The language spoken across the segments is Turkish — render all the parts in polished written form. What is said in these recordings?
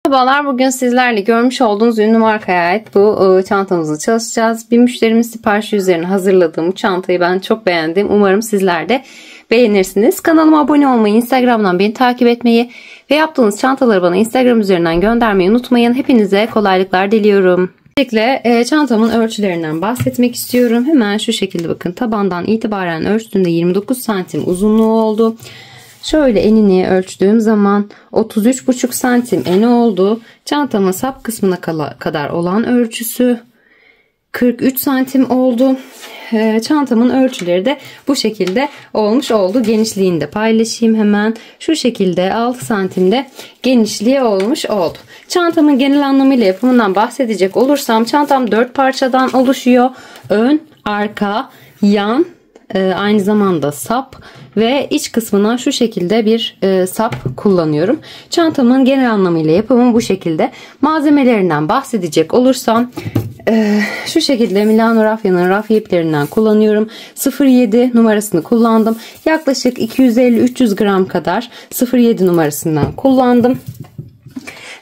Merhabalar, bugün sizlerle görmüş olduğunuz ünlü markaya ait bu çantamızı çalışacağız. Bir müşterimiz siparişi üzerine hazırladığım çantayı ben çok beğendim. Umarım sizler de beğenirsiniz. Kanalıma abone olmayı, Instagram'dan beni takip etmeyi ve yaptığınız çantaları bana Instagram üzerinden göndermeyi unutmayın. Hepinize kolaylıklar diliyorum. Öncelikle çantamın ölçülerinden bahsetmek istiyorum. Hemen şu şekilde bakın, tabandan itibaren ölçtüğümde 29 santim uzunluğu oldu. Şöyle enini ölçtüğüm zaman 33,5 santim eni oldu. Çantamın sap kısmına kadar olan ölçüsü 43 santim oldu. Çantamın ölçüleri de bu şekilde olmuş oldu. Genişliğini de paylaşayım hemen. Şu şekilde 6 santimde genişliği olmuş oldu. Çantamın genel anlamıyla yapımından bahsedecek olursam, çantam 4 parçadan oluşuyor. Ön, arka, yan, aynı zamanda sap ve iç kısmına şu şekilde bir sap kullanıyorum. Çantamın genel anlamıyla yapımı bu şekilde. Malzemelerinden bahsedecek olursam şu şekilde Milano Raffia'nın rafya iplerinden kullanıyorum. 07 numarasını kullandım. Yaklaşık 250-300 gram kadar 07 numarasından kullandım.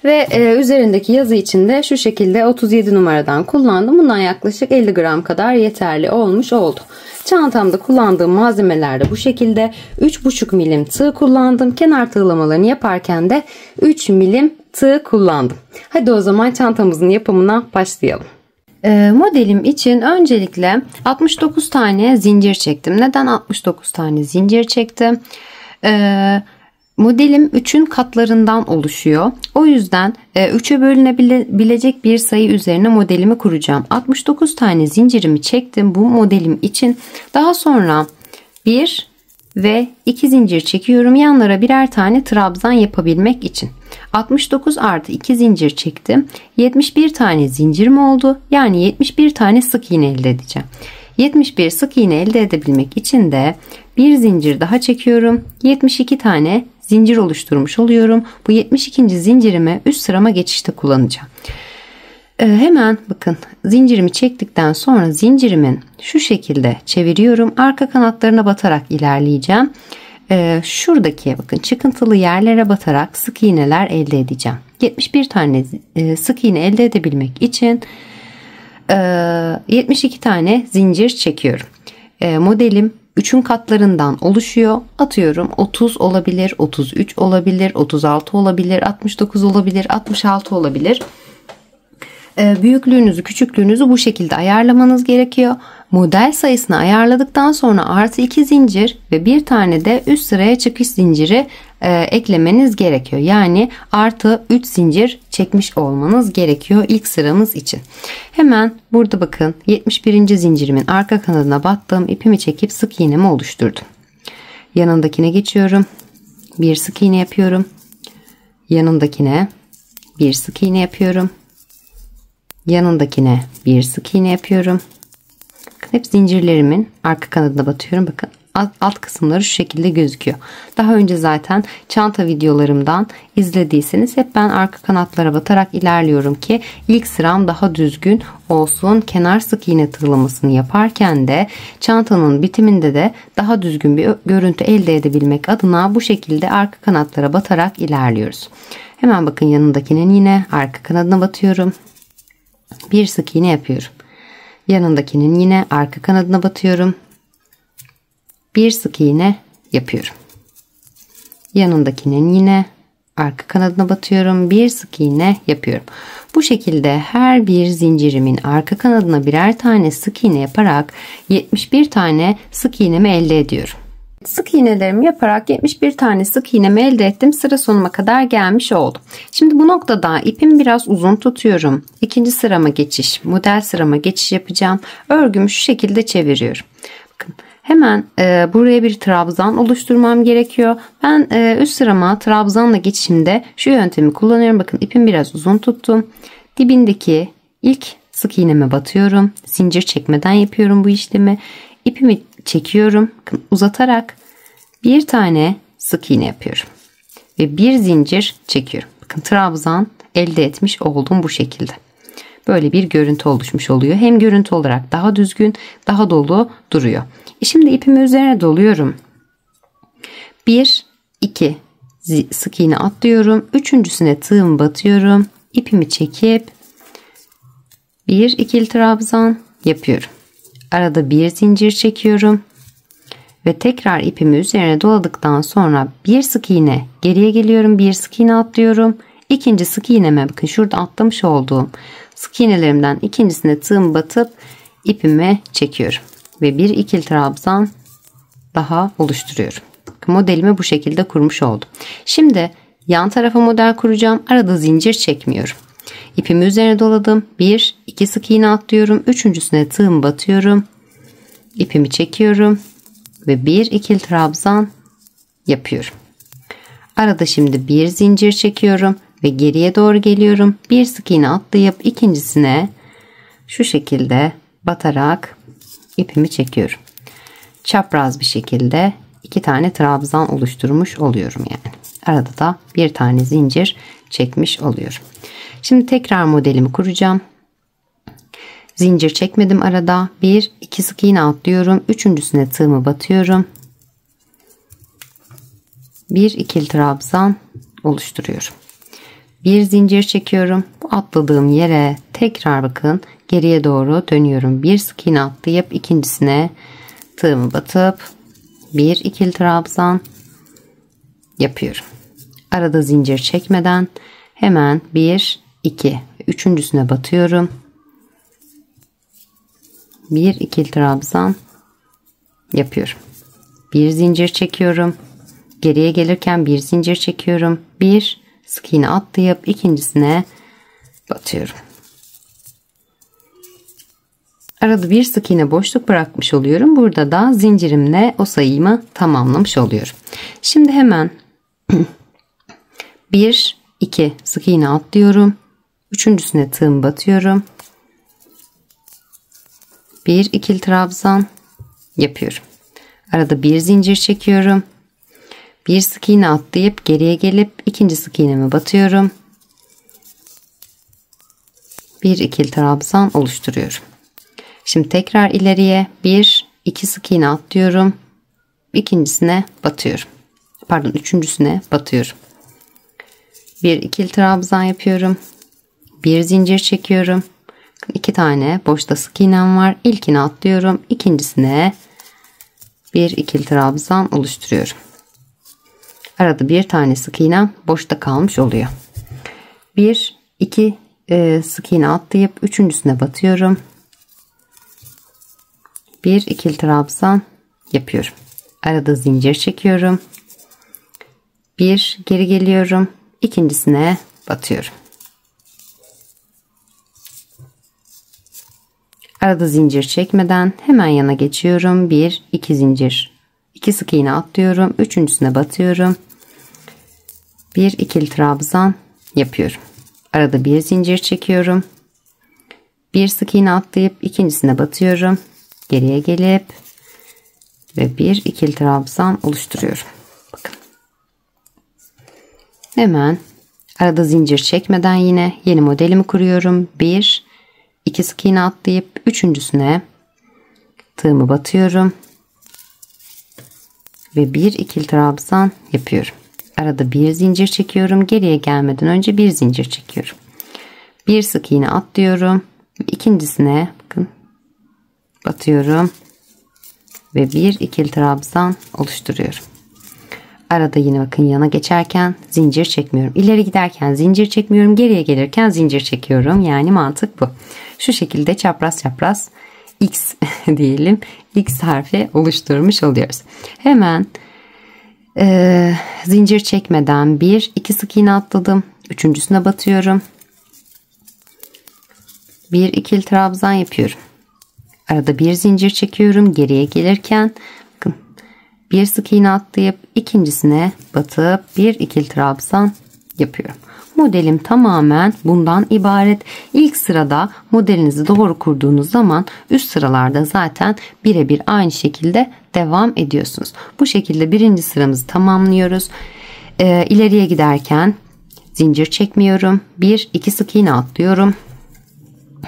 Ve üzerindeki yazı için de şu şekilde 37 numaradan kullandım. Bundan yaklaşık 50 gram kadar yeterli olmuş oldu. Çantamda kullandığım malzemeler de bu şekilde. 3,5 milim tığ kullandım. Kenar tığlamalarını yaparken de 3 milim tığ kullandım. Hadi o zaman çantamızın yapımına başlayalım. Modelim için öncelikle 69 tane zincir çektim. Neden 69 tane zincir çektim? Modelim 3'ün katlarından oluşuyor. O yüzden 3'e bölünebilecek bir sayı üzerine modelimi kuracağım. 69 tane zincirimi çektim bu modelim için. Daha sonra 1 ve 2 zincir çekiyorum. Yanlara birer tane trabzan yapabilmek için. 69 artı 2 zincir çektim. 71 tane zincirim oldu. Yani 71 tane sık iğne elde edeceğim. 71 sık iğne elde edebilmek için de bir zincir daha çekiyorum. 72 tane zincir oluşturmuş oluyorum. Bu 72. zincirimi üst sırama geçişte kullanacağım. Hemen bakın, zincirimi çektikten sonra zincirimin şu şekilde çeviriyorum. Arka kanatlarına batarak ilerleyeceğim. Şuradaki bakın çıkıntılı yerlere batarak sık iğneler elde edeceğim. 71 tane sık iğne elde edebilmek için 72 tane zincir çekiyorum. Modelim 3'ün katlarından oluşuyor. Atıyorum 30 olabilir, 33 olabilir, 36 olabilir, 69 olabilir, 66 olabilir. Büyüklüğünüzü, küçüklüğünüzü bu şekilde ayarlamanız gerekiyor. Model sayısını ayarladıktan sonra artı 2 zincir ve bir tane de üst sıraya çıkış zinciri eklemeniz gerekiyor. Yani artı 3 zincir çekmiş olmanız gerekiyor ilk sıramız için. Hemen burada bakın 71. zincirimin arka kanadına battım. İpimi çekip sık iğnemi oluşturdum. Yanındakine geçiyorum. Bir sık iğne yapıyorum. Yanındakine bir sık iğne yapıyorum. Yanındakine bir sık iğne yapıyorum. Hep zincirlerimin arka kanadına batıyorum. Bakın alt kısımları şu şekilde gözüküyor. Daha önce zaten çanta videolarımdan izlediyseniz hep ben arka kanatlara batarak ilerliyorum ki ilk sıram daha düzgün olsun. Kenar sık iğne tığlamasını yaparken de çantanın bitiminde de daha düzgün bir görüntü elde edebilmek adına bu şekilde arka kanatlara batarak ilerliyoruz. Hemen bakın yanındakinin yine arka kanadına batıyorum. Bir sık iğne yapıyorum. Yanındakinin yine arka kanadına batıyorum. Bir sık iğne yapıyorum. Yanındakinin yine arka kanadına batıyorum. Bir sık iğne yapıyorum. Bu şekilde her bir zincirimin arka kanadına birer tane sık iğne yaparak 71 tane sık iğnemi elde ediyorum. Sık iğnelerimi yaparak 71 tane sık iğnemi elde ettim. Sıra sonuma kadar gelmiş oldum. Şimdi bu noktada ipimi biraz uzun tutuyorum. İkinci sırama geçiş, model sırama geçiş yapacağım. Örgümü şu şekilde çeviriyorum. Bakın hemen buraya bir trabzan oluşturmam gerekiyor. Ben üst sırama trabzanla geçişimde şu yöntemi kullanıyorum. Bakın ipimi biraz uzun tuttum. Dibindeki ilk sık iğneme batıyorum. Zincir çekmeden yapıyorum bu işlemi. İpimi çekiyorum. Bakın uzatarak bir tane sık iğne yapıyorum. Ve bir zincir çekiyorum. Bakın trabzan elde etmiş oldum bu şekilde. Böyle bir görüntü oluşmuş oluyor. Hem görüntü olarak daha düzgün, daha dolu duruyor. Şimdi ipimi üzerine doluyorum. 1, 2 sık iğne atlıyorum. Üçüncüsüne tığımı batıyorum. İpimi çekip bir ikili trabzan yapıyorum. Arada bir zincir çekiyorum. Ve tekrar ipimi üzerine doladıktan sonra bir sık iğne geriye geliyorum. Bir sık iğne atlıyorum. İkinci sık iğneme bakın şurada atlamış olduğum sık iğnelerimden ikincisine tığımı batıp ipimi çekiyorum. Ve bir ikili trabzan daha oluşturuyorum. Modelimi bu şekilde kurmuş oldum. Şimdi yan tarafa model kuracağım. Arada zincir çekmiyorum. İpimi üzerine doladım. 1-2 sık iğne atlıyorum. Üçüncüsüne tığımı batıyorum. İpimi çekiyorum. Ve bir ikili trabzan yapıyorum. Arada şimdi bir zincir çekiyorum. Ve geriye doğru geliyorum. Bir sık iğne atlayıp ikincisine şu şekilde batarak ipimi çekiyorum. Çapraz bir şekilde 2 tane trabzan oluşturmuş oluyorum yani. Arada da bir tane zincir çekmiş oluyorum. Şimdi tekrar modelimi kuracağım. Zincir çekmedim arada. 1-2 sık iğne atlıyorum. Üçüncüsüne tığımı batıyorum. Bir ikili trabzan oluşturuyorum. Bir zincir çekiyorum. Bu atladığım yere tekrar bakın geriye doğru dönüyorum. Bir sık iğne atlayıp ikincisine tığımı batıp bir ikili trabzan yapıyorum. Arada zincir çekmeden hemen 1-2 üçüncüsüne batıyorum. Bir ikili trabzan yapıyorum. Bir zincir çekiyorum. Geriye gelirken bir zincir çekiyorum. Bir sık iğne atlayıp ikincisine batıyorum. Arada bir sık iğne boşluk bırakmış oluyorum. Burada da zincirimle o sayımı tamamlamış oluyorum. Şimdi hemen 1-2 sık iğne atlıyorum. Üçüncüsüne tığımı batıyorum. Bir ikili trabzan yapıyorum. Arada bir zincir çekiyorum. Bir sık iğne atlayıp geriye gelip ikinci sık iğnemi batıyorum. Bir ikili trabzan oluşturuyorum. Şimdi tekrar ileriye 1-2 sık iğne atlıyorum. İkincisine batıyorum. Pardon, üçüncüsüne batıyorum. Bir ikili trabzan yapıyorum. Bir zincir çekiyorum. 2 tane boşta sık iğnem var. İlkini atlıyorum. İkincisine bir ikili trabzan oluşturuyorum. Arada bir tane sık iğnem boşta kalmış oluyor. 1-2 sık iğne atlayıp üçüncüsüne batıyorum. Bir ikili trabzan yapıyorum. Arada zincir çekiyorum. Bir geri geliyorum. İkincisine batıyorum. Arada zincir çekmeden hemen yana geçiyorum. 1-2 zincir. 2 sık iğne atlıyorum. Üçüncüsüne batıyorum. Bir ikili trabzan yapıyorum. Arada bir zincir çekiyorum. Bir sık iğne atlayıp ikincisine batıyorum. Geriye gelip ve bir ikili trabzan oluşturuyorum. Bakın. Hemen arada zincir çekmeden yine yeni modelimi kuruyorum. 1-2 sık iğne atlayıp üçüncüsüne tığımı batıyorum ve bir ikili trabzan yapıyorum. Arada bir zincir çekiyorum. Geriye gelmeden önce bir zincir çekiyorum. Bir sık iğne atlıyorum. İkincisine bakın batıyorum ve bir ikili trabzan oluşturuyorum. Arada yine bakın yana geçerken zincir çekmiyorum. İleri giderken zincir çekmiyorum. Geriye gelirken zincir çekiyorum. Yani mantık bu. Şu şekilde çapraz çapraz X diyelim. X harfi oluşturmuş oluyoruz. Hemen zincir çekmeden 1-2 sık iğne atladım. Üçüncüsüne batıyorum. Bir ikili trabzan yapıyorum. Arada bir zincir çekiyorum. Geriye gelirken bakın bir sık iğne atlayıp ikincisine batıp bir ikili trabzan yapıyorum. Modelim tamamen bundan ibaret. İlk sırada modelinizi doğru kurduğunuz zaman üst sıralarda zaten birebir aynı şekilde devam ediyorsunuz. Bu şekilde birinci sıramızı tamamlıyoruz. İleriye giderken zincir çekmiyorum. 1-2 sık iğne atlıyorum.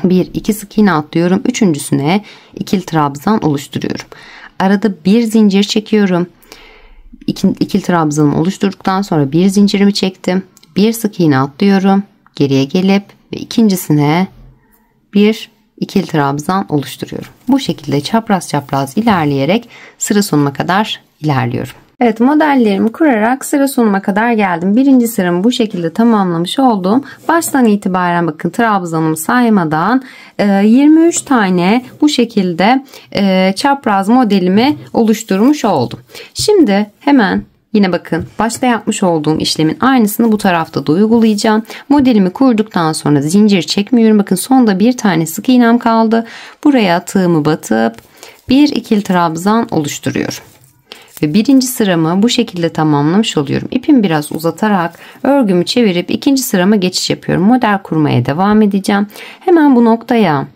1-2 sık iğne atlıyorum. Üçüncüsüne ikili trabzan oluşturuyorum. Arada bir zincir çekiyorum. ikili trabzanımı oluşturduktan sonra bir zincirimi çektim. Bir sık iğne atlıyorum. Geriye gelip ve ikincisine bir ikili trabzan oluşturuyorum. Bu şekilde çapraz çapraz ilerleyerek sıra sonuna kadar ilerliyorum. Evet, modellerimi kurarak sıra sonuna kadar geldim. Birinci sıramı bu şekilde tamamlamış oldum. Baştan itibaren bakın trabzanımı saymadan 23 tane bu şekilde çapraz modelimi oluşturmuş oldum. Şimdi hemen yine bakın başta yapmış olduğum işlemin aynısını bu tarafta da uygulayacağım. Modelimi kurduktan sonra zincir çekmiyorum. Bakın sonda bir tane sık iğnem kaldı. Buraya tığımı batıp bir ikili trabzan oluşturuyorum. Ve birinci sıramı bu şekilde tamamlamış oluyorum. İpimi biraz uzatarak örgümü çevirip ikinci sırama geçiş yapıyorum. Model kurmaya devam edeceğim. Hemen bu noktaya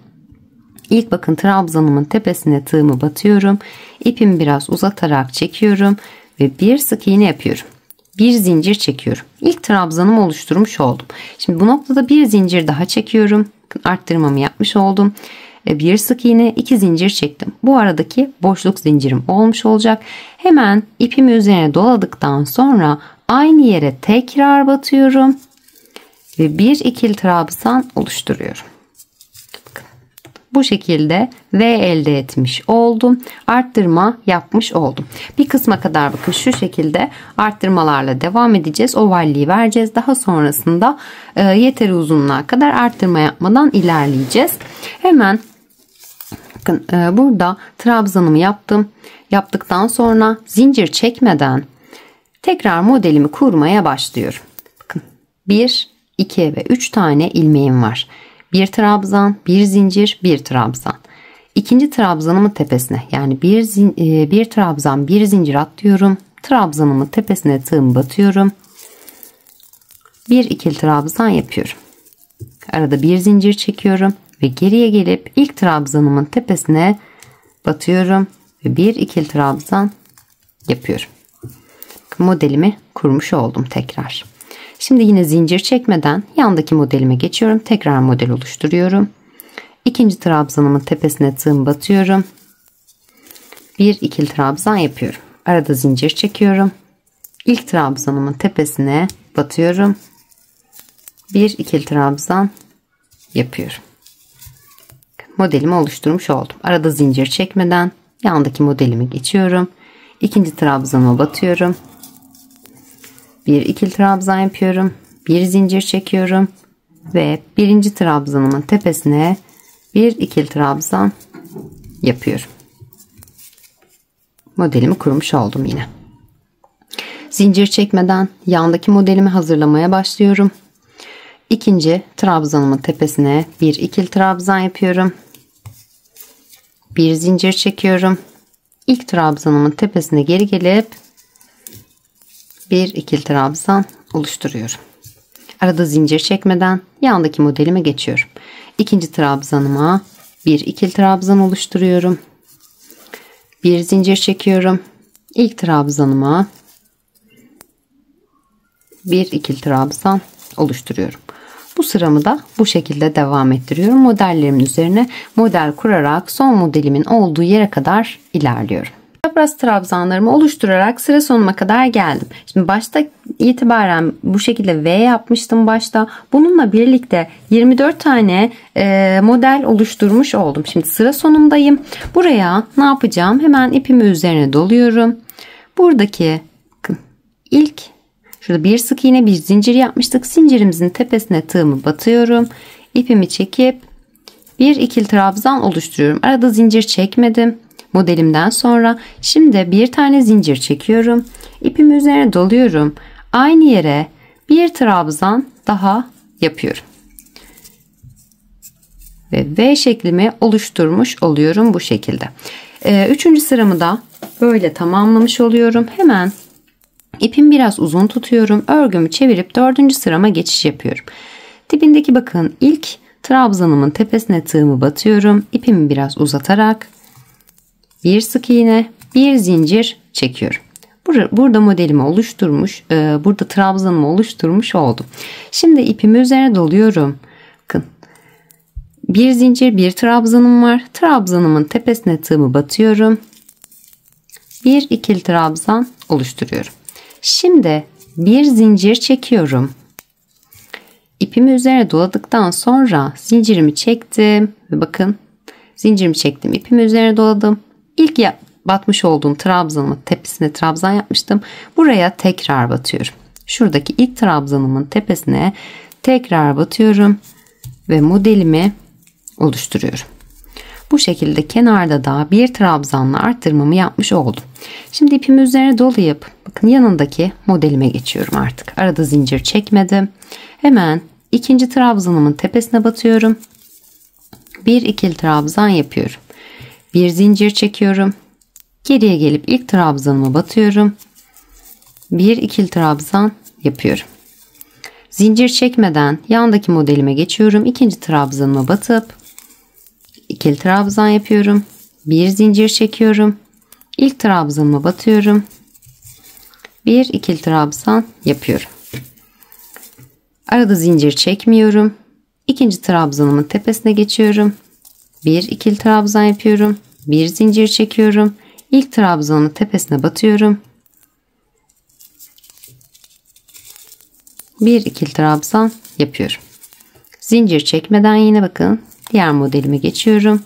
ilk bakın trabzanımın tepesine tığımı batıyorum. İpimi biraz uzatarak çekiyorum ve bir sık iğne yapıyorum. Bir zincir çekiyorum. İlk trabzanımı oluşturmuş oldum. Şimdi bu noktada bir zincir daha çekiyorum. Arttırmamı yapmış oldum. Bir sık iğne, 2 zincir çektim. Bu aradaki boşluk zincirim olmuş olacak. Hemen ipimi üzerine doladıktan sonra aynı yere tekrar batıyorum ve bir ikili trabzan oluşturuyorum. Bakın, bu şekilde V elde etmiş oldum. Arttırma yapmış oldum. Bir kısma kadar bakın şu şekilde arttırmalarla devam edeceğiz. Ovalliği vereceğiz. Daha sonrasında yeteri uzunluğa kadar arttırma yapmadan ilerleyeceğiz. Hemen bakın burada trabzanımı yaptım. Yaptıktan sonra zincir çekmeden tekrar modelimi kurmaya başlıyorum. Bakın 1, 2 ve 3 tane ilmeğim var. Bir trabzan, bir zincir, bir trabzan. İkinci trabzanımın tepesine yani bir trabzan, bir zincir atlıyorum. Trabzanımın tepesine tığımı batıyorum. Bir ikili trabzan yapıyorum. Arada bir zincir çekiyorum. Ve geriye gelip ilk trabzanımın tepesine batıyorum ve bir ikili trabzan yapıyorum. Modelimi kurmuş oldum tekrar. Şimdi yine zincir çekmeden yandaki modelime geçiyorum. Tekrar model oluşturuyorum. İkinci trabzanımın tepesine tığım batıyorum. Bir ikili trabzan yapıyorum. Arada zincir çekiyorum. İlk trabzanımın tepesine batıyorum. Bir ikili trabzan yapıyorum. Modelimi oluşturmuş oldum. Arada zincir çekmeden yandaki modelimi geçiyorum. İkinci trabzanıma batıyorum. Bir ikili trabzan yapıyorum. Bir zincir çekiyorum. Ve birinci trabzanımın tepesine bir ikili trabzan yapıyorum. Modelimi kurmuş oldum yine. Zincir çekmeden yandaki modelimi hazırlamaya başlıyorum. İkinci trabzanımın tepesine bir ikili trabzan yapıyorum. Bir zincir çekiyorum. İlk trabzanımın tepesine geri gelip bir ikili trabzan oluşturuyorum. Arada zincir çekmeden yandaki modelime geçiyorum. İkinci trabzanıma bir ikili trabzan oluşturuyorum. Bir zincir çekiyorum. İlk trabzanıma bir ikili trabzan oluşturuyorum. Bu sıramı da bu şekilde devam ettiriyorum. Modellerimin üzerine model kurarak son modelimin olduğu yere kadar ilerliyorum. Çapraz trabzanlarımı oluşturarak sıra sonuna kadar geldim. Şimdi başta itibaren bu şekilde V yapmıştım başta. Bununla birlikte 24 tane model oluşturmuş oldum. Şimdi sıra sonundayım. Buraya ne yapacağım? Hemen ipimi üzerine doluyorum. Buradaki ilk şurada bir sık iğne bir zincir yapmıştık. Zincirimizin tepesine tığımı batıyorum. İpimi çekip bir ikili trabzan oluşturuyorum. Arada zincir çekmedim. Modelimden sonra şimdi bir tane zincir çekiyorum. İpimi üzerine doluyorum. Aynı yere bir trabzan daha yapıyorum. Ve V şeklimi oluşturmuş oluyorum bu şekilde. Üçüncü sıramı da böyle tamamlamış oluyorum. Hemen ipimi biraz uzun tutuyorum. Örgümü çevirip dördüncü sırama geçiş yapıyorum. Dibindeki bakın ilk trabzanımın tepesine tığımı batıyorum. İpimi biraz uzatarak bir sık iğne, bir zincir çekiyorum. Burada modelimi oluşturmuş, burada trabzanımı oluşturmuş oldum. Şimdi ipimi üzerine doluyorum. Bakın. Bir zincir, bir trabzanım var. Trabzanımın tepesine tığımı batıyorum. Bir ikili trabzan oluşturuyorum. Şimdi bir zincir çekiyorum. İpimi üzerine doladıktan sonra zincirimi çektim ve bakın zincirimi çektim, ipimi üzerine doladım. İlk batmış olduğum trabzanımın tepesine trabzan yapmıştım. Buraya tekrar batıyorum. Şuradaki ilk trabzanımın tepesine tekrar batıyorum ve modelimi oluşturuyorum. Bu şekilde kenarda da bir trabzanla arttırmamı yapmış oldum. Şimdi ipimi üzerine dolayıp bakın yanındaki modelime geçiyorum artık. Arada zincir çekmedim. Hemen ikinci trabzanımın tepesine batıyorum. Bir ikili trabzan yapıyorum. Bir zincir çekiyorum. Geriye gelip ilk trabzanıma batıyorum. Bir ikili trabzan yapıyorum. Zincir çekmeden yandaki modelime geçiyorum. İkinci trabzanıma batıp ikili trabzan yapıyorum. Bir zincir çekiyorum. İlk trabzanıma batıyorum. Bir ikili trabzan yapıyorum. Arada zincir çekmiyorum. İkinci trabzanımın tepesine geçiyorum. Bir ikili trabzan yapıyorum. Bir zincir çekiyorum. İlk trabzanımın tepesine batıyorum. Bir ikili trabzan yapıyorum. Zincir çekmeden yine bakın diğer modelime geçiyorum.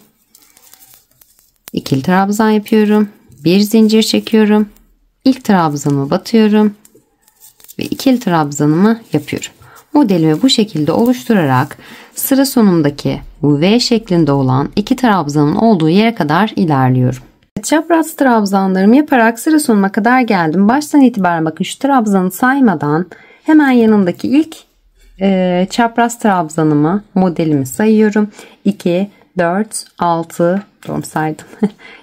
İkili trabzan yapıyorum. Bir zincir çekiyorum. İlk trabzanıma batıyorum. Ve ikili trabzanımı yapıyorum. Modelimi bu şekilde oluşturarak sıra sonundaki bu V şeklinde olan iki trabzanın olduğu yere kadar ilerliyorum. Çapraz trabzanlarımı yaparak sıra sonuna kadar geldim. Baştan itibaren bakın şu trabzanı saymadan hemen yanındaki ilk çapraz trabzanımı, modelimi sayıyorum. 2, 4, 6, doğru saydım.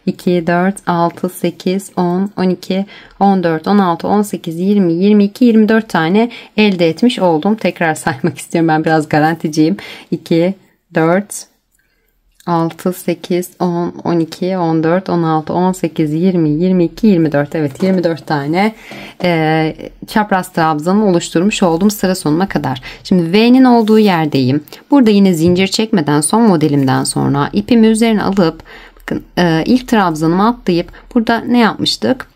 2, 4, 6, 8, 10, 12, 14, 16, 18, 20, 22, 24 tane elde etmiş oldum. Tekrar saymak istiyorum. Ben biraz garanticiyim. 2, 4, 6, 8, 10, 12, 14, 16, 18, 20, 22, 24. Evet 24 tane çapraz trabzanı oluşturmuş oldum sıra sonuna kadar. Şimdi V'nin olduğu yerdeyim. Burada yine zincir çekmeden son modelimden sonra ipimi üzerine alıp bakın ilk trabzanımı atlayıp burada ne yapmıştık?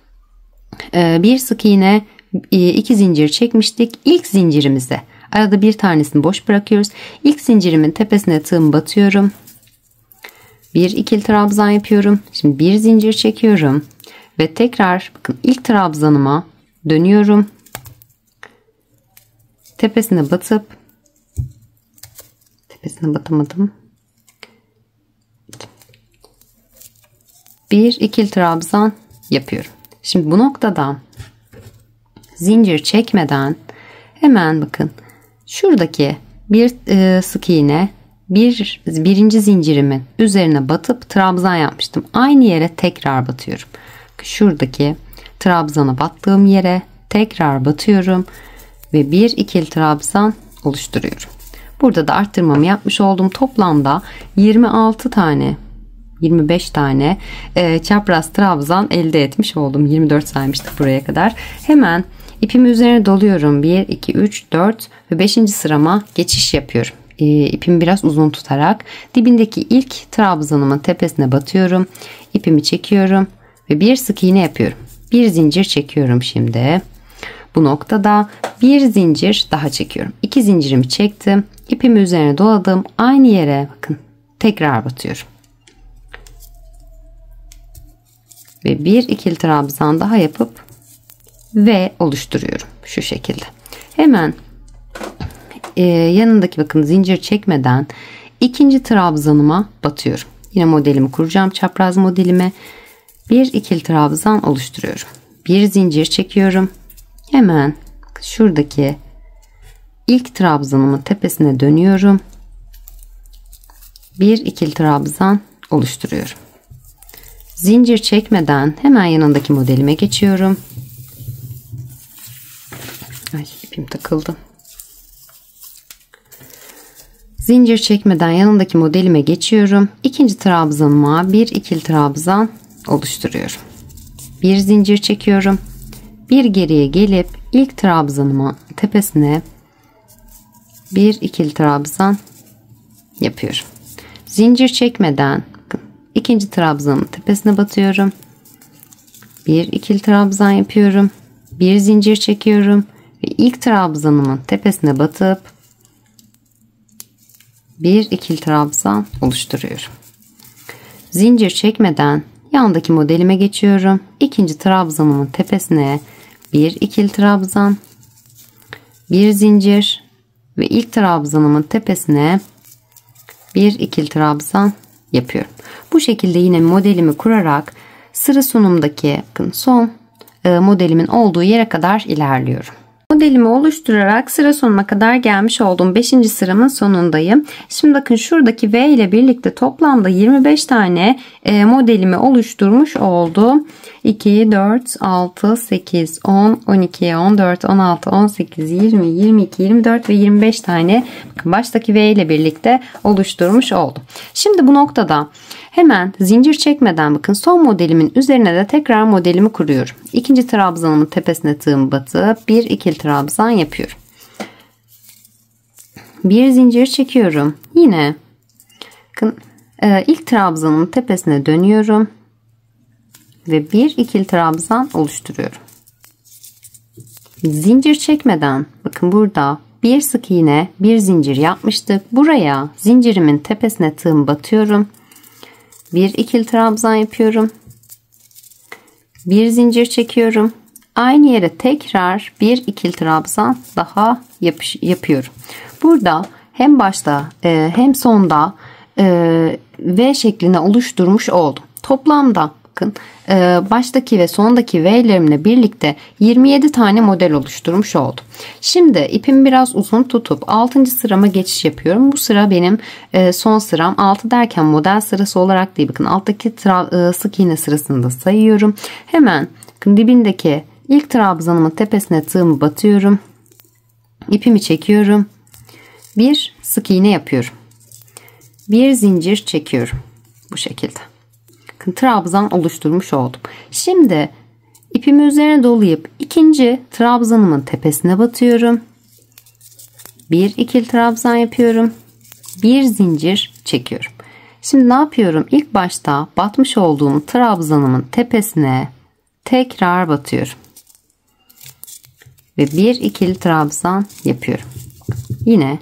Bir sık iğne, iki zincir çekmiştik. İlk zincirimize arada bir tanesini boş bırakıyoruz. İlk zincirimin tepesine tığımı batıyorum. Bir ikili trabzan yapıyorum. Şimdi bir zincir çekiyorum. Ve tekrar bakın ilk trabzanıma dönüyorum. Tepesine batıp tepesine batamadım. Bir ikili trabzan yapıyorum. Şimdi bu noktada zincir çekmeden hemen bakın şuradaki bir sık iğne birinci zincirimin üzerine batıp trabzan yapmıştım. Aynı yere tekrar batıyorum. Şuradaki trabzana battığım yere tekrar batıyorum ve bir ikili trabzan oluşturuyorum. Burada da arttırmamı yapmış oldum. Toplamda 26 tane 25 tane çapraz trabzan elde etmiş oldum. 24 saymıştık buraya kadar. Hemen ipimi üzerine doluyorum. 1, 2, 3, 4 ve 5. sırama geçiş yapıyorum. İpimi biraz uzun tutarak dibindeki ilk trabzanımın tepesine batıyorum. İpimi çekiyorum ve bir sık iğne yapıyorum. Bir zincir çekiyorum şimdi. Bu noktada bir zincir daha çekiyorum. 2 zincirimi çektim. İpimi üzerine doladım. Aynı yere bakın tekrar batıyorum. Ve bir ikili trabzan daha yapıp V oluşturuyorum şu şekilde. Hemen yanındaki bakın zincir çekmeden ikinci trabzanıma batıyorum. Yine modelimi kuracağım. Çapraz modelime bir ikili trabzan oluşturuyorum. Bir zincir çekiyorum. Hemen şuradaki ilk trabzanımın tepesine dönüyorum. Bir ikili trabzan oluşturuyorum. Zincir çekmeden hemen yanındaki modelime geçiyorum. Ay, ipim takıldı. Zincir çekmeden yanındaki modelime geçiyorum. İkinci trabzanıma bir ikili trabzan oluşturuyorum. Bir zincir çekiyorum. Bir geriye gelip ilk trabzanıma tepesine bir ikili trabzan yapıyorum. Zincir çekmeden ikinci trabzanın tepesine batıyorum. Bir ikili trabzan yapıyorum. Bir zincir çekiyorum ve ilk trabzanımın tepesine batıp bir ikili trabzan oluşturuyorum. Zincir çekmeden yandaki modelime geçiyorum. İkinci trabzanımın tepesine bir ikili trabzan, bir zincir ve ilk trabzanımın tepesine bir ikili trabzan yapıyorum. Bu şekilde yine modelimi kurarak sıra sonumdaki son modelimin olduğu yere kadar ilerliyorum. Modelimi oluşturarak sıra sonuna kadar gelmiş olduğum 5. sıramın sonundayım. Şimdi bakın şuradaki V ile birlikte toplamda 25 tane modelimi oluşturmuş oldum. 2, 4, 6, 8, 10, 12, 14, 16, 18, 20, 22, 24 ve 25 tane baştaki V ile birlikte oluşturmuş oldum. Şimdi bu noktada hemen zincir çekmeden bakın son modelimin üzerine de tekrar modelimi kuruyorum. İkinci trabzanımın tepesine tığımı batıp bir ikili trabzan yapıyorum. Bir zincir çekiyorum. Yine bakın, ilk trabzanımın tepesine dönüyorum ve bir ikili trabzan oluşturuyorum. Zincir çekmeden bakın burada bir sık iğne, bir zincir yapmıştık. Buraya zincirimin tepesine tığımı batıyorum. Bir ikili trabzan yapıyorum. Bir zincir çekiyorum. Aynı yere tekrar bir ikili trabzan daha yapıyorum. Burada hem başta hem sonda V şeklinde oluşturmuş oldum. Toplamda bakın baştaki ve sondaki V'lerimle birlikte 27 tane model oluşturmuş oldum. Şimdi ipimi biraz uzun tutup 6. sırama geçiş yapıyorum. Bu sıra benim son sıram. 6 derken model sırası olarak değil. Bakın alttaki sık iğne sırasını da sayıyorum. Hemen bakın dibindeki ilk trabzanımın tepesine tığımı batıyorum. İpimi çekiyorum. Bir sık iğne yapıyorum. Bir zincir çekiyorum. Bu şekilde. Trabzan oluşturmuş oldum. Şimdi ipimi üzerine dolayıp ikinci trabzanımın tepesine batıyorum. Bir ikili trabzan yapıyorum. Bir zincir çekiyorum. Şimdi ne yapıyorum? İlk başta batmış olduğum trabzanımın tepesine tekrar batıyorum. Ve bir ikili trabzan yapıyorum. Yine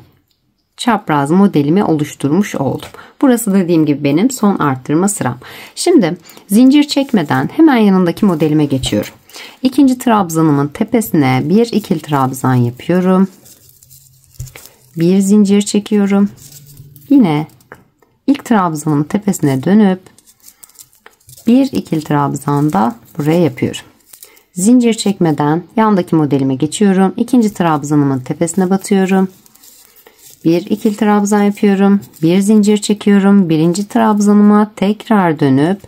çapraz modelimi oluşturmuş oldum. Burası dediğim gibi benim son arttırma sıram. Şimdi zincir çekmeden hemen yanındaki modelime geçiyorum. İkinci trabzanımın tepesine bir ikili trabzan yapıyorum. Bir zincir çekiyorum. Yine ilk trabzanımın tepesine dönüp bir ikili trabzan da buraya yapıyorum. Zincir çekmeden yandaki modelime geçiyorum. İkinci trabzanımın tepesine batıyorum. Bir ikili trabzan yapıyorum. Bir zincir çekiyorum. Birinci trabzanıma tekrar dönüp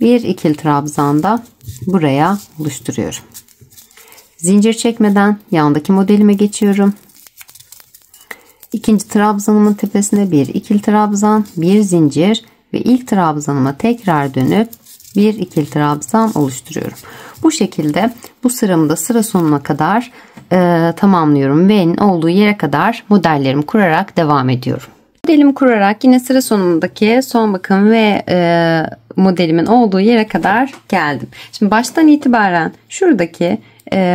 bir ikili trabzan da buraya oluşturuyorum. Zincir çekmeden yandaki modelime geçiyorum. İkinci trabzanımın tepesine bir ikili trabzan, bir zincir ve ilk trabzanıma tekrar dönüp bir ikili trabzan oluşturuyorum. Bu şekilde bu sıramı da sıra sonuna kadar tamamlıyorum. V'nin olduğu yere kadar modellerimi kurarak devam ediyorum. Modelimi kurarak yine sıra sonundaki son bakım ve modelimin olduğu yere kadar geldim. Şimdi baştan itibaren şuradaki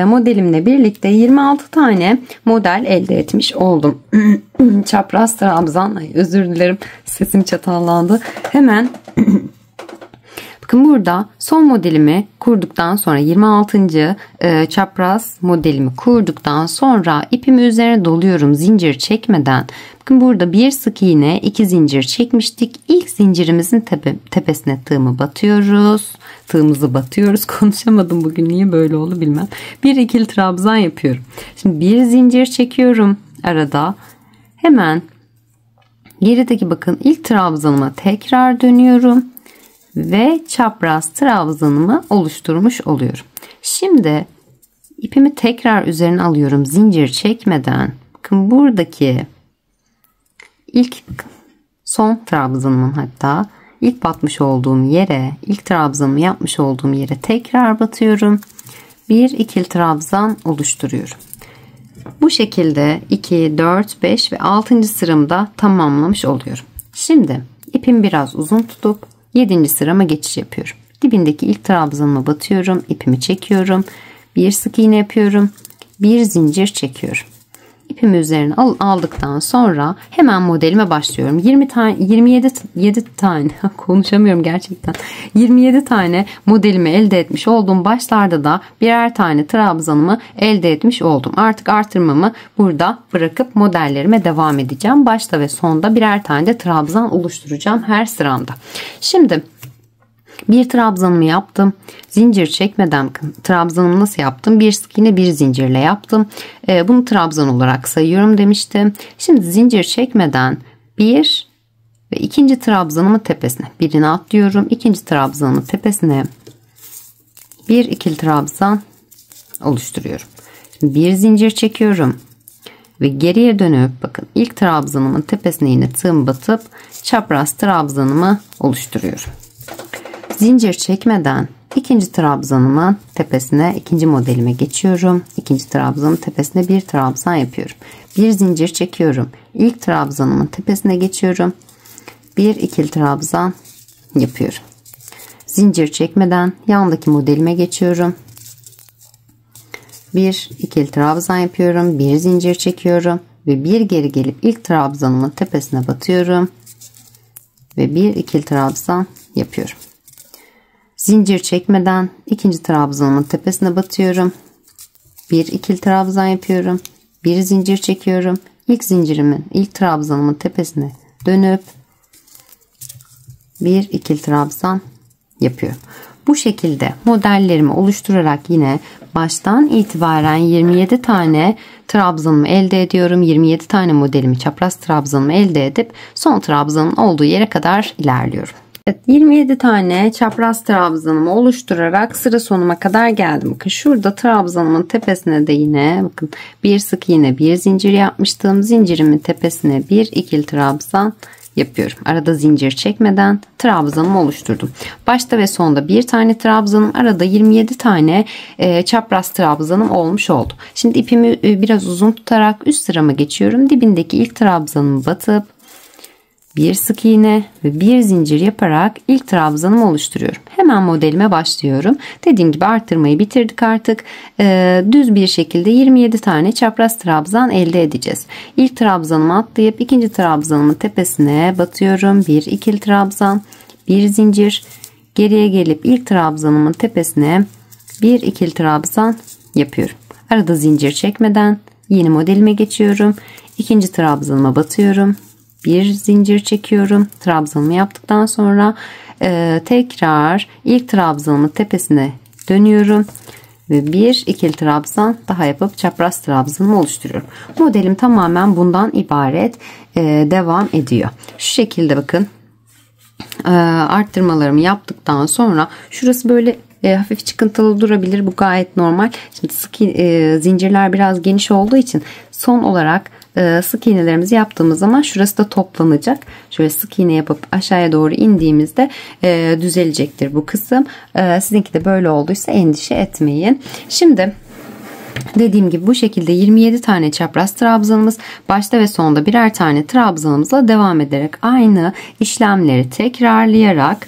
modelimle birlikte 26 tane model elde etmiş oldum. Çapraz trabzan, özür dilerim, sesim çatallandı. Hemen bakın burada son modelimi kurduktan sonra 26. Çapraz modelimi kurduktan sonra ipimi üzerine doluyorum zincir çekmeden. Bakın burada bir sık iğne, 2 zincir çekmiştik. İlk zincirimizin tepesine tığımızı batıyoruz. Konuşamadım bugün, niye böyle oldu bilmem. Bir ikili trabzan yapıyorum. Şimdi bir zincir çekiyorum arada. Hemen gerideki bakın ilk trabzanıma tekrar dönüyorum. Ve çapraz trabzanımı oluşturmuş oluyorum. Şimdi ipimi tekrar üzerine alıyorum zincir çekmeden. Bakın buradaki son trabzanımın, hatta ilk batmış olduğum yere, ilk trabzanımı yapmış olduğum yere tekrar batıyorum. Bir ikili trabzan oluşturuyorum. Bu şekilde 2, 4, 5 ve 6. sıramda tamamlamış oluyorum. Şimdi ipimi biraz uzun tutup 7. sırama geçiş yapıyorum. Dibindeki ilk trabzanıma batıyorum. İpimi çekiyorum. Bir sık iğne yapıyorum. Bir zincir çekiyorum. İpimi üzerine aldıktan sonra hemen modelime başlıyorum. 27 tane konuşamıyorum gerçekten. 27 tane modelimi elde etmiş oldum. Başlarda da birer tane trabzanımı elde etmiş oldum. Artık artırmamı burada bırakıp modellerime devam edeceğim. Başta ve sonda birer tane de trabzan oluşturacağım her sıramda. Şimdi bir trabzanımı yaptım. Zincir çekmeden trabzanımı nasıl yaptım? Bir sık iğne bir zincirle yaptım. Bunu trabzan olarak sayıyorum demiştim. Şimdi zincir çekmeden bir ve ikinci trabzanımın tepesine birini atlıyorum. İkinci trabzanımın tepesine bir ikili trabzan oluşturuyorum. Şimdi bir zincir çekiyorum ve geriye dönüp bakın ilk trabzanımın tepesine yine tığım batıp çapraz trabzanımı oluşturuyorum. Zincir çekmeden ikinci trabzanımın tepesine ikinci modelime geçiyorum. İkinci trabzanın tepesine bir trabzan yapıyorum. Bir zincir çekiyorum. İlk trabzanımın tepesine geçiyorum. Bir ikili trabzan yapıyorum. Zincir çekmeden yandaki modelime geçiyorum. Bir ikili trabzan yapıyorum. Bir zincir çekiyorum ve bir geri gelip ilk trabzanımın tepesine batıyorum ve bir ikili trabzan yapıyorum. Zincir çekmeden ikinci trabzanımın tepesine batıyorum. Bir ikili trabzan yapıyorum. Bir zincir çekiyorum. İlk trabzanımın tepesine dönüp bir ikili trabzan yapıyorum. Bu şekilde modellerimi oluşturarak yine baştan itibaren 27 tane trabzanımı elde ediyorum. 27 tane modelimi çapraz trabzanımı elde edip son trabzanın olduğu yere kadar ilerliyorum. Evet, 27 tane çapraz trabzanımı oluşturarak sıra sonuma kadar geldim. Bakın şurada trabzanımın tepesine de yine bakın bir sık iğne bir zincir yapmıştım. Zincirimin tepesine bir ikili trabzan yapıyorum. Arada zincir çekmeden trabzanımı oluşturdum. Başta ve sonda bir tane trabzanım, arada 27 tane çapraz trabzanım olmuş oldu. Şimdi ipimi biraz uzun tutarak üst sırama geçiyorum. Dibindeki ilk trabzanımı batıp bir sık iğne ve bir zincir yaparak ilk trabzanımı oluşturuyorum. Hemen modelime başlıyorum. Dediğim gibi arttırmayı bitirdik artık. Düz bir şekilde 27 tane çapraz trabzan elde edeceğiz. İlk trabzanımı atlayıp ikinci trabzanımın tepesine batıyorum. Bir ikili trabzan, bir zincir. Geriye gelip ilk trabzanımın tepesine bir ikili trabzan yapıyorum. Arada zincir çekmeden yeni modelime geçiyorum. İkinci trabzanıma batıyorum. Bir zincir çekiyorum. Trabzanımı yaptıktan sonra tekrar ilk trabzanımın tepesine dönüyorum ve bir ikili trabzan daha yapıp çapraz trabzanımı oluşturuyorum. Modelim tamamen bundan ibaret devam ediyor. Şu şekilde bakın arttırmalarımı yaptıktan sonra şurası böyle hafif çıkıntılı durabilir. Bu gayet normal. Şimdi zincirler biraz geniş olduğu için son olarak sık iğnelerimizi yaptığımız zaman şurası da toplanacak. Şöyle sık iğne yapıp aşağıya doğru indiğimizde düzelecektir bu kısım. Sizinki de böyle olduysa endişe etmeyin. Şimdi dediğim gibi bu şekilde 27 tane çapraz trabzanımız, başta ve sonda birer tane trabzanımızla devam ederek aynı işlemleri tekrarlayarak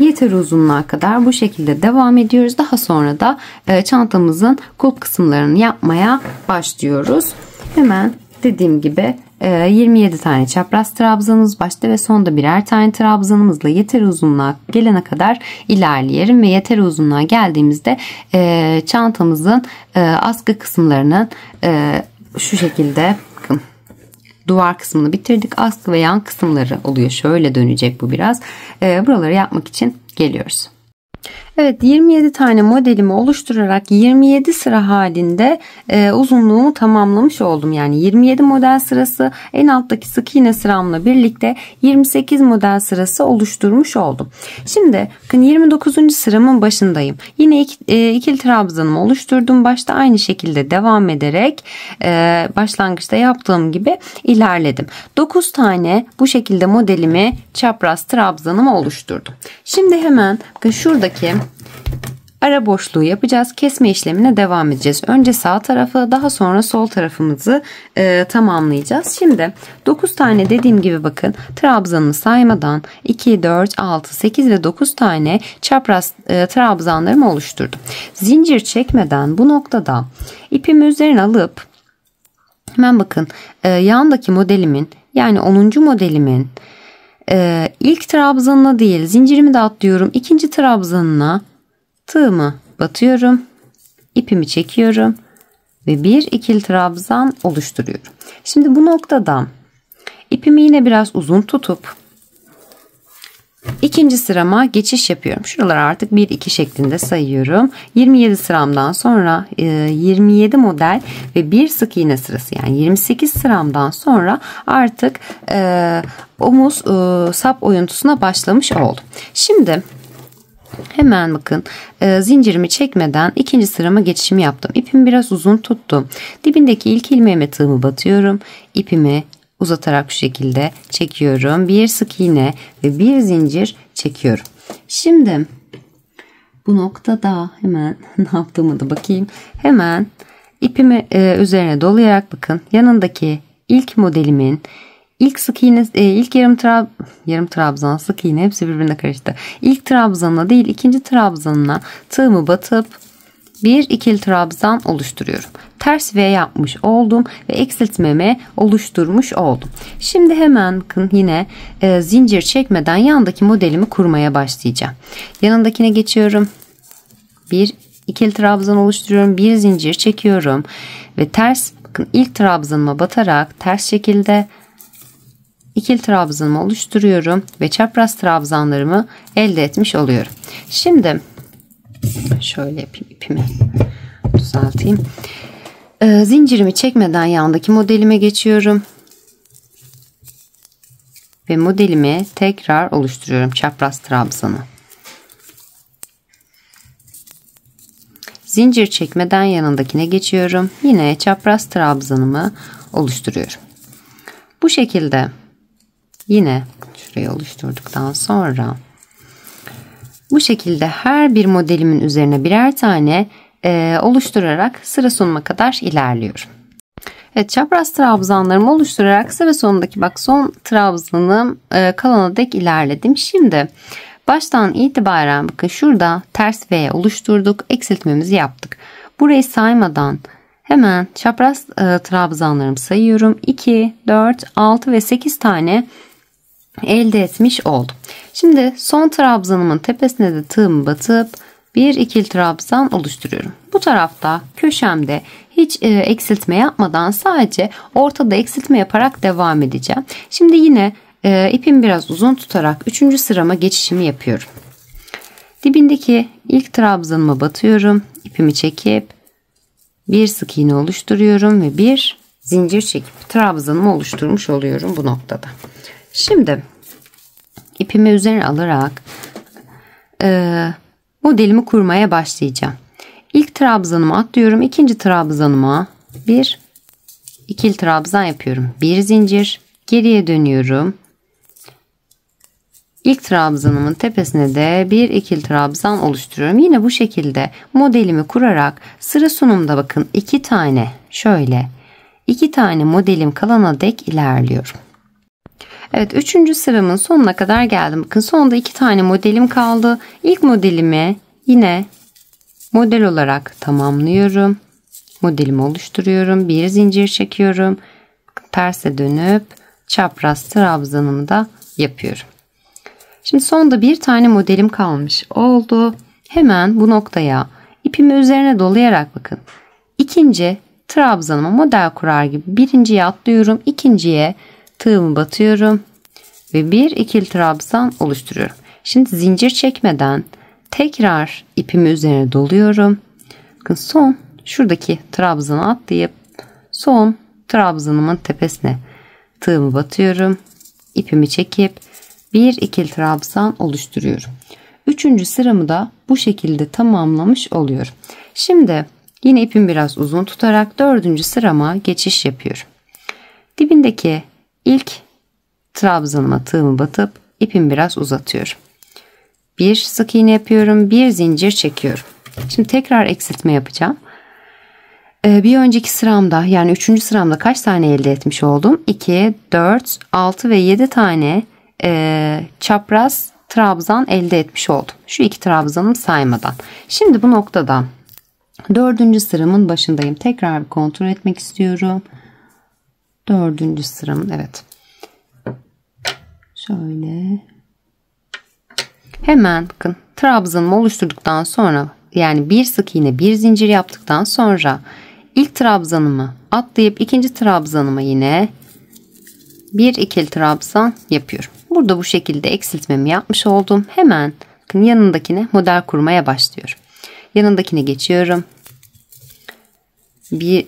yeter uzunluğa kadar bu şekilde devam ediyoruz. Daha sonra da çantamızın kulp kısımlarını yapmaya başlıyoruz. Hemen dediğim gibi 27 tane çapraz trabzanımız, başta ve sonda birer tane trabzanımızla yeter uzunluğa gelene kadar ilerleyelim ve yeter uzunluğa geldiğimizde çantamızın askı kısımlarının şu şekilde bakın duvar kısmını bitirdik. Askı ve yan kısımları oluyor. Şöyle dönecek bu biraz. Buraları yapmak için geliyoruz. Evet, 27 tane modelimi oluşturarak 27 sıra halinde uzunluğumu tamamlamış oldum. Yani 27 model sırası, en alttaki sık iğne sıramla birlikte 28 model sırası oluşturmuş oldum. Şimdi bakın 29. sıramın başındayım. Yine ikili trabzanımı oluşturdum. Başta aynı şekilde devam ederek başlangıçta yaptığım gibi ilerledim. 9 tane bu şekilde modelimi çapraz trabzanımı oluşturdum. Şimdi hemen bakın şuradaki ara boşluğu yapacağız. Kesme işlemine devam edeceğiz. Önce sağ tarafı, daha sonra sol tarafımızı tamamlayacağız. Şimdi 9 tane dediğim gibi bakın trabzanını saymadan 2, 4, 6, 8 ve 9 tane çapraz trabzanlarımı oluşturdum. Zincir çekmeden bu noktada ipimi üzerine alıp hemen bakın yandaki modelimin, yani 10. modelimin ilk trabzanına değil, zincirimi de atlıyorum. İkinci trabzanına tığımı batıyorum. İpimi çekiyorum ve bir ikili trabzan oluşturuyorum. Şimdi bu noktada ipimi yine biraz uzun tutup ikinci sırama geçiş yapıyorum. Şuraları artık 1-2 şeklinde sayıyorum. 27 sıramdan sonra 27 model ve bir sık iğne sırası, yani 28 sıramdan sonra artık omuz sap oyuntusuna başlamış oldum. Şimdi hemen bakın zincirimi çekmeden ikinci sırama geçişimi yaptım. İpimi biraz uzun tuttum. Dibindeki ilk ilmeğime tığımı batıyorum. İpimi uzatarak şu şekilde çekiyorum. Bir sık iğne ve bir zincir çekiyorum. Şimdi bu noktada hemen ne yaptığımı da bakayım. Hemen ipimi üzerine dolayarak bakın yanındaki ilk modelimin ilk sık iğne, ilk yarım trabzan, sık iğne hepsi birbirine karıştı. İlk trabzanına değil, ikinci trabzanına tığımı batıp bir ikili trabzan oluşturuyorum. Ters V yapmış oldum ve eksiltmeme oluşturmuş oldum. Şimdi hemen bakın yine zincir çekmeden yandaki modelimi kurmaya başlayacağım. Yanındakine geçiyorum. Bir ikili trabzan oluşturuyorum. Bir zincir çekiyorum ve ters, bakın ilk trabzanıma batarak ters şekilde ikili trabzanımı oluşturuyorum ve çapraz trabzanlarımı elde etmiş oluyorum. Şimdi şöyle yapayım, ipimi düzelteyim. Zincirimi çekmeden yandaki modelime geçiyorum. Ve modelimi tekrar oluşturuyorum, çapraz trabzanı. Zincir çekmeden yanındakine geçiyorum. Yine çapraz trabzanımı oluşturuyorum. Bu şekilde yine şurayı oluşturduktan sonra bu şekilde her bir modelimin üzerine birer tane oluşturarak sıra sonuna kadar ilerliyorum. Evet, çapraz trabzanlarımı oluşturarak sıra sonundaki bak son trabzanım kalana dek ilerledim. Şimdi baştan itibaren bakın şurada ters V oluşturduk. Eksiltmemizi yaptık. Burayı saymadan hemen çapraz trabzanlarımı sayıyorum. 2, 4, 6 ve 8 tane elde etmiş oldum. Şimdi son trabzanımın tepesine de tığımı batıp bir ikili trabzan oluşturuyorum. Bu tarafta köşemde hiç eksiltme yapmadan sadece ortada eksiltme yaparak devam edeceğim. Şimdi yine ipimi biraz uzun tutarak 3. sırama geçişimi yapıyorum. Dibindeki ilk trabzanıma batıyorum. İpimi çekip bir sık iğne oluşturuyorum ve bir zincir çekip trabzanımı oluşturmuş oluyorum bu noktada. Şimdi ipimi üzerine alarak modelimi kurmaya başlayacağım. İlk trabzanımı atlıyorum. İkinci trabzanıma bir ikili trabzan yapıyorum. Bir zincir, geriye dönüyorum. İlk trabzanımın tepesine de bir ikili trabzan oluşturuyorum. Yine bu şekilde modelimi kurarak sıra sonunda bakın 2 tane şöyle 2 tane modelim kalana dek ilerliyorum. Evet, 3. sıramın sonuna kadar geldim. Bakın sonunda 2 tane modelim kaldı. İlk modelimi yine model olarak tamamlıyorum. Modelimi oluşturuyorum. Bir zincir çekiyorum. Terse dönüp çapraz trabzanımı da yapıyorum. Şimdi sonda bir tane modelim kalmış oldu. Hemen bu noktaya ipimi üzerine dolayarak bakın. İkinci trabzanıma model kurar gibi birinciye atlıyorum. İkinciye tığımı batıyorum ve bir ikili trabzan oluşturuyorum. Şimdi zincir çekmeden tekrar ipimi üzerine doluyorum. Bakın son şuradaki trabzanı atlayıp son trabzanımın tepesine tığımı batıyorum. İpimi çekip bir ikili trabzan oluşturuyorum. 3. sıramı da bu şekilde tamamlamış oluyorum. Şimdi yine ipimi biraz uzun tutarak 4. sırama geçiş yapıyorum. Dibindeki ilk trabzanıma tığımı batıp ipimi biraz uzatıyorum. Bir sık iğne yapıyorum. Bir zincir çekiyorum. Şimdi tekrar eksiltme yapacağım. Bir önceki sıramda, yani 3. sıramda kaç tane elde etmiş oldum? 2, 4, 6 ve 7 tane çapraz trabzan elde etmiş oldum. Şu 2 trabzanımı saymadan. Şimdi bu noktada 4. sıramın başındayım. Tekrar bir kontrol etmek istiyorum. 4. sıramın, evet. Şöyle. Hemen bakın, trabzanımı oluşturduktan sonra, yani bir sık iğne bir zincir yaptıktan sonra ilk trabzanımı atlayıp ikinci trabzanıma yine bir ikili trabzan yapıyorum. Burada bu şekilde eksiltmemi yapmış oldum. Hemen bakın, yanındakine model kurmaya başlıyorum. Yanındakine geçiyorum.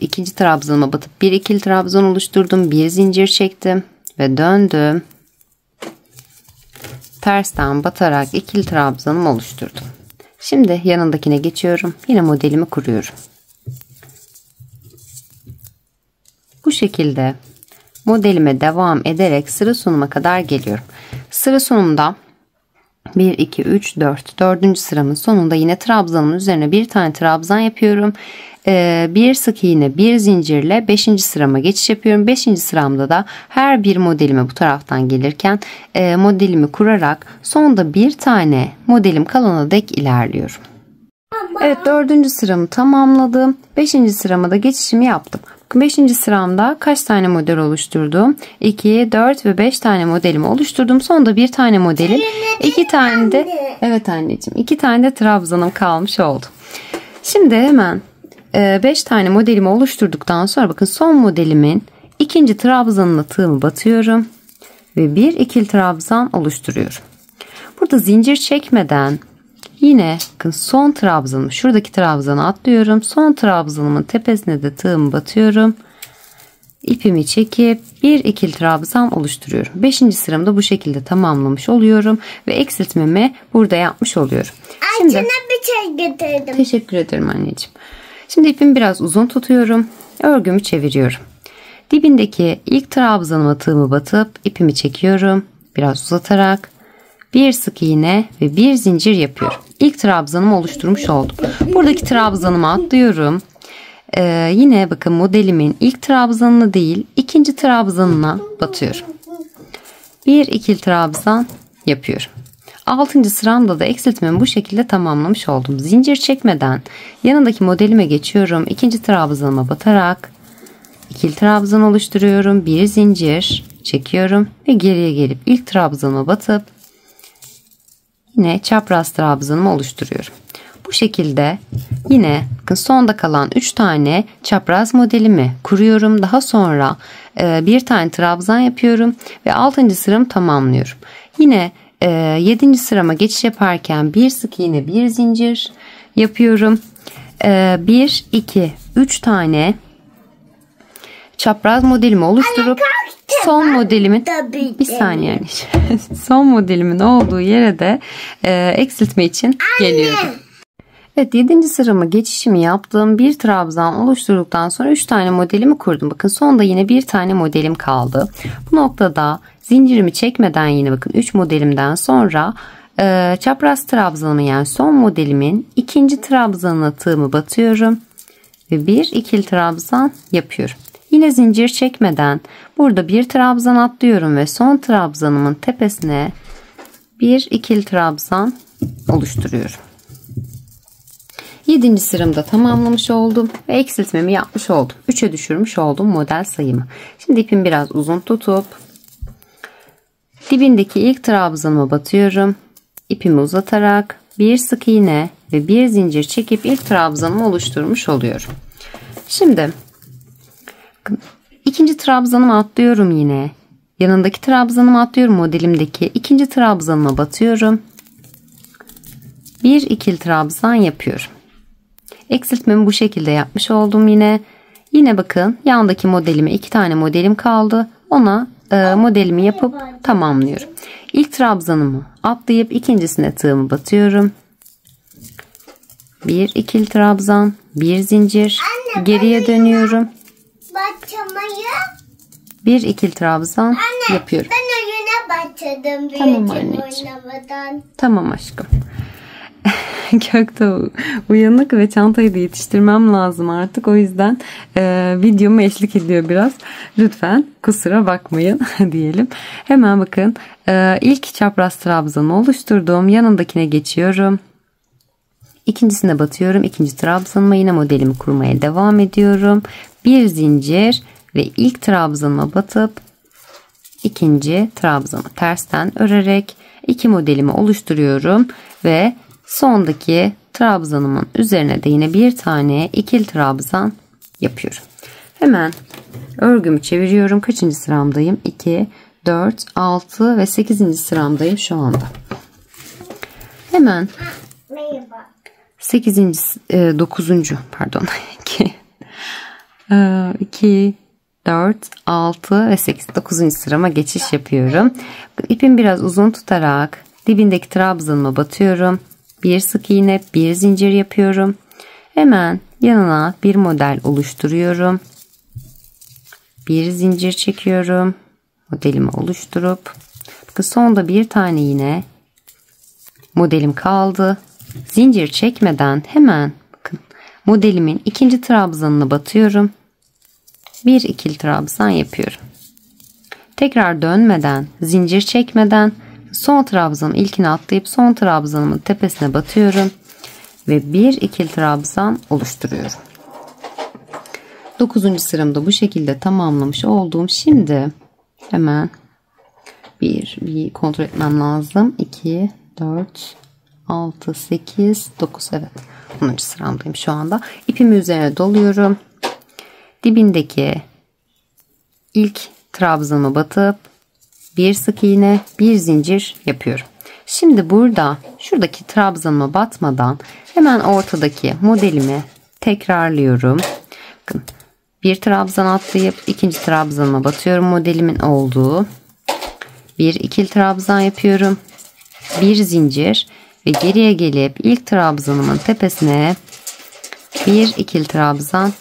İkinci trabzanıma batıp bir ikili trabzan oluşturdum. Bir zincir çektim ve döndüm. Tersten batarak ikili trabzanımı oluşturdum. Şimdi yanındakine geçiyorum. Yine modelimi kuruyorum. Bu şekilde modelime devam ederek sıra sonuma kadar geliyorum. Sıra sonunda 1, 2, 3, 4. 4. sıramın sonunda yine trabzanımın üzerine bir tane trabzan yapıyorum. Bir sık iğne bir zincirle 5. sırama geçiş yapıyorum. 5. sıramda da her bir modelime bu taraftan gelirken modelimi kurarak sonda bir tane modelim kalana dek ilerliyorum. Evet, 4. sıramı tamamladım. 5. sırama da geçişimi yaptım. 5. sıramda kaç tane model oluşturdum? 2, 4 ve 5 tane modelimi oluşturdum. Sonda bir tane modelim, 2 tane de, evet anneciğim, 2 tane de trabzanım kalmış oldu. Şimdi hemen 5 tane modelimi oluşturduktan sonra bakın, son modelimin ikinci trabzanına tığımı batıyorum ve bir ikili trabzan oluşturuyorum. Burada zincir çekmeden yine bakın, son trabzanımı, şuradaki trabzanı atlıyorum. Son trabzanımın tepesine de tığımı batıyorum. İpimi çekip bir ikili trabzan oluşturuyorum. 5. sıramda bu şekilde tamamlamış oluyorum ve eksiltmemi burada yapmış oluyorum. Şimdi, sana bir şey getirdim. Teşekkür ederim anneciğim. Şimdi ipimi biraz uzun tutuyorum. Örgümü çeviriyorum. Dibindeki ilk trabzanıma tığımı batıp ipimi çekiyorum. Biraz uzatarak bir sık iğne ve bir zincir yapıyorum. İlk trabzanımı oluşturmuş oldum. Buradaki trabzanımı atlıyorum. Yine bakın, modelimin ilk trabzanına değil, ikinci trabzanına batıyorum. Bir ikili trabzan yapıyorum. 6. sıramda da eksiltmemi bu şekilde tamamlamış oldum. Zincir çekmeden yanındaki modelime geçiyorum. İkinci trabzanıma batarak ikili trabzan oluşturuyorum. Bir zincir çekiyorum ve geriye gelip ilk trabzanıma batıp yine çapraz trabzanımı oluşturuyorum. Bu şekilde yine sonda kalan 3 tane çapraz modelimi kuruyorum. Daha sonra bir tane trabzan yapıyorum ve 6. sıramı tamamlıyorum. Yine 7. sırama geçiş yaparken bir sık iğne bir zincir yapıyorum. 1, 2, 3 tane çapraz modelimi oluşturup son modelimin, bir saniye yani, son modelimin olduğu yere de eksiltme için geliyorum. Evet, 7. sırama geçişimi yaptım. Bir trabzan oluşturduktan sonra 3 tane modelimi kurdum. Bakın, sonda yine bir tane modelim kaldı. Bu noktada zincirimi çekmeden yine bakın, 3 modelimden sonra çapraz trabzanımı, yani son modelimin ikinci trabzanına tığımı batıyorum ve bir ikili trabzan yapıyorum. Yine zincir çekmeden burada bir trabzan atlıyorum ve son trabzanımın tepesine bir ikili trabzan oluşturuyorum. 7. sıramda tamamlamış oldum ve eksiltmemi yapmış oldum. 3'e düşürmüş oldum model sayımı. Şimdi ipimi biraz uzun tutup dibindeki ilk trabzanıma batıyorum. İpimi uzatarak bir sık iğne ve bir zincir çekip ilk trabzanımı oluşturmuş oluyorum. Şimdi ikinci trabzanımı atlıyorum yine. Yanındaki trabzanımı atlıyorum, modelimdeki ikinci trabzanıma batıyorum. Bir ikili trabzan yapıyorum. Eksiltmemi bu şekilde yapmış oldum yine. Yine bakın, yandaki modelime 2 tane modelim kaldı. Ona modelimi yapıp tamamlıyorum. İlk trabzanımı atlayıp ikincisine tığımı batıyorum. Bir ikili trabzan, bir zincir, geriye dönüyorum. Bir ikili trabzan yapıyorum. Ben oyuna başladım. Tamam anneciğim. Tamam aşkım. Kökte uyanık ve çantayı da yetiştirmem lazım artık. O yüzden videomu eşlik ediyor biraz. Lütfen kusura bakmayın diyelim. Hemen bakın, ilk çapraz trabzanı oluşturdum. Yanındakine geçiyorum. İkincisine batıyorum. İkinci trabzanıma yine modelimi kurmaya devam ediyorum. Bir zincir ve ilk trabzanıma batıp ikinci trabzanı tersten örerek iki modelimi oluşturuyorum ve sondaki trabzanımın üzerine de yine bir tane ikili trabzan yapıyorum. Hemen örgümü çeviriyorum. Kaçıncı sıramdayım? 2, 4, 6 ve 8. sıramdayım şu anda. Hemen 9. pardon 2 4 6 ve 8 9. sırama geçiş yapıyorum. İpimi biraz uzun tutarak dibindeki trabzanıma batıyorum. Bir sık iğne, bir zincir yapıyorum. Hemen yanına bir model oluşturuyorum. Bir zincir çekiyorum. Modelimi oluşturup bakın sonda bir tane yine modelim kaldı. Zincir çekmeden hemen bakın modelimin ikinci trabzanına batıyorum. Bir ikili trabzan yapıyorum. Tekrar dönmeden, zincir çekmeden son trabzanın ilkini atlayıp son trabzanımın tepesine batıyorum ve bir ikili trabzan oluşturuyorum. 9. sıramda bu şekilde tamamlamış oldum. Şimdi hemen bir kontrol etmem lazım. 2 4 6 8 9, evet 10. sıramdayım şu anda. İpimi üzerine doluyorum. Dibindeki ilk trabzanıma batıp bir sık iğne, bir zincir yapıyorum. Şimdi burada şuradaki trabzanıma batmadan hemen ortadaki modelimi tekrarlıyorum. Bakın, bir trabzan atlayıp ikinci trabzanıma batıyorum modelimin olduğu. Bir ikili trabzan yapıyorum. Bir zincir ve geriye gelip ilk trabzanımın tepesine bir ikili trabzan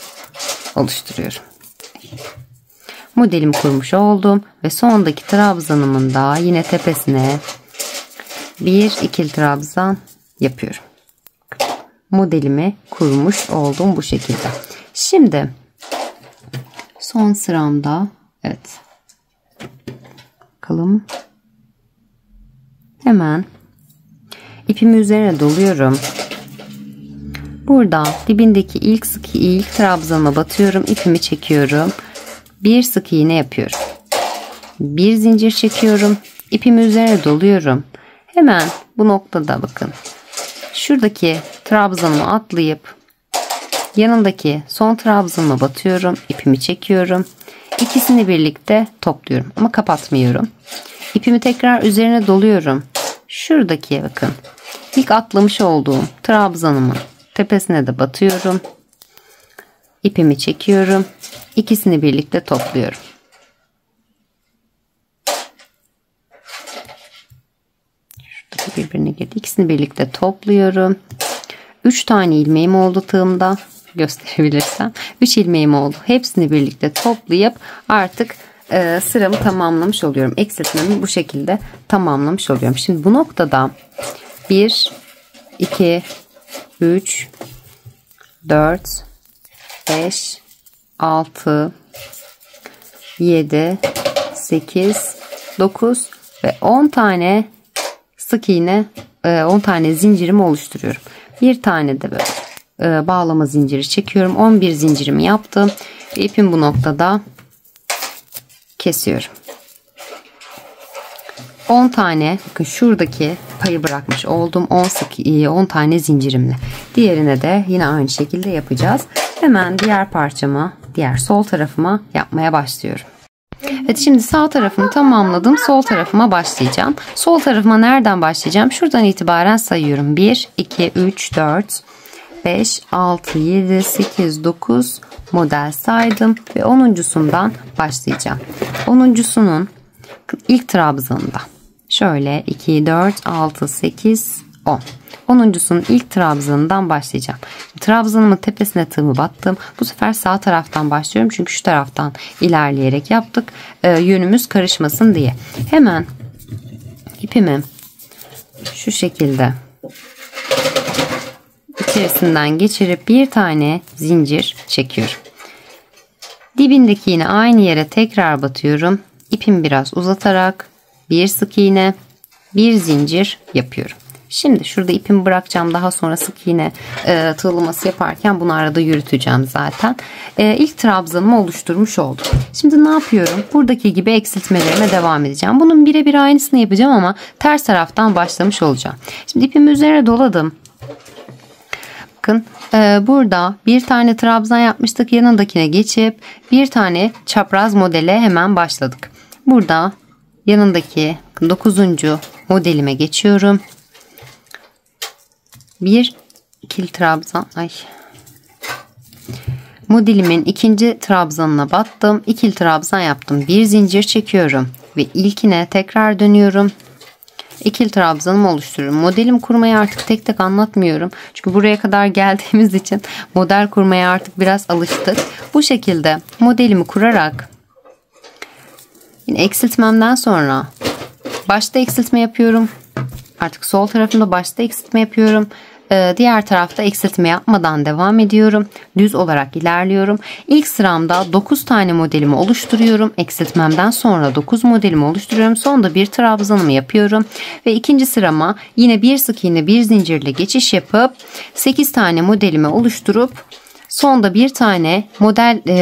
oluşturuyorum. Modelimi kurmuş oldum ve sondaki trabzanımın da yine tepesine bir ikili trabzan yapıyorum. Modelimi kurmuş oldum bu şekilde. Şimdi son sıramda, evet, bakalım, hemen ipimi üzerine doluyorum. Burada dibindeki ilk trabzanıma batıyorum. İpimi çekiyorum. Bir sık iğne yapıyorum. Bir zincir çekiyorum. İpimi üzerine doluyorum. Hemen bu noktada bakın. Şuradaki trabzanımı atlayıp yanındaki son trabzanıma batıyorum. İpimi çekiyorum. İkisini birlikte topluyorum ama kapatmıyorum. İpimi tekrar üzerine doluyorum. Şuradaki bakın ilk atlamış olduğum trabzanımın tepesine de batıyorum. İpimi çekiyorum. İkisini birlikte topluyorum. Şurada birbirine girdi. İkisini birlikte topluyorum. 3 tane ilmeğim oldu tığımda. Gösterebilirsem. 3 ilmeğim oldu. Hepsini birlikte toplayıp artık sıramı tamamlamış oluyorum. Eksiltmemi bu şekilde tamamlamış oluyorum. Şimdi bu noktada 1, 2, 3, 4, 5, 6, 7, 8, 9 ve 10 tane sık iğne, 10 tane zincirimi oluşturuyorum. Bir tane de böyle bağlama zinciri çekiyorum. 11 zincirimi yaptım. İpimi bu noktada kesiyorum. 10 tane, bakın şuradaki payı bırakmış oldum. 10 tane zincirimle. Diğerine de yine aynı şekilde yapacağız. Hemen diğer parçamı, diğer sol tarafıma yapmaya başlıyorum. Evet, şimdi sağ tarafımı tamamladım. Sol tarafıma başlayacağım. Sol tarafıma nereden başlayacağım? Şuradan itibaren sayıyorum. 1, 2, 3, 4, 5, 6, 7, 8, 9 model saydım ve 10'uncusundan başlayacağım. 10'uncusunun ilk trabzanında. Şöyle 2, 4, 6, 8, 10. 10'uncusunun ilk trabzanından başlayacağım. Trabzanımın tepesine tığımı battım. Bu sefer sağ taraftan başlıyorum. Çünkü şu taraftan ilerleyerek yaptık. Yönümüz karışmasın diye. Hemen ipimi şu şekilde içerisinden geçirip bir tane zincir çekiyorum. Dibindeki yine aynı yere tekrar batıyorum. İpimi biraz uzatarak bir sık iğne, bir zincir yapıyorum. Şimdi şurada ipimi bırakacağım. Daha sonra sık iğne tığlaması yaparken bunu arada yürüteceğim zaten. İlk trabzanımı oluşturmuş oldum. Şimdi ne yapıyorum? Buradaki gibi eksiltmelerime devam edeceğim. Bunun birebir aynısını yapacağım ama ters taraftan başlamış olacağım. Şimdi ipimi üzerine doladım. Bakın burada bir tane trabzan yapmıştık. Yanındakine geçip bir tane çapraz modele hemen başladık. Burada yanındaki 9. modelime geçiyorum. Bir ikili trabzan. Modelimin ikinci trabzanına battım. İkili trabzan yaptım. Bir zincir çekiyorum ve ilkine tekrar dönüyorum. İkili trabzanımı oluşturuyorum. Modelim kurmayı artık tek tek anlatmıyorum. Çünkü buraya kadar geldiğimiz için model kurmaya artık biraz alıştık. Bu şekilde modelimi kurarak yine eksiltmemden sonra başta eksiltme yapıyorum. Artık sol tarafımda başta eksiltme yapıyorum. Diğer tarafta eksiltme yapmadan devam ediyorum. Düz olarak ilerliyorum. İlk sıramda 9 tane modelimi oluşturuyorum. Eksiltmemden sonra 9 modelimi oluşturuyorum. Sonunda bir trabzanımı yapıyorum. Ve ikinci sırama yine bir sık iğne bir zincirle geçiş yapıp 8 tane modelimi oluşturup sonda bir tane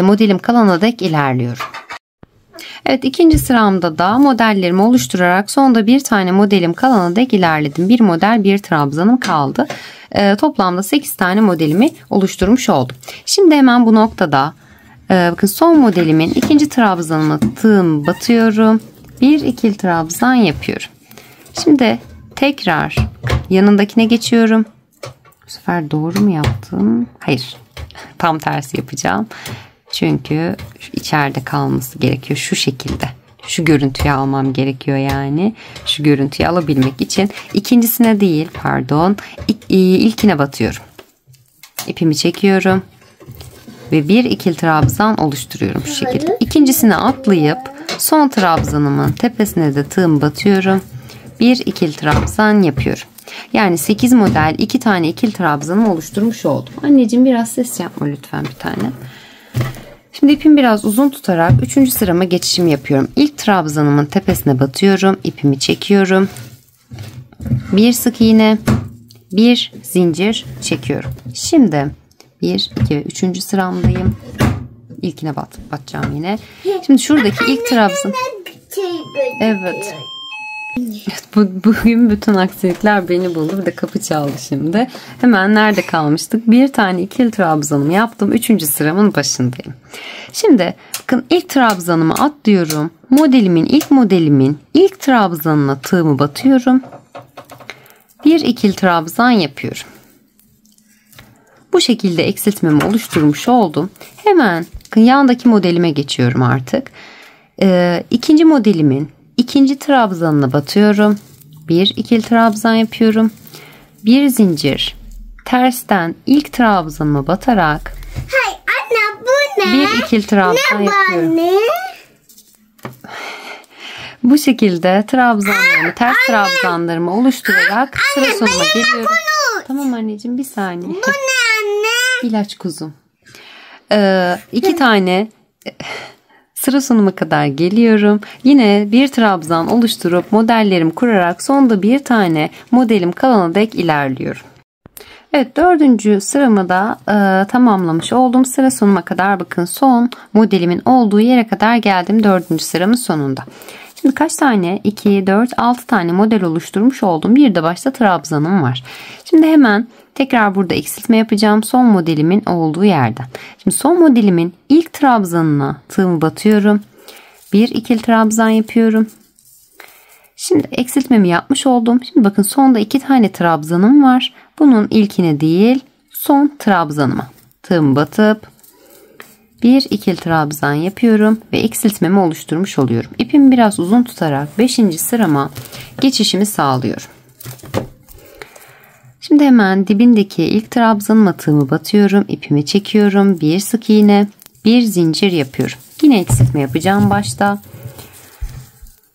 modelim kalana dek ilerliyorum. Evet, ikinci sıramda da modellerimi oluşturarak sonda bir tane modelim kalana dek ilerledim. Bir model bir trabzanım kaldı. Toplamda 8 tane modelimi oluşturmuş oldum. Şimdi hemen bu noktada bakın son modelimin ikinci trabzanıma tığım batıyorum. Bir ikili trabzan yapıyorum. Şimdi tekrar yanındakine geçiyorum. Bu sefer doğru mu yaptım? Hayır. Tam tersi yapacağım. Çünkü içeride kalması gerekiyor şu şekilde. Şu görüntüyü almam gerekiyor yani. Şu görüntüyü alabilmek için ikincisine değil pardon ilkine batıyorum. İpimi çekiyorum. Ve bir ikili trabzan oluşturuyorum şu şekilde. İkincisine atlayıp son trabzanımın tepesine de tığım batıyorum. Bir ikili trabzan yapıyorum. Yani 8 model 2 tane ikili trabzanımı oluşturmuş oldum. Anneciğim biraz ses yapma lütfen bir tane. Şimdi ipimi biraz uzun tutarak 3. sırama geçişimi yapıyorum. İlk trabzanımın tepesine batıyorum. İpimi çekiyorum. Bir sık iğne, bir zincir çekiyorum. Şimdi 1, 2 ve 3. sıramdayım. İlkine batacağım yine. Şimdi şuradaki ilk trabzan. Evet. Bugün bütün aksilikler beni buldu. Bir de kapı çaldı şimdi. Hemen nerede kalmıştık? Bir tane ikili trabzanımı yaptım. 3. sıramın başındayım. Şimdi bakın ilk trabzanımı atlıyorum. Modelimin ilk trabzanına tığımı batıyorum. Bir ikili trabzan yapıyorum. Bu şekilde eksiltmemi oluşturmuş oldum. Hemen yandaki modelime geçiyorum artık. İkinci modelimin ikinci trabzanına batıyorum. Bir ikili trabzan yapıyorum. Bir zincir tersten ilk trabzanıma batarak anne bu ne? Bir ikili trabzan yapıyorum. Ne? Bu şekilde ters trabzanlarımı oluşturarak sıra sonuna geliyorum. Tamam anneciğim bir saniye. Bu ne anne? İlaç kuzum. 2 tane sıra sonuna kadar geliyorum. Yine bir trabzan oluşturup modellerimi kurarak sonda bir tane modelim kalana dek ilerliyorum. Evet, 4. sıramı da tamamlamış oldum. Sıra sonuna kadar bakın son modelimin olduğu yere kadar geldim 4. sıramın sonunda. Şimdi kaç tane? 2, 4, 6 tane model oluşturmuş oldum. Bir de başta trabzanım var. Şimdi hemen tekrar burada eksiltme yapacağım son modelimin olduğu yerden. Şimdi son modelimin ilk trabzanına tığımı batıyorum. Bir ikili trabzan yapıyorum. Şimdi eksiltmemi yapmış oldum. Şimdi bakın sonda 2 tane trabzanım var. Bunun ilkine değil son trabzanıma tığımı batıp bir ikili trabzan yapıyorum ve eksiltmemi oluşturmuş oluyorum. İpimi biraz uzun tutarak 5. sırama geçişimi sağlıyorum. Şimdi hemen dibindeki ilk trabzanıma tığımı batıyorum. İpimi çekiyorum. Bir sık iğne, bir zincir yapıyorum. Yine eksiltme yapacağım başta.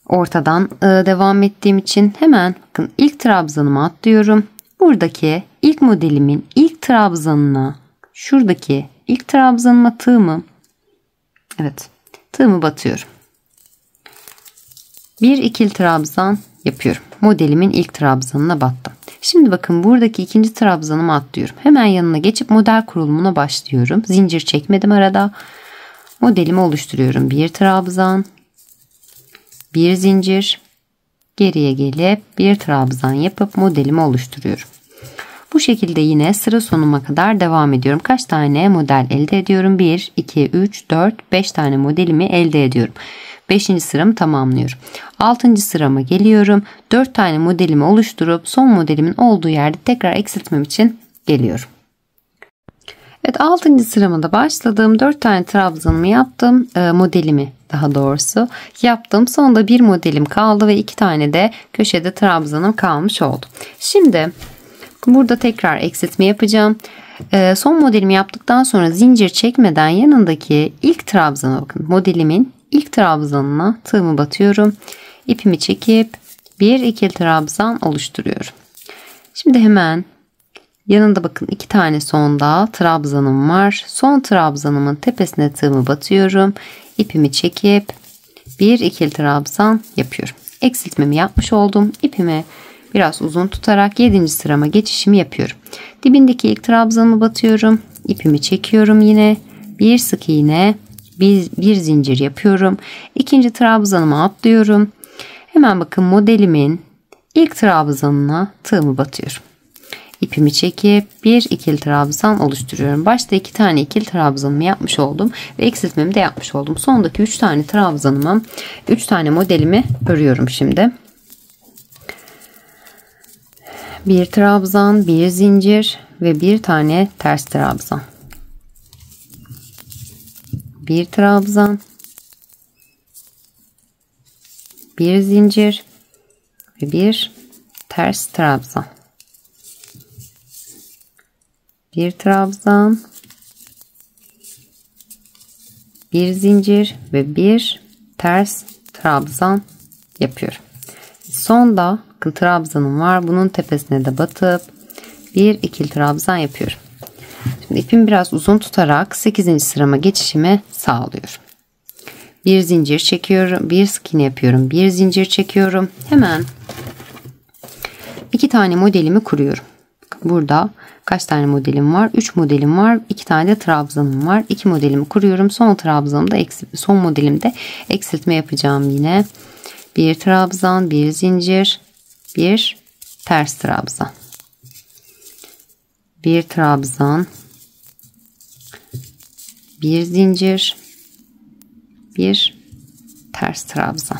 Ortadan devam ettiğim için hemen bakın ilk trabzanıma atlıyorum. Buradaki ilk modelimin ilk trabzanına, şuradaki ilk trabzanıma tığımı, evet, tığımı batıyorum. Bir ikili trabzan yapıyorum. Modelimin ilk trabzanına battım. Şimdi bakın buradaki ikinci trabzanımı atlıyorum. Hemen yanına geçip model kurulumuna başlıyorum. Zincir çekmedim arada. Modelimi oluşturuyorum. Bir trabzan, bir zincir, geriye gelip bir trabzan yapıp modelimi oluşturuyorum. Bu şekilde yine sıra sonuna kadar devam ediyorum. Kaç tane model elde ediyorum? 1, 2, 3, 4, 5 tane modelimi elde ediyorum. 5. sıramı tamamlıyorum. 6. sırama geliyorum. 4 tane modelimi oluşturup son modelimin olduğu yerde tekrar eksiltmem için geliyorum. Evet, 6. sıramda başladım. 4 tane trabzanımı yaptım. Modelimi daha doğrusu yaptım. Sonunda bir modelim kaldı ve 2 tane de köşede trabzanım kalmış oldu. Şimdi burada tekrar eksiltme yapacağım. Son modelimi yaptıktan sonra zincir çekmeden yanındaki ilk trabzana bakın. Modelimin ilk trabzanına tığımı batıyorum. İpimi çekip bir ikili trabzan oluşturuyorum. Şimdi hemen yanında bakın 2 tane sonda trabzanım var. Son trabzanımın tepesine tığımı batıyorum. İpimi çekip bir ikili trabzan yapıyorum. Eksiltmemi yapmış oldum. İpimi biraz uzun tutarak 7. sırama geçişimi yapıyorum. Dibindeki ilk trabzanımı batıyorum. İpimi çekiyorum yine. Bir sık iğne, bir zincir yapıyorum. İkinci trabzanıma atlıyorum. Hemen bakın modelimin ilk trabzanına tığımı batıyorum. İpimi çekip bir ikili trabzan oluşturuyorum. Başta 2 tane ikili trabzanımı yapmış oldum ve eksiltmemi de yapmış oldum. Sondaki 3 tane trabzanımı, 3 tane modelimi örüyorum şimdi. Bir trabzan, bir zincir ve bir tane ters trabzan. Bir trabzan, bir zincir ve bir ters trabzan. Bir trabzan, bir zincir ve bir ters trabzan yapıyorum. Sonda bakın trabzanım var. Bunun tepesine de batıp bir ikili trabzan yapıyorum. Şimdi ipimi biraz uzun tutarak 8. sırama geçişimi sağlıyorum. Bir zincir çekiyorum. Bir sık iğne yapıyorum. Bir zincir çekiyorum. Hemen 2 tane modelimi kuruyorum. Burada kaç tane modelim var? 3 modelim var. 2 tane de trabzanım var. 2 modelimi kuruyorum. Son trabzanımda son modelimde eksiltme yapacağım yine. Bir trabzan, bir zincir, bir ters trabzan. Bir trabzan, bir zincir, bir ters trabzan.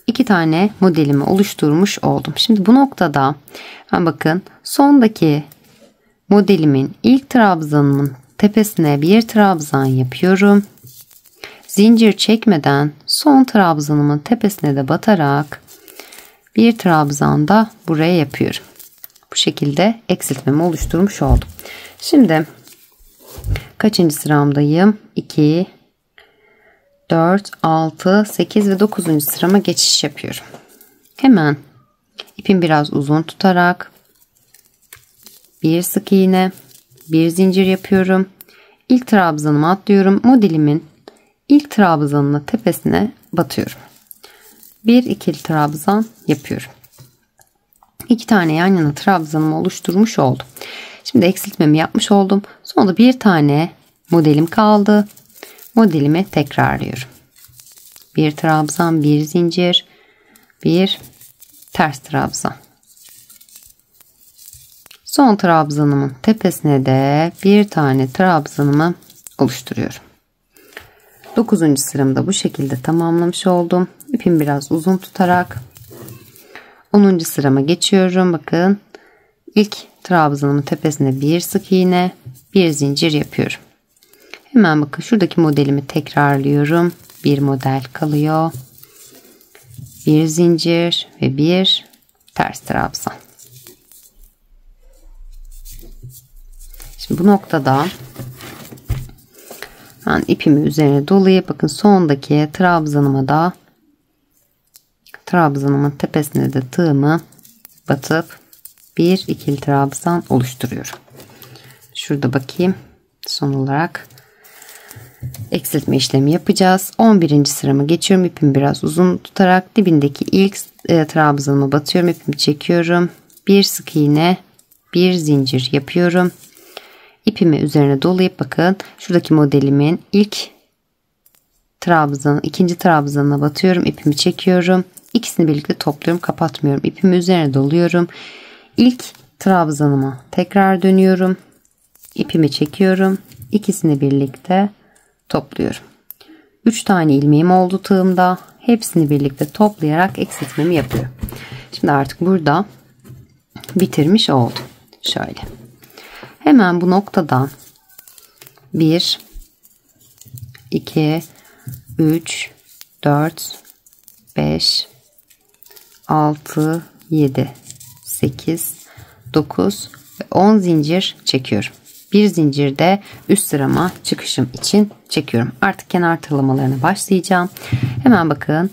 2 tane modelimi oluşturmuş oldum. Şimdi bu noktada bakın sondaki modelimin ilk trabzanımın tepesine bir trabzan yapıyorum. Zincir çekmeden son trabzanımın tepesine de batarak bir trabzan da buraya yapıyorum. Bu şekilde eksiltmemi oluşturmuş oldum. Şimdi kaçıncı sıramdayım? 2, 4, 6, 8 ve 9. sırama geçiş yapıyorum. Hemen ipimi biraz uzun tutarak bir sık iğne, bir zincir yapıyorum. İlk trabzanımı atlıyorum. Modelimin ilk trabzanının tepesine batıyorum. Bir ikili trabzan yapıyorum. 2 tane yan yana trabzanımı oluşturmuş oldum. Şimdi eksiltmemi yapmış oldum. Sonra bir tane modelim kaldı. Modelimi tekrarlıyorum. Bir trabzan, bir zincir, bir ters trabzan. Son trabzanımın tepesine de bir tane trabzanımı oluşturuyorum. 9. sıramda bu şekilde tamamlamış oldum. İpimi biraz uzun tutarak 10. sırama geçiyorum. Bakın ilk trabzanımın tepesine bir sık iğne, bir zincir yapıyorum. Hemen bakın şuradaki modelimi tekrarlıyorum. Bir model kalıyor. Bir zincir ve bir ters trabzan. Şimdi bu noktada ben ipimi üzerine dolayıp bakın sondaki trabzanıma da trabzanımın tepesine de tığımı batıp bir ikili trabzan oluşturuyorum. Şurada bakayım. Son olarak eksiltme işlemi yapacağız. 11. sıramı geçiyorum. İpimi biraz uzun tutarak dibindeki ilk trabzanıma batıyorum. İpimi çekiyorum. Bir sık iğne, bir zincir yapıyorum. İpimi üzerine dolayıp bakın şuradaki modelimin ikinci trabzanına batıyorum. İpimi çekiyorum. İkisini birlikte topluyorum. Kapatmıyorum. İpimi üzerine doluyorum. İlk trabzanıma tekrar dönüyorum. İpimi çekiyorum. İkisini birlikte topluyorum. 3 tane ilmeğim oldu tığımda. Hepsini birlikte toplayarak eksiltmemi yapıyorum. Şimdi artık burada bitirmiş oldum. Şöyle. Hemen bu noktadan 1, 2, 3, 4, 5, 6, 7, 8, 9 ve 10 zincir çekiyorum. Bir zincir de üst sırama çıkışım için çekiyorum. Artık kenar tığlamalarına başlayacağım. Hemen bakın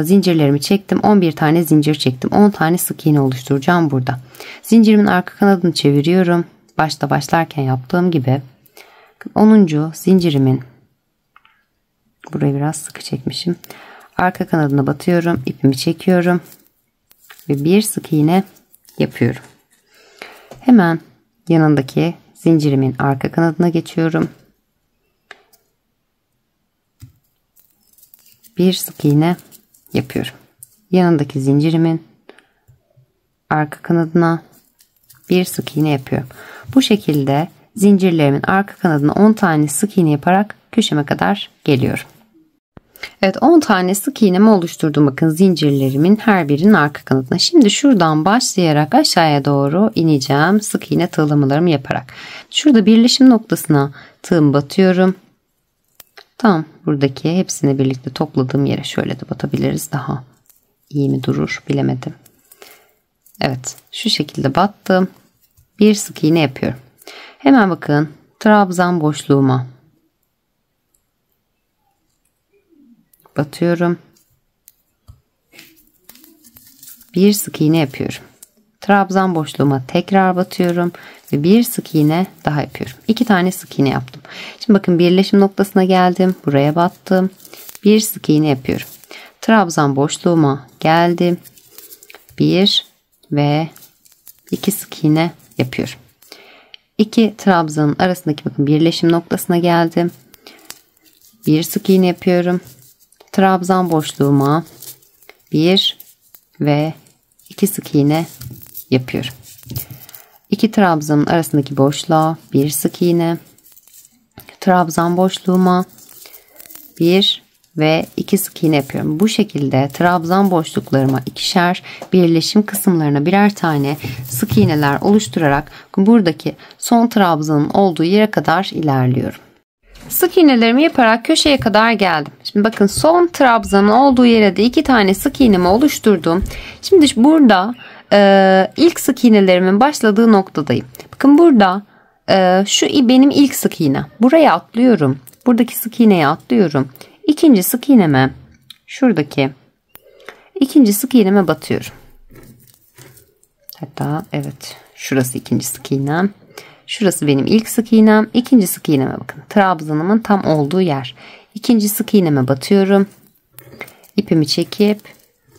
zincirlerimi çektim. 11 tane zincir çektim. 10 tane sık iğne oluşturacağım burada. Zincirimin arka kanadını çeviriyorum. Başta başlarken yaptığım gibi 10. zincirimin burayı biraz sıkı çekmişim. Arka kanadına batıyorum. İpimi çekiyorum. Ve bir sık iğne yapıyorum. Hemen yanındaki zincirimin arka kanadına geçiyorum. Bir sık iğne yapıyorum. Yanındaki zincirimin arka kanadına bir sık iğne yapıyorum. Bu şekilde zincirlerimin arka kanadına 10 tane sık iğne yaparak köşeme kadar geliyorum. Evet, 10 tane sık iğnemi oluşturdum. Bakın zincirlerimin her birinin arka kanadına. Şimdi şuradan başlayarak aşağıya doğru ineceğim. Sık iğne tığlamalarımı yaparak. Şurada birleşim noktasına tığım batıyorum. Tam buradaki hepsini birlikte topladığım yere şöyle de batabiliriz. Daha iyi mi durur bilemedim. Evet, şu şekilde battım. Bir sık iğne yapıyorum. Hemen bakın trabzan boşluğuma batıyorum. Bir sık iğne yapıyorum. Trabzan boşluğuma tekrar batıyorum ve bir sık iğne daha yapıyorum. 2 tane sık iğne yaptım. Şimdi bakın birleşim noktasına geldim. Buraya battım. Bir sık iğne yapıyorum. Trabzan boşluğuma geldim. 1 ve 2 sık iğne yapıyorum. 2 trabzanın arasındaki bakın birleşim noktasına geldim. Bir sık iğne yapıyorum. Trabzan boşluğuma 1 ve 2 sık iğne yapıyorum. 2 trabzanın arasındaki boşluğa bir sık iğne. Trabzan boşluğuma 1 ve 2 sık iğne yapıyorum. Bu şekilde trabzan boşluklarıma ikişer, birleşim kısımlarına birer tane sık iğneler oluşturarak buradaki son trabzanın olduğu yere kadar ilerliyorum. Sık iğnelerimi yaparak köşeye kadar geldim. Şimdi bakın son trabzanın olduğu yere de 2 tane sık iğnemi oluşturdum. Şimdi burada ilk sık iğnelerimin başladığı noktadayım. Bakın burada şu benim ilk sık iğne. Buraya atlıyorum. Buradaki sık iğneye atlıyorum. İkinci sık iğneme şuradaki ikinci sık iğneme batıyorum. Hatta evet, şurası ikinci sık iğnem. Şurası benim ilk sık iğnem. İkinci sık iğneme bakın. Trabzanımın tam olduğu yer. İkinci sık iğneme batıyorum. İpimi çekip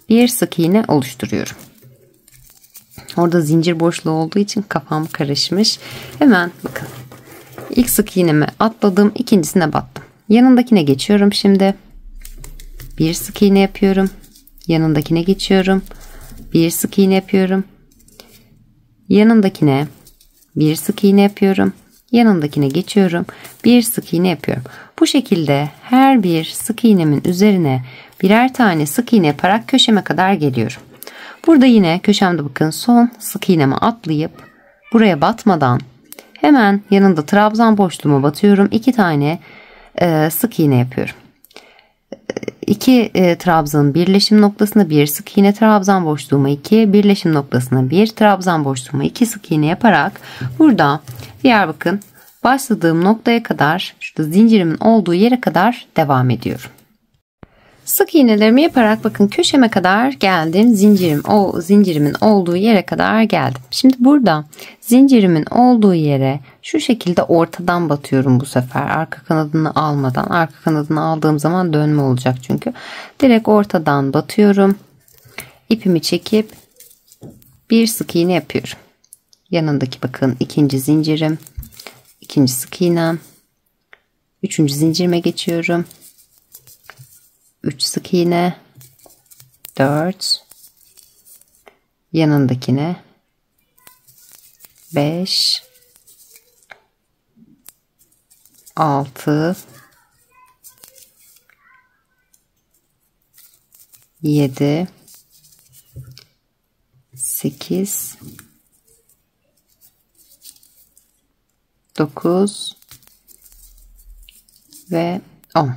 bir sık iğne oluşturuyorum. Orada zincir boşluğu olduğu için kafam karışmış. Hemen bakın. İlk sık iğneme atladım. İkincisine battım. Yanındakine geçiyorum şimdi. Bir sık iğne yapıyorum. Yanındakine geçiyorum. Bir sık iğne yapıyorum. Yanındakine bir sık iğne yapıyorum. Yanındakine geçiyorum. Bir sık iğne yapıyorum. Bu şekilde her bir sık iğnemin üzerine birer tane sık iğne yaparak köşeme kadar geliyorum. Burada yine köşemde bakın son sık iğnemi atlayıp buraya batmadan hemen yanında trabzan boşluğuma batıyorum. 2 tane sık iğne yapıyorum. 2 trabzanın birleşim noktasına bir sık iğne, trabzan boşluğuma 2, birleşim noktasına 1, trabzan boşluğuma 2 sık iğne yaparak burada diğer bakın başladığım noktaya kadar, şurada zincirimin olduğu yere kadar devam ediyorum. Sık iğnelerimi yaparak bakın köşeme kadar geldim. Zincirimin olduğu yere kadar geldim. Şimdi burada zincirimin olduğu yere şu şekilde ortadan batıyorum bu sefer. Arka kanadını almadan. Arka kanadını aldığım zaman dönme olacak çünkü. Direkt ortadan batıyorum. İpimi çekip bir sık iğne yapıyorum. Yanındaki bakın ikinci zincirim. İkinci sık iğnem. Üçüncü zincirime geçiyorum. 3 sık iğne, 4, yanındakine 5, 6, 7, 8, 9 ve 10.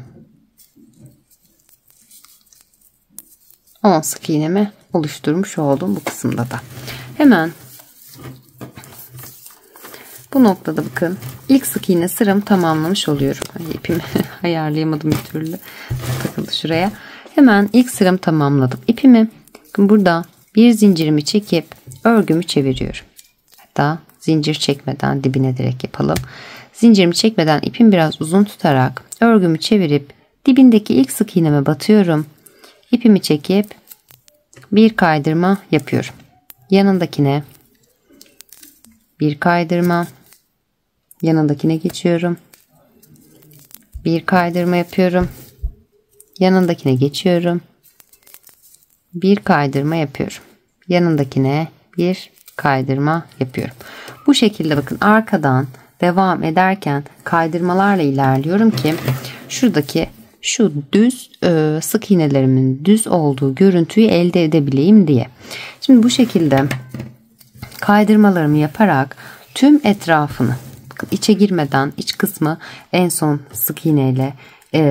10 sık iğnemi oluşturmuş oldum bu kısımda da. Hemen bu noktada bakın ilk sık iğne sıramı tamamlamış oluyorum. İpimi ayarlayamadım bir türlü. Takıldı şuraya. Hemen ilk sıramı tamamladım. İpimi burada bir zincirimi çekip örgümü çeviriyorum. Hatta zincir çekmeden dibine direkt yapalım. Zincirimi çekmeden ipimi biraz uzun tutarak örgümü çevirip dibindeki ilk sık iğneme batıyorum. İpimi çekip bir kaydırma yapıyorum. Yanındakine bir kaydırma, yanındakine geçiyorum. Bir kaydırma yapıyorum. Yanındakine geçiyorum. Bir kaydırma yapıyorum. Yanındakine bir kaydırma yapıyorum. Bu şekilde bakın arkadan devam ederken kaydırmalarla ilerliyorum ki şuradaki şu düz sık iğnelerimin düz olduğu görüntüyü elde edebileyim diye. Şimdi bu şekilde kaydırmalarımı yaparak tüm etrafını içe girmeden iç kısmı en son sık iğneyle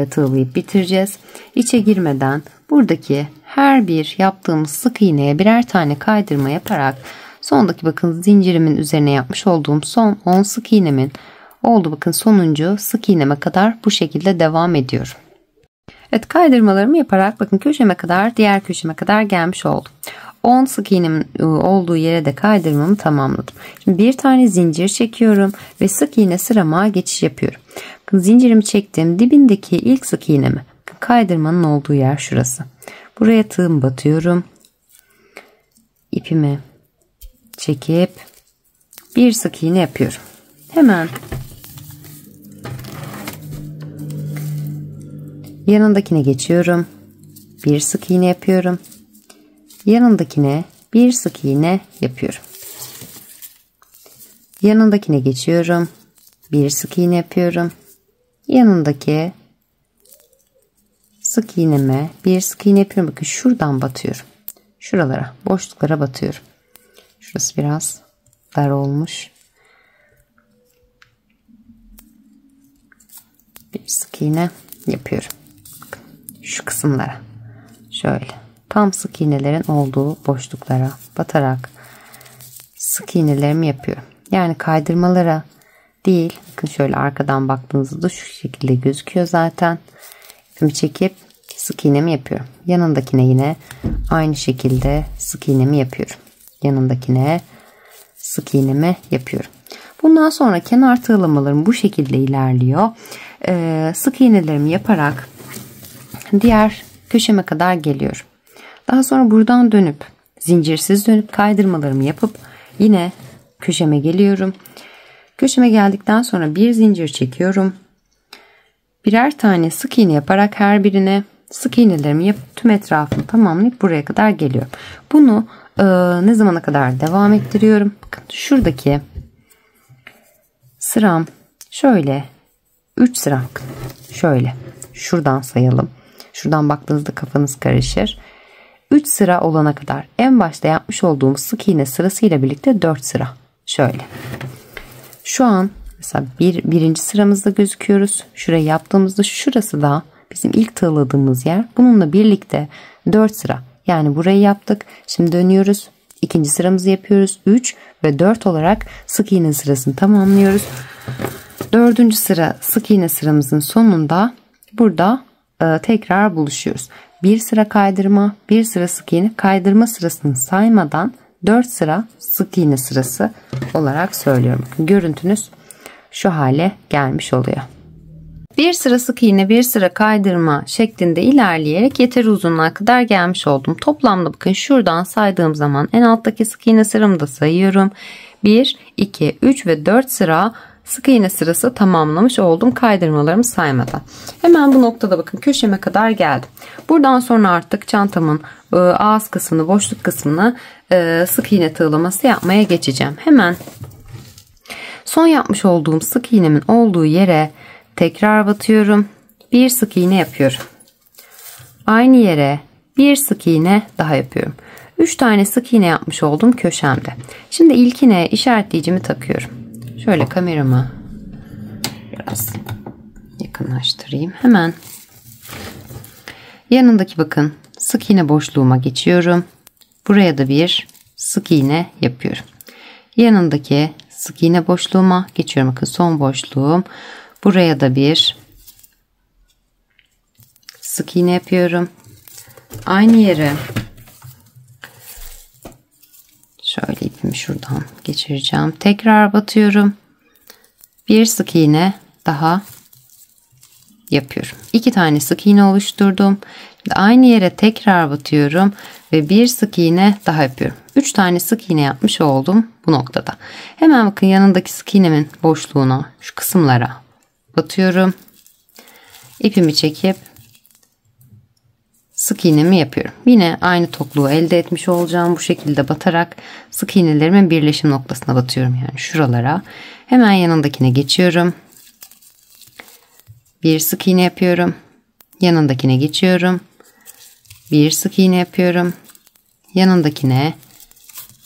tığlayıp bitireceğiz. İçe girmeden buradaki her bir yaptığımız sık iğneye birer tane kaydırma yaparak sondaki bakın zincirimin üzerine yapmış olduğum son 10 sık iğnemin oldu bakın sonuncu sık iğneme kadar bu şekilde devam ediyorum. Evet, kaydırmalarımı yaparak bakın köşeme kadar diğer köşeme kadar gelmiş oldum. 10 sık iğnemin olduğu yere de kaydırmamı tamamladım. Şimdi bir tane zincir çekiyorum ve sık iğne sırama geçiş yapıyorum. Bakın zincirimi çektim, dibindeki ilk sık iğnemi kaydırmanın olduğu yer şurası. Buraya tığım batıyorum. İpimi çekip bir sık iğne yapıyorum. Hemen yanındakine geçiyorum. Bir sık iğne yapıyorum. Yanındakine bir sık iğne yapıyorum. Yanındakine geçiyorum. Bir sık iğne yapıyorum. Yanındaki sık iğneme bir sık iğne yapıyorum. Bakın şuradan batıyorum. Şuralara, boşluklara batıyorum. Şurası biraz dar olmuş. Bir sık iğne yapıyorum. Bakın şu kısımlara. Şöyle. Tam sık iğnelerin olduğu boşluklara batarak sık iğnelerimi yapıyorum. Yani kaydırmalara değil. Bakın şöyle arkadan baktığınızda şu şekilde gözüküyor zaten. İpimi çekip sık iğnemi yapıyorum. Yanındakine yine aynı şekilde sık iğnemi yapıyorum. Yanındakine sık iğnemi yapıyorum. Bundan sonra kenar tığlamalarım bu şekilde ilerliyor. Sık iğnelerimi yaparak diğer köşeme kadar geliyorum. Daha sonra buradan dönüp zincirsiz dönüp kaydırmalarımı yapıp yine köşeme geliyorum. Köşeme geldikten sonra bir zincir çekiyorum. Birer tane sık iğne yaparak her birine sık iğnelerimi yapıp tüm etrafını tamamlayıp buraya kadar geliyorum. Bunu ne zamana kadar devam ettiriyorum? Bakın şuradaki sıram şöyle 3 sıra şöyle şuradan sayalım. Şuradan baktığınızda kafanız karışır. 3 sıra olana kadar en başta yapmış olduğumuz sık iğne sırasıyla birlikte 4 sıra. Şöyle. Şu an mesela birinci sıramızda gözüküyoruz. Şurayı yaptığımızda şurası da bizim ilk tığladığımız yer. Bununla birlikte 4 sıra. Yani burayı yaptık. Şimdi dönüyoruz. İkinci sıramızı yapıyoruz. 3 ve 4 olarak sık iğne sırasını tamamlıyoruz. 4. sıra sık iğne sıramızın sonunda burada tekrar buluşuyoruz. bir sıra kaydırma, bir sıra sık iğne, kaydırma sırasını saymadan 4 sıra sık iğne sırası olarak söylüyorum. Görüntünüz şu hale gelmiş oluyor. Bir sıra sık iğne, bir sıra kaydırma şeklinde ilerleyerek yeteri uzunluğa kadar gelmiş oldum. Toplamda bakın şuradan saydığım zaman en alttaki sık iğne sıramı da sayıyorum. 1, 2, 3 ve 4 sıra sık iğne sırası tamamlamış oldum kaydırmalarımı saymadan. Hemen bu noktada bakın köşeme kadar geldim. Buradan sonra artık çantamın ağız kısmını, boşluk kısmını sık iğne tığlaması yapmaya geçeceğim. Hemen son yapmış olduğum sık iğnemin olduğu yere tekrar batıyorum. Bir sık iğne yapıyorum. Aynı yere bir sık iğne daha yapıyorum. 3 tane sık iğne yapmış oldum köşemde. Şimdi ilkine işaretleyicimi takıyorum. Şöyle kameramı biraz yakınlaştırayım. Hemen yanındaki bakın sık iğne boşluğuma geçiyorum. Buraya da bir sık iğne yapıyorum. Yanındaki sık iğne boşluğuma geçiyorum. Bakın son boşluğum. Buraya da bir sık iğne yapıyorum. Aynı yere şöyle ipimi şuradan geçireceğim. Tekrar batıyorum. Bir sık iğne daha yapıyorum. 2 tane sık iğne oluşturdum. Şimdi aynı yere tekrar batıyorum ve bir sık iğne daha yapıyorum. 3 tane sık iğne yapmış oldum bu noktada. Hemen bakın yanındaki sık iğnemin boşluğuna, şu kısımlara batıyorum. İpimi çekip sık iğnemi yapıyorum. Yine aynı tokluğu elde etmiş olacağım. Bu şekilde batarak sık iğnelerimin birleşim noktasına batıyorum. Yani şuralara. Hemen yanındakine geçiyorum. Bir sık iğne yapıyorum. Yanındakine geçiyorum. Bir sık iğne yapıyorum. Yanındakine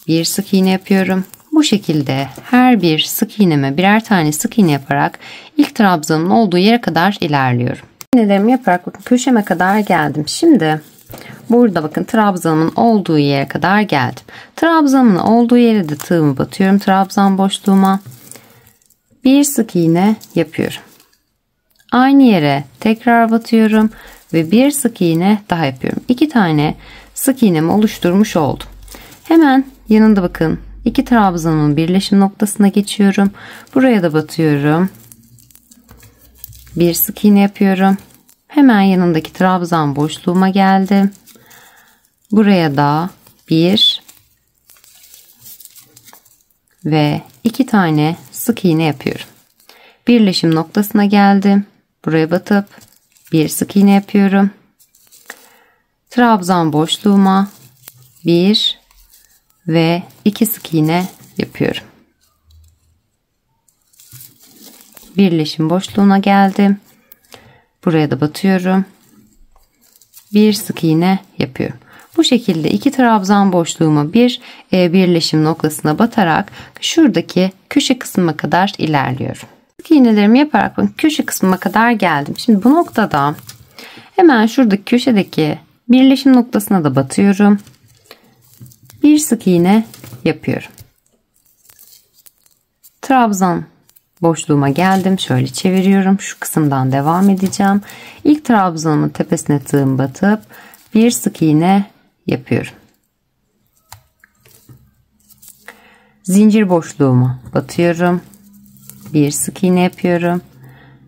bir sık iğne yapıyorum. Bu şekilde her bir sık iğneme birer tane sık iğne yaparak ilk trabzanın olduğu yere kadar ilerliyorum. İğnelerimi yaparak bakın köşeme kadar geldim. Şimdi burada bakın trabzanımın olduğu yere kadar geldim. Trabzanımın olduğu yere de tığımı batıyorum. Trabzan boşluğuma bir sık iğne yapıyorum. Aynı yere tekrar batıyorum ve bir sık iğne daha yapıyorum. 2 tane sık iğnemi oluşturmuş oldum. Hemen yanında bakın 2 trabzanın birleşim noktasına geçiyorum. Buraya da batıyorum. Bir sık iğne yapıyorum. Hemen yanındaki trabzan boşluğuma geldim. Buraya da 1 ve 2 tane sık iğne yapıyorum. Birleşim noktasına geldim. Buraya batıp bir sık iğne yapıyorum. Trabzan boşluğuma 1 ve 2 sık iğne yapıyorum. Birleşim boşluğuna geldim. Buraya da batıyorum. Bir sık iğne yapıyorum. Bu şekilde 2 trabzan boşluğuma bir birleşim noktasına batarak şuradaki köşe kısmına kadar ilerliyorum. Sık iğnelerimi yaparak köşe kısmına kadar geldim. Şimdi bu noktada hemen şuradaki köşedeki birleşim noktasına da batıyorum. Bir sık iğne yapıyorum. Trabzan boşluğuma geldim. Şöyle çeviriyorum. Şu kısımdan devam edeceğim. İlk trabzanımın tepesine tığım batıp bir sık iğne yapıyorum. Zincir boşluğuma batıyorum. Bir sık iğne yapıyorum.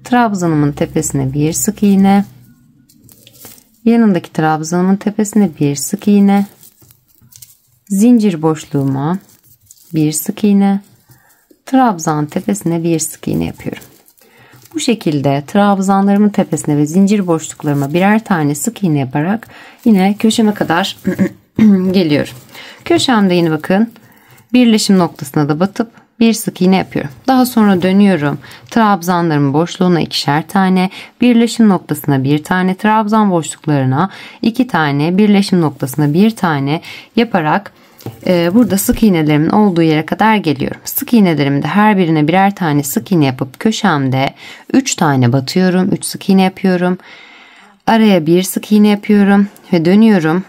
Trabzanımın tepesine bir sık iğne. Yanındaki trabzanımın tepesine bir sık iğne. Zincir boşluğuma bir sık iğne. Trabzan tepesine bir sık iğne yapıyorum. Bu şekilde trabzanlarımın tepesine ve zincir boşluklarıma birer tane sık iğne yaparak yine köşeme kadar geliyorum. Köşemde yine bakın birleşim noktasına da batıp bir sık iğne yapıyorum. Daha sonra dönüyorum. Trabzanlarımın boşluğuna 2'şer tane, birleşim noktasına 1 tane, trabzan boşluklarına 2 tane, birleşim noktasına 1 tane yaparak burada sık iğnelerimin olduğu yere kadar geliyorum. Sık iğnelerimin de her birine birer tane sık iğne yapıp köşemde 3 tane batıyorum. 3 sık iğne yapıyorum. Araya bir sık iğne yapıyorum ve dönüyorum.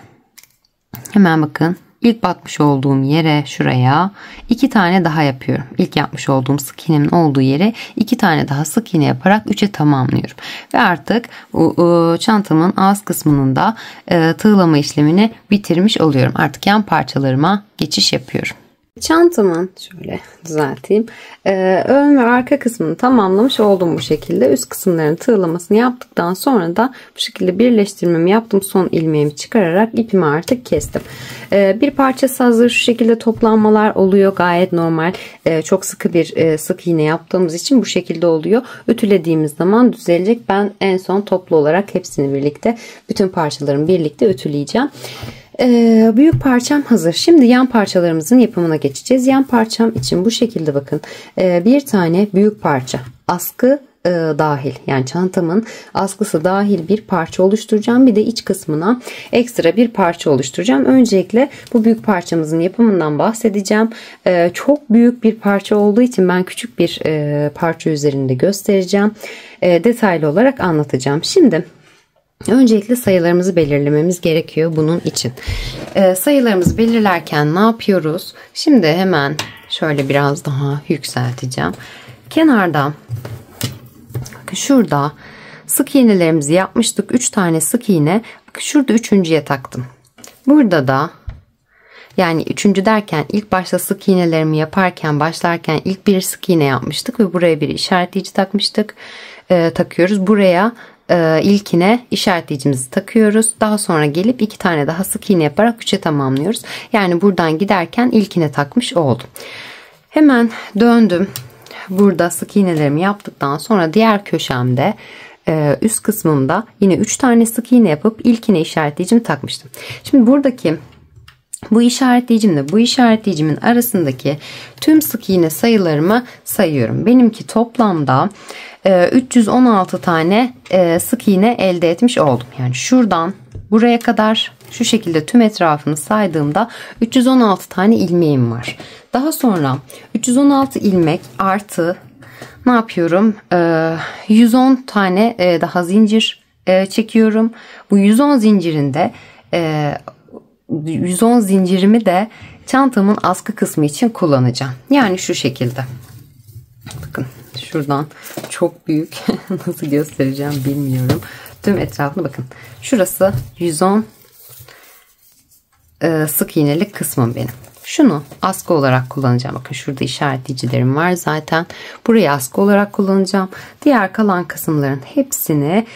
Hemen bakın ilk batmış olduğum yere, şuraya 2 tane daha yapıyorum. İlk yapmış olduğum sık iğnemin olduğu yere 2 tane daha sık iğne yaparak 3'e tamamlıyorum. Ve artık çantamın ağız kısmının da tığlama işlemini bitirmiş oluyorum. Artık yan parçalarıma geçiş yapıyorum. Çantamın şöyle düzelteyim. Ön ve arka kısmını tamamlamış oldum bu şekilde. Üst kısımların tığlamasını yaptıktan sonra da bu şekilde birleştirmemi yaptım. Son ilmeğimi çıkararak ipimi artık kestim. Bir parçası hazır, şu şekilde toplanmalar oluyor. Gayet normal. Çok sıkı bir sık iğne yaptığımız için bu şekilde oluyor. Ütülediğimiz zaman düzelecek. Ben en son toplu olarak hepsini birlikte, bütün parçalarımı birlikte ütüleyeceğim. Büyük parçam hazır. Şimdi yan parçalarımızın yapımına geçeceğiz. Yan parçam için bu şekilde bakın. Bir tane büyük parça, askı dahil, yani çantamın askısı dahil bir parça oluşturacağım. Bir de iç kısmına ekstra bir parça oluşturacağım. Öncelikle bu büyük parçamızın yapımından bahsedeceğim. Çok büyük bir parça olduğu için ben küçük bir parça üzerinde göstereceğim. Detaylı olarak anlatacağım. Şimdi öncelikle sayılarımızı belirlememiz gerekiyor bunun için. Sayılarımızı belirlerken ne yapıyoruz? Şimdi hemen şöyle biraz daha yükselteceğim. Kenarda, bakın şurada sık iğnelerimizi yapmıştık. 3 tane sık iğne. Bakın şurada 3.'ye taktım. Burada da, yani 3. derken ilk başta sık iğnelerimi yaparken, başlarken ilk bir sık iğne yapmıştık ve buraya bir işaretleyici takmıştık. Takıyoruz. Buraya ilkine işaretleyicimizi takıyoruz. Daha sonra gelip 2 tane daha sık iğne yaparak 3'e tamamlıyoruz. Yani buradan giderken ilkine takmış oldum. Hemen döndüm. Burada sık iğnelerimi yaptıktan sonra diğer köşemde üst kısmımda yine 3 tane sık iğne yapıp ilkine işaretleyicimi takmıştım. Şimdi buradaki bu işaretleyicimle bu işaretleyicimin arasındaki tüm sık iğne sayılarımı sayıyorum. Benimki toplamda 316 tane sık iğne elde etmiş oldum. Yani şuradan buraya kadar şu şekilde tüm etrafını saydığımda 316 tane ilmeğim var. Daha sonra 316 ilmek artı ne yapıyorum? 110 tane daha zincir çekiyorum. Bu 110 zincirinde 110 zincirimi de çantamın askı kısmı için kullanacağım. Yani şu şekilde. Bakın şuradan çok büyük nasıl göstereceğim bilmiyorum. Tüm etrafını bakın. Şurası 110 sık iğnelik kısmım benim. Şunu askı olarak kullanacağım. Bakın şurada işaretleyicilerim var zaten. Burayı askı olarak kullanacağım. Diğer kalan kısımların hepsini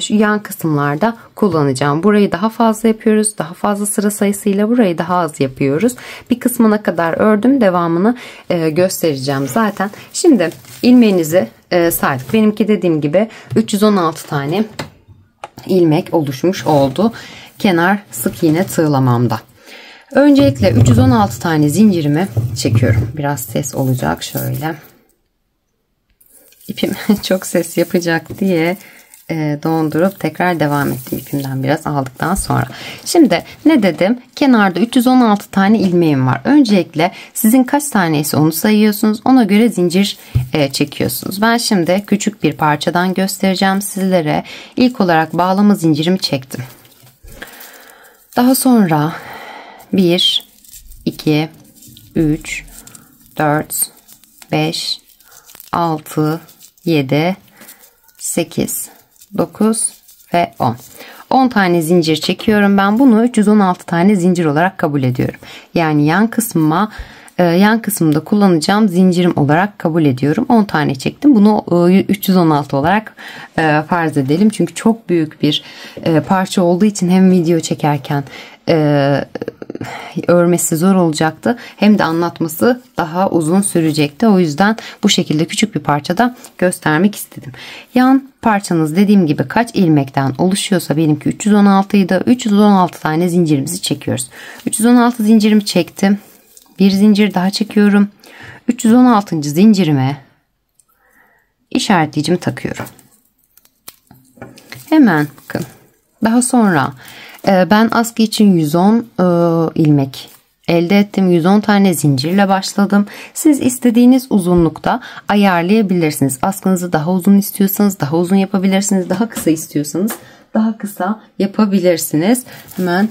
şu yan kısımlarda kullanacağım. Burayı daha fazla yapıyoruz. Daha fazla sıra sayısıyla burayı daha az yapıyoruz. Bir kısmına kadar ördüm. Devamını göstereceğim zaten. Şimdi ilmeğinizi saydık. Benimki dediğim gibi 316 tane ilmek oluşmuş oldu. Kenar sık iğne tığlamamda. Öncelikle 316 tane zincirimi çekiyorum. Biraz ses olacak şöyle. İpim çok ses yapacak diye dondurup tekrar devam ettim, ipimden biraz aldıktan sonra. Şimdi ne dedim? Kenarda 316 tane ilmeğim var. Öncelikle sizin kaç taneyse onu sayıyorsunuz. Ona göre zincir çekiyorsunuz. Ben şimdi küçük bir parçadan göstereceğim sizlere. İlk olarak bağlama zincirimi çektim. Daha sonra 1, 2, 3, 4, 5, 6, 7, 8, 9 ve 10. 10 tane zincir çekiyorum. Ben bunu 316 tane zincir olarak kabul ediyorum. Yani yan kısmımda kullanacağım zincirim olarak kabul ediyorum. 10 tane çektim. Bunu 316 olarak farz edelim. Çünkü çok büyük bir parça olduğu için hem video çekerken örmesi zor olacaktı, hem de anlatması daha uzun sürecekti. O yüzden bu şekilde küçük bir parçada göstermek istedim. Yan parçanız dediğim gibi kaç ilmekten oluşuyorsa, benimki 316'ydı. 316 tane zincirimizi çekiyoruz. 316 zincirimi çektim. Bir zincir daha çekiyorum. 316. zincirime işaretleyicimi takıyorum. Hemen bakın. Daha sonra ben askı için 110 ilmek elde ettim. 110 tane zincirle başladım. Siz istediğiniz uzunlukta ayarlayabilirsiniz. Askınızı daha uzun istiyorsanız daha uzun yapabilirsiniz. Daha kısa istiyorsanız daha kısa yapabilirsiniz. Hemen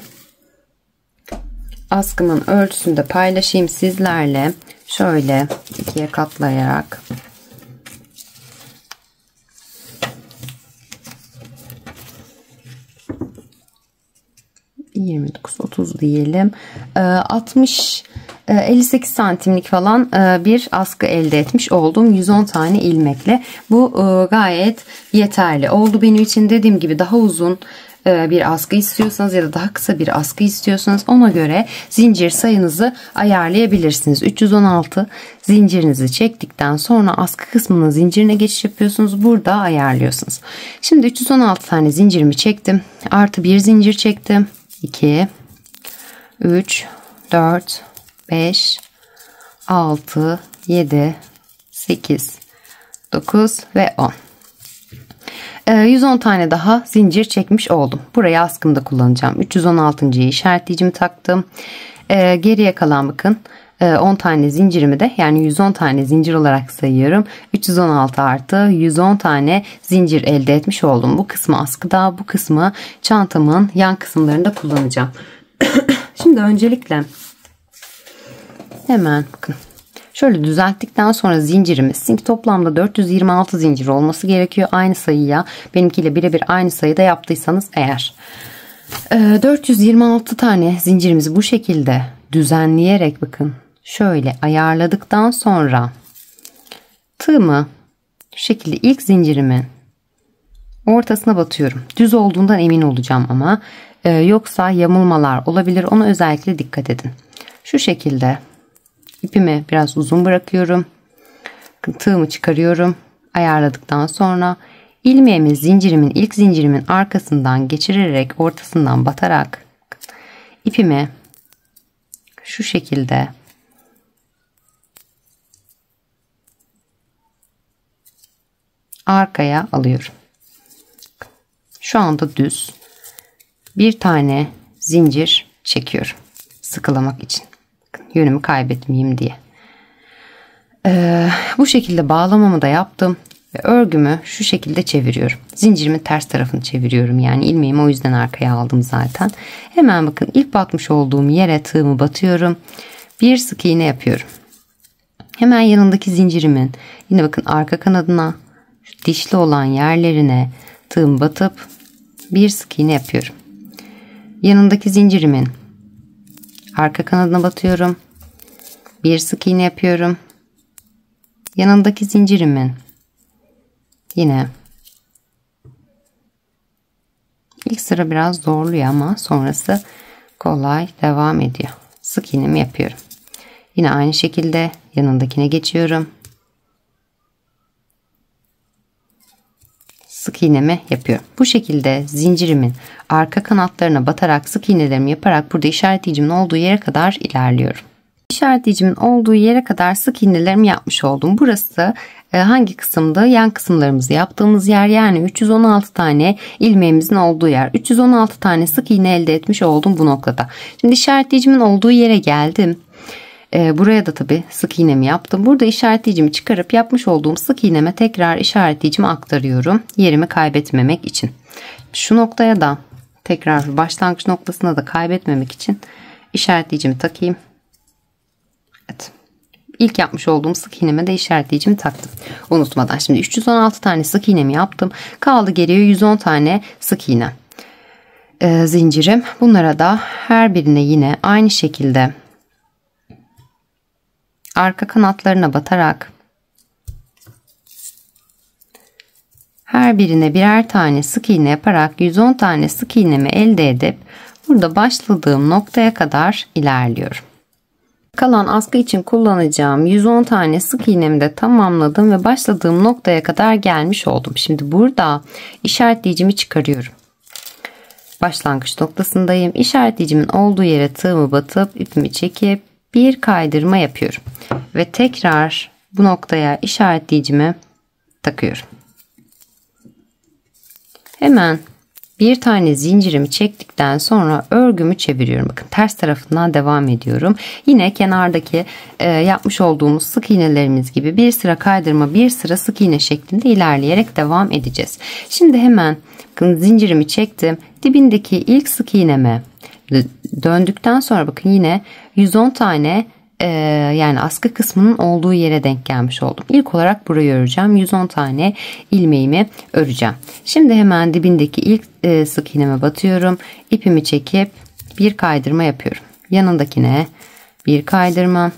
askımın ölçüsünü de paylaşayım sizlerle. Şöyle ikiye katlayarak. ...29-30 diyelim. 58 santimlik falan bir askı elde etmiş oldum. 110 tane ilmekle. Bu gayet yeterli oldu benim için. Dediğim gibi daha uzun bir askı istiyorsanız ya da daha kısa bir askı istiyorsanız ona göre zincir sayınızı ayarlayabilirsiniz. 316 zincirinizi çektikten sonra askı kısmının zincirine geçiş yapıyorsunuz. Burada ayarlıyorsunuz. Şimdi 316 tane zincirimi çektim. Artı bir zincir çektim. 2, 3, 4, 5, 6, 7, 8, 9 ve 10. 110 tane daha zincir çekmiş oldum. Burayı askımda kullanacağım. 316'yı işaretleyicimi taktım. Geriye kalan bakın 10 tane zincirimi de yani 110 tane zincir olarak sayıyorum. 316 artı 110 tane zincir elde etmiş oldum. Bu kısmı askıda, bu kısmı çantamın yan kısımlarında kullanacağım. Şimdi öncelikle hemen bakın. Şöyle düzelttikten sonra zincirimiz, çünkü toplamda 426 zincir olması gerekiyor. Aynı sayıya, benimkiyle birebir aynı sayıda yaptıysanız eğer. 426 tane zincirimizi bu şekilde düzenleyerek bakın. Şöyle ayarladıktan sonra tığımı şu şekilde ilk zincirimin ortasına batıyorum. Düz olduğundan emin olacağım ama yoksa yamulmalar olabilir. Ona özellikle dikkat edin. Şu şekilde ipimi biraz uzun bırakıyorum. Tığımı çıkarıyorum. Ayarladıktan sonra ilmeğimi zincirimin ilk zincirimin arkasından geçirerek ortasından batarak ipimi şu şekilde arkaya alıyorum. Şu anda düz bir tane zincir çekiyorum sıkılamak için. Yönümü kaybetmeyeyim diye. Bu şekilde bağlamamı da yaptım ve örgümü şu şekilde çeviriyorum. Zincirimin ters tarafını çeviriyorum. Yani ilmeğimi o yüzden arkaya aldım zaten. Hemen bakın ilk batmış olduğum yere tığımı batıyorum. Bir sık iğne yapıyorum. Hemen yanındaki zincirimin yine bakın arka kanadına şu dişli olan yerlerine tığımı batıp bir sık iğne yapıyorum. Yanındaki zincirimin arka kanadına batıyorum. Bir sık iğne yapıyorum. Yanındaki zincirimin yine ilk sıra biraz zorluyor ama sonrası kolay devam ediyor. Sık iğnemi yapıyorum. Yine aynı şekilde yanındakine geçiyorum. Sık iğnemi yapıyorum. Bu şekilde zincirimin arka kanatlarına batarak sık iğnelerimi yaparak burada işaretleyicimin olduğu yere kadar ilerliyorum. İşaretleyicimin olduğu yere kadar sık iğnelerimi yapmış oldum. Burası hangi kısımda? Yan kısımlarımızı yaptığımız yer, yani 316 tane ilmeğimizin olduğu yer. 316 tane sık iğne elde etmiş oldum bu noktada. Şimdi işaretleyicimin olduğu yere geldim. Buraya da tabi sık iğnemi yaptım. Burada işaretleyicimi çıkarıp yapmış olduğum sık iğneme tekrar işaretleyicimi aktarıyorum. Yerimi kaybetmemek için. Şu noktaya da tekrar başlangıç noktasına da kaybetmemek için işaretleyicimi takayım. Evet. İlk yapmış olduğum sık iğneme de işaretleyicimi taktım. Unutmadan şimdi 316 tane sık iğnemi yaptım. Kaldı geriye 110 tane sık iğne. Zincirim. Bunlara da her birine yine aynı şekilde arka kanatlarına batarak her birine birer tane sık iğne yaparak 110 tane sık iğnemi elde edip burada başladığım noktaya kadar ilerliyorum. Kalan askı için kullanacağım 110 tane sık iğnemi de tamamladım ve başladığım noktaya kadar gelmiş oldum. Şimdi burada işaretleyicimi çıkarıyorum. Başlangıç noktasındayım. İşaretleyicimin olduğu yere tığımı batıp ipimi çekip bir kaydırma yapıyorum. Ve tekrar bu noktaya işaretleyicimi takıyorum. Hemen bir tane zincirimi çektikten sonra örgümü çeviriyorum. Bakın ters tarafından devam ediyorum. Yine kenardaki yapmış olduğumuz sık iğnelerimiz gibi bir sıra kaydırma, bir sıra sık iğne şeklinde ilerleyerek devam edeceğiz. Şimdi hemen bakın zincirimi çektim. Dibindeki ilk sık iğneme Döndükten sonra bakın yine 110 tane yani askı kısmının olduğu yere denk gelmiş oldum. İlk olarak burayı öreceğim. 110 tane ilmeğimi öreceğim. Şimdi hemen dibindeki ilk sık iğneme batıyorum. İpimi çekip bir kaydırma yapıyorum. Yanındakine bir kaydırma,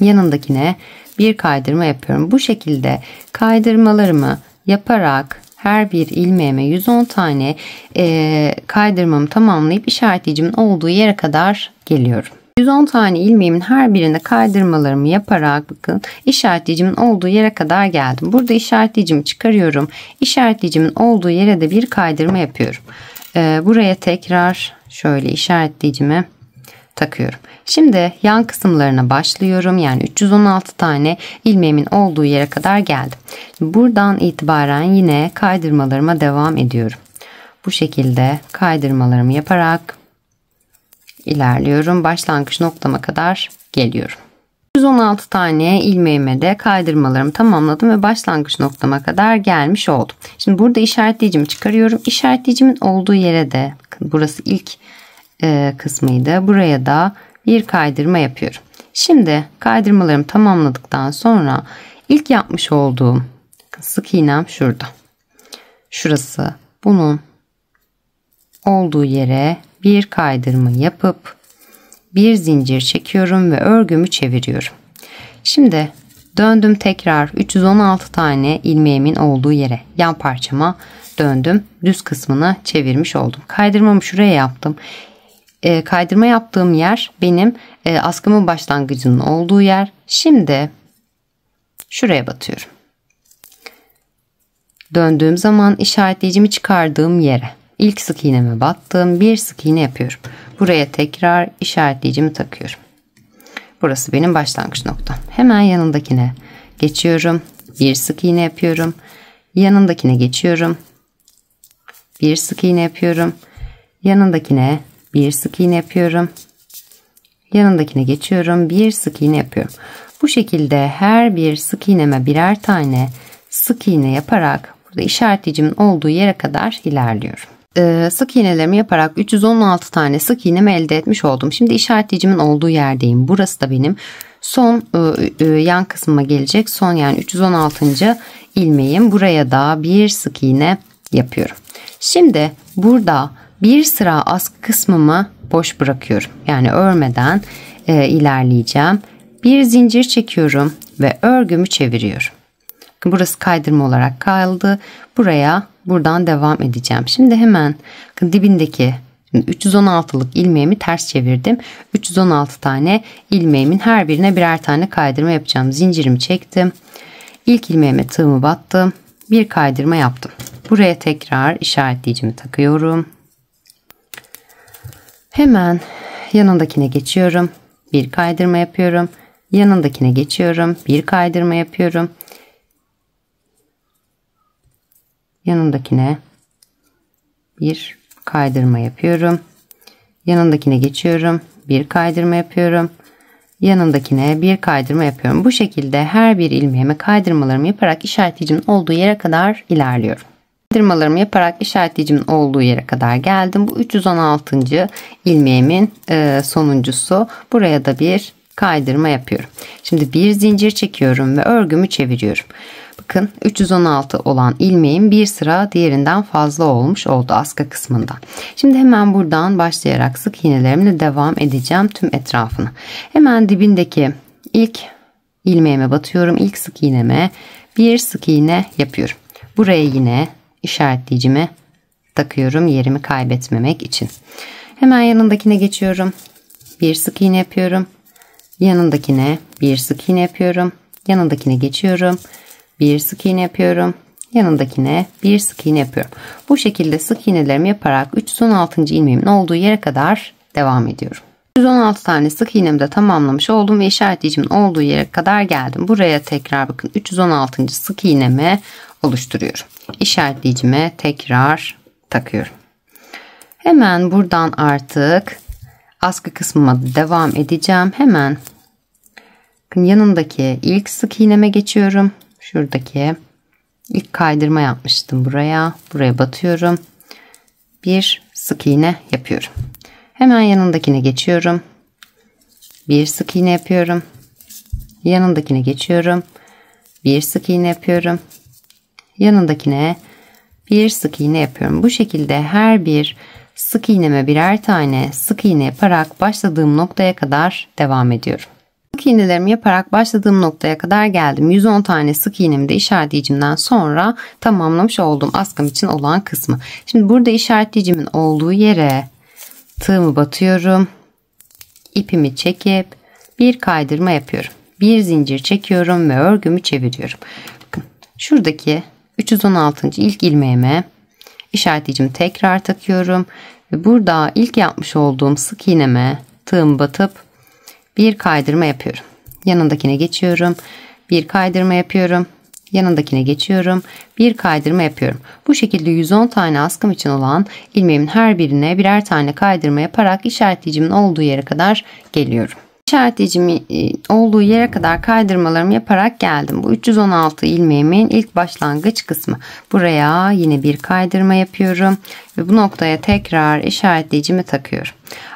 yanındakine bir kaydırma yapıyorum. Bu şekilde kaydırmalarımı yaparak her bir ilmeğime 110 tane kaydırmamı tamamlayıp işaretleyicimin olduğu yere kadar geliyorum. 110 tane ilmeğimin her birine kaydırmalarımı yaparak bakın işaretleyicimin olduğu yere kadar geldim. Burada işaretleyicimi çıkarıyorum. İşaretleyicimin olduğu yere de bir kaydırma yapıyorum. Buraya tekrar şöyle işaretleyicimi takıyorum. Şimdi yan kısımlarına başlıyorum. Yani 316 tane ilmeğimin olduğu yere kadar geldim. Buradan itibaren yine kaydırmalarıma devam ediyorum. Bu şekilde kaydırmalarımı yaparak ilerliyorum. Başlangıç noktama kadar geliyorum. 116 tane ilmeğime de kaydırmalarımı tamamladım ve başlangıç noktama kadar gelmiş oldum. Şimdi burada işaretleyicimi çıkarıyorum. İşaretleyicimin olduğu yere de burası ilk kısmıydı. Buraya da bir kaydırma yapıyorum. Şimdi kaydırmalarımı tamamladıktan sonra ilk yapmış olduğum sık iğnem şurada. Şurası. Bunun olduğu yere bir kaydırma yapıp bir zincir çekiyorum ve örgümü çeviriyorum. Şimdi döndüm tekrar 316 tane ilmeğimin olduğu yere, yan parçama döndüm. Düz kısmını çevirmiş oldum. Kaydırmamı şuraya yaptım. Kaydırma yaptığım yer benim askımın başlangıcının olduğu yer. Şimdi şuraya batıyorum. Döndüğüm zaman işaretleyicimi çıkardığım yere ilk sık iğneme battım. Bir sık iğne yapıyorum. Buraya tekrar işaretleyicimi takıyorum. Burası benim başlangıç noktam. Hemen yanındakine geçiyorum. Bir sık iğne yapıyorum. Yanındakine geçiyorum. Bir sık iğne yapıyorum. Yanındakine bir sık iğne yapıyorum. Yanındakine geçiyorum. Bir sık iğne yapıyorum. Bu şekilde her bir sık iğneme birer tane sık iğne yaparak burada işaretleyicimin olduğu yere kadar ilerliyorum. Sık iğnelerimi yaparak 316 tane sık iğnemi elde etmiş oldum. Şimdi işaretleyicimin olduğu yerdeyim. Burası da benim son yan kısmıma gelecek. Son yani 316. ilmeğim. Buraya da bir sık iğne yapıyorum. Şimdi burada bir sıra askı kısmımı boş bırakıyorum. Yani örmeden ilerleyeceğim. Bir zincir çekiyorum ve örgümü çeviriyorum. Burası kaydırma olarak kaldı. Buradan devam edeceğim. Şimdi hemen dibindeki 316'lık ilmeğimi ters çevirdim. 316 tane ilmeğimin her birine birer tane kaydırma yapacağım. Zincirimi çektim. İlk ilmeğime tığımı battım. Bir kaydırma yaptım. Buraya tekrar işaretleyicimi takıyorum. Hemen yanındakine geçiyorum. Bir kaydırma yapıyorum. Yanındakine geçiyorum. Bir kaydırma yapıyorum. Yanındakine bir kaydırma yapıyorum. Yanındakine geçiyorum. Bir kaydırma yapıyorum. Yanındakine bir kaydırma yapıyorum. Bu şekilde her bir ilmeğime kaydırmalarımı yaparak işaretleyicimin olduğu yere kadar ilerliyorum. Kaydırmalarımı yaparak işaretleyicimin olduğu yere kadar geldim. Bu 316. ilmeğimin sonuncusu. Buraya da bir kaydırma yapıyorum. Şimdi bir zincir çekiyorum ve örgümü çeviriyorum. Bakın 316 olan ilmeğim bir sıra diğerinden fazla olmuş oldu askı kısmından. Şimdi hemen buradan başlayarak sık iğnelerimle devam edeceğim tüm etrafını. Hemen dibindeki ilk ilmeğime batıyorum. İlk sık iğneme bir sık iğne yapıyorum. Buraya yine işaretleyicimi takıyorum yerimi kaybetmemek için. Hemen yanındakine geçiyorum. Bir sık iğne yapıyorum. Yanındakine bir sık iğne yapıyorum. Yanındakine geçiyorum. Bir sık iğne yapıyorum. Yanındakine bir sık iğne yapıyorum. Bu şekilde sık iğnelerimi yaparak 316. ilmeğimin olduğu yere kadar devam ediyorum. 116 tane sık iğnemi de tamamlamış oldum ve işaretleyicimin olduğu yere kadar geldim. Buraya tekrar bakın 316. sık iğnemi oluşturuyorum. İşaretleyicime tekrar takıyorum. Hemen buradan artık askı kısmıma devam edeceğim. Hemen yanındaki ilk sık iğneme geçiyorum. Şuradaki ilk kaydırma yapmıştım buraya. Buraya batıyorum. Bir sık iğne yapıyorum. Hemen yanındakine geçiyorum. Bir sık iğne yapıyorum. Yanındakine geçiyorum. Bir sık iğne yapıyorum. Yanındakine bir sık iğne yapıyorum. Bu şekilde her bir sık iğneme birer tane sık iğne yaparak başladığım noktaya kadar devam ediyorum. Sık iğnelerimi yaparak başladığım noktaya kadar geldim. 110 tane sık iğnemi de işaretleyicimden sonra tamamlamış oldum askım için olan kısmı. Şimdi burada işaretleyicimin olduğu yere tığımı batıyorum. İpimi çekip bir kaydırma yapıyorum. Bir zincir çekiyorum ve örgümü çeviriyorum. Bakın şuradaki 316. ilk ilmeğime işaretleyicimi tekrar takıyorum. Ve burada ilk yapmış olduğum sık iğneme tığımı batıp bir kaydırma yapıyorum. Yanındakine geçiyorum. Bir kaydırma yapıyorum. Yanındakine geçiyorum. Bir kaydırma yapıyorum. Bu şekilde 110 tane askım için olan ilmeğimin her birine birer tane kaydırma yaparak işaretleyicimin olduğu yere kadar geliyorum. İşaretleyicimin olduğu yere kadar kaydırmalarımı yaparak geldim. Bu 316 ilmeğimin ilk başlangıç kısmı. Buraya yine bir kaydırma yapıyorum ve bu noktaya tekrar işaretleyicimi takıyorum.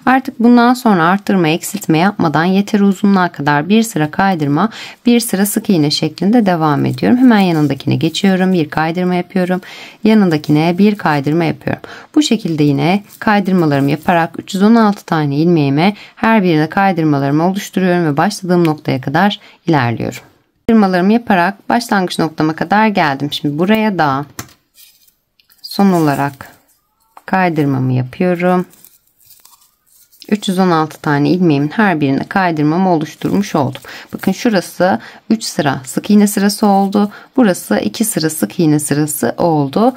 Artık bundan sonra arttırma eksiltme yapmadan yeteri uzunluğa kadar bir sıra kaydırma, bir sıra sık iğne şeklinde devam ediyorum. Hemen yanındakine geçiyorum, bir kaydırma yapıyorum. Yanındakine bir kaydırma yapıyorum. Bu şekilde yine kaydırmalarımı yaparak 316 tane ilmeğime her birine kaydırmalarımı oluşturuyorum ve başladığım noktaya kadar ilerliyorum. Kaydırmalarımı yaparak başlangıç noktama kadar geldim. Şimdi buraya da son olarak kaydırmamı yapıyorum. 316 tane ilmeğimin her birine kaydırmamı oluşturmuş oldum. Bakın şurası 3 sıra sık iğne sırası oldu. Burası 2 sıra sık iğne sırası oldu.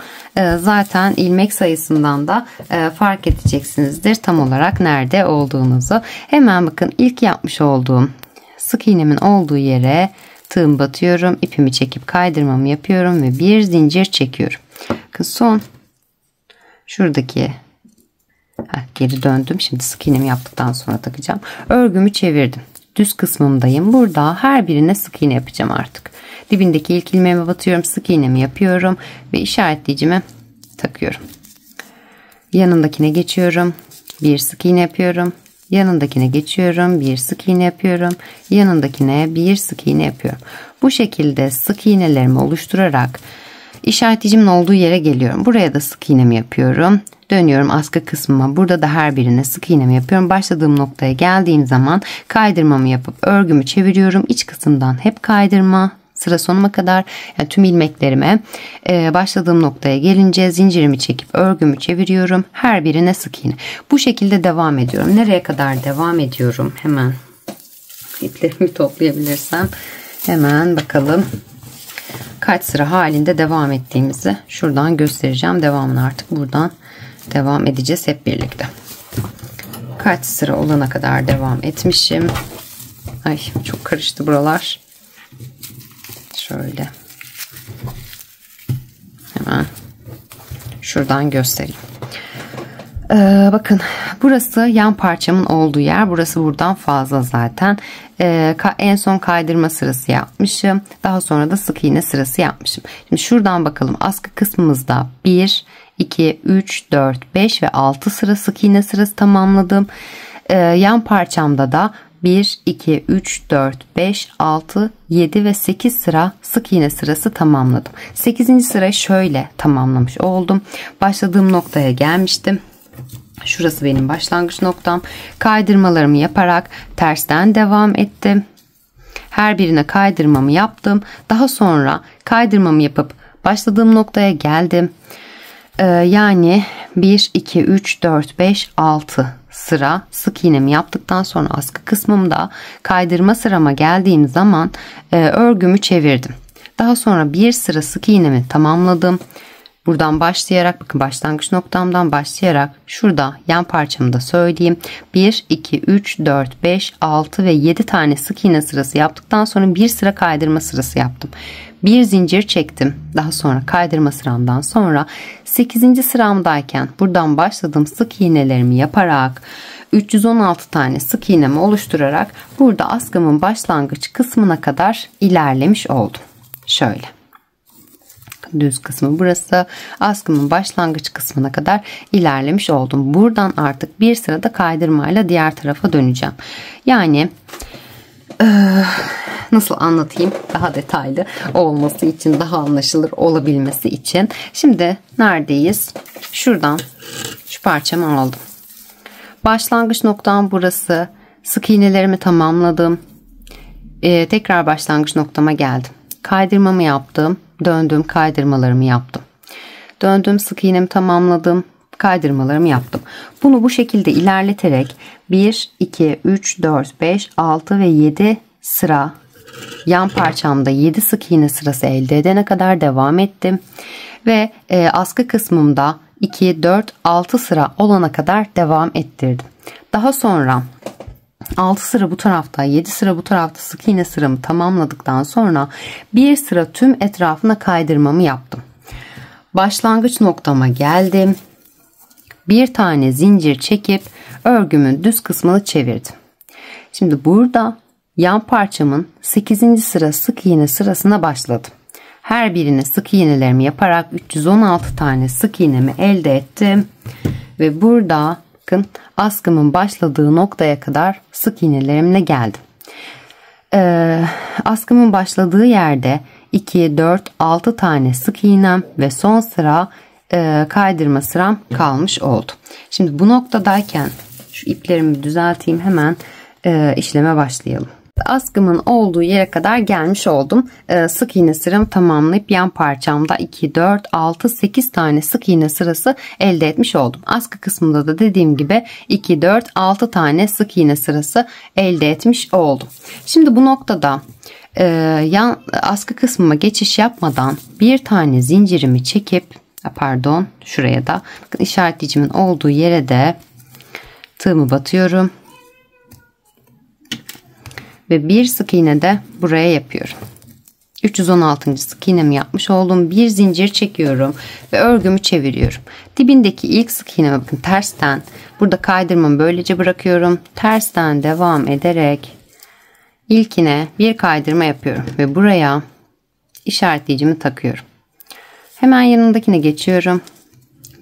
Zaten ilmek sayısından da fark edeceksinizdir tam olarak nerede olduğunuzu. Hemen bakın ilk yapmış olduğum sık iğnemin olduğu yere tığım batıyorum. İpimi çekip kaydırmamı yapıyorum ve bir zincir çekiyorum. Bakın son şuradaki geri döndüm. Şimdi sık iğnemi yaptıktan sonra takacağım. Örgümü çevirdim. Düz kısmımdayım. Burada her birine sık iğne yapacağım artık. Dibindeki ilk ilmeğime batıyorum. Sık iğnemi yapıyorum ve işaretleyicimi takıyorum. Yanındakine geçiyorum. Bir sık iğne yapıyorum. Yanındakine geçiyorum. Bir sık iğne yapıyorum. Yanındakine bir sık iğne yapıyorum. Bu şekilde sık iğnelerimi oluşturarak işaretleyicimin olduğu yere geliyorum. Buraya da sık iğnemi yapıyorum. Dönüyorum askı kısmıma. Burada da her birine sık iğnemi yapıyorum. Başladığım noktaya geldiğim zaman kaydırmamı yapıp örgümü çeviriyorum. İç kısımdan hep kaydırma sıra sonuma kadar, yani tüm ilmeklerime başladığım noktaya gelince zincirimi çekip örgümü çeviriyorum. Her birine sık iğne. Bu şekilde devam ediyorum. Nereye kadar devam ediyorum? Hemen iplerimi toplayabilirsem hemen bakalım. Kaç sıra halinde devam ettiğimizi şuradan göstereceğim. Devamını artık buradan devam edeceğiz hep birlikte. Kaç sıra olana kadar devam etmişim. Ay çok karıştı buralar. Şöyle. Hemen şuradan göstereyim. Bakın burası yan parçamın olduğu yer. Burası buradan fazla zaten. En son kaydırma sırası yapmışım. Daha sonra da sık iğne sırası yapmışım. Şimdi şuradan bakalım. Askı kısmımızda 1, 2, 3, 4, 5 ve 6 sıra sık iğne sırası tamamladım. Yan parçamda da 1, 2, 3, 4, 5, 6, 7 ve 8 sıra sık iğne sırası tamamladım. 8. sırayı şöyle tamamlamış oldum. Başladığım noktaya gelmiştim. Şurası benim başlangıç noktam. Kaydırmalarımı yaparak tersten devam ettim. Her birine kaydırmamı yaptım. Daha sonra kaydırmamı yapıp başladığım noktaya geldim. Yani 1, 2, 3, 4, 5, 6 sıra sık iğnemi yaptıktan sonra askı kısmımda kaydırma sırama geldiğim zaman örgümü çevirdim. Daha sonra bir sıra sık iğnemi tamamladım. Buradan başlayarak, bakın başlangıç noktamdan başlayarak şurada yan parçamı da söyleyeyim. 1, 2, 3, 4, 5, 6 ve 7 tane sık iğne sırası yaptıktan sonra bir sıra kaydırma sırası yaptım. Bir zincir çektim. Daha sonra kaydırma sıramdan sonra 8. sıramdayken buradan başladığım sık iğnelerimi yaparak 316 tane sık iğnemi oluşturarak burada askımın başlangıç kısmına kadar ilerlemiş oldum. Şöyle. düz kısmı burası. Askımın başlangıç kısmına kadar ilerlemiş oldum. Buradan artık bir sırada kaydırmayla diğer tarafa döneceğim. Yani nasıl anlatayım daha detaylı olması için, daha anlaşılır olabilmesi için. Şimdi neredeyiz? Şuradan şu parçamı aldım. Başlangıç noktam burası. Sık iğnelerimi tamamladım. Tekrar başlangıç noktama geldim. Kaydırmamı yaptım. Döndüm, kaydırmalarımı yaptım. Döndüm, sık iğnemi tamamladım. Kaydırmalarımı yaptım. Bunu bu şekilde ilerleterek 1, 2, 3, 4, 5, 6 ve 7 sıra yan parçamda 7 sık iğne sırası elde edene kadar devam ettim. Ve askı kısmımda 2, 4, 6 sıra olana kadar devam ettirdim. Daha sonra 6 sıra bu tarafta, 7 sıra bu tarafta sık iğne sıramı tamamladıktan sonra bir sıra tüm etrafına kaydırmamı yaptım. Başlangıç noktama geldim. Bir tane zincir çekip örgümün düz kısmını çevirdim. Şimdi burada yan parçamın 8. sıra sık iğne sırasına başladım. Her birine sık iğnelerimi yaparak 316 tane sık iğnemi elde ettim. Ve burada bakın askımın başladığı noktaya kadar sık iğnelerimle geldim. Askımın başladığı yerde 2, 4, 6 tane sık iğnem ve son sıra kaydırma sıram kalmış oldu. Şimdi bu noktadayken şu iplerimi düzelteyim, hemen işleme başlayalım. Askımın olduğu yere kadar gelmiş oldum. Sık iğne sıramı tamamlayıp yan parçamda 2, 4, 6, 8 tane sık iğne sırası elde etmiş oldum. Askı kısmında da dediğim gibi 2, 4, 6 tane sık iğne sırası elde etmiş oldum. Şimdi bu noktada yan askı kısmıma geçiş yapmadan bir tane zincirimi çekip şuraya da bakın işaretleyicimin olduğu yere de tığımı batıyorum. Ve bir sık iğne de buraya yapıyorum. 316. sık iğnemi yapmış oldum. Bir zincir çekiyorum ve örgümü çeviriyorum. Dibindeki ilk sık iğneme bakın tersten. Burada kaydırmamı böylece bırakıyorum. Tersten devam ederek ilkine bir kaydırma yapıyorum ve buraya işaretleyicimi takıyorum. Hemen yanındakine geçiyorum.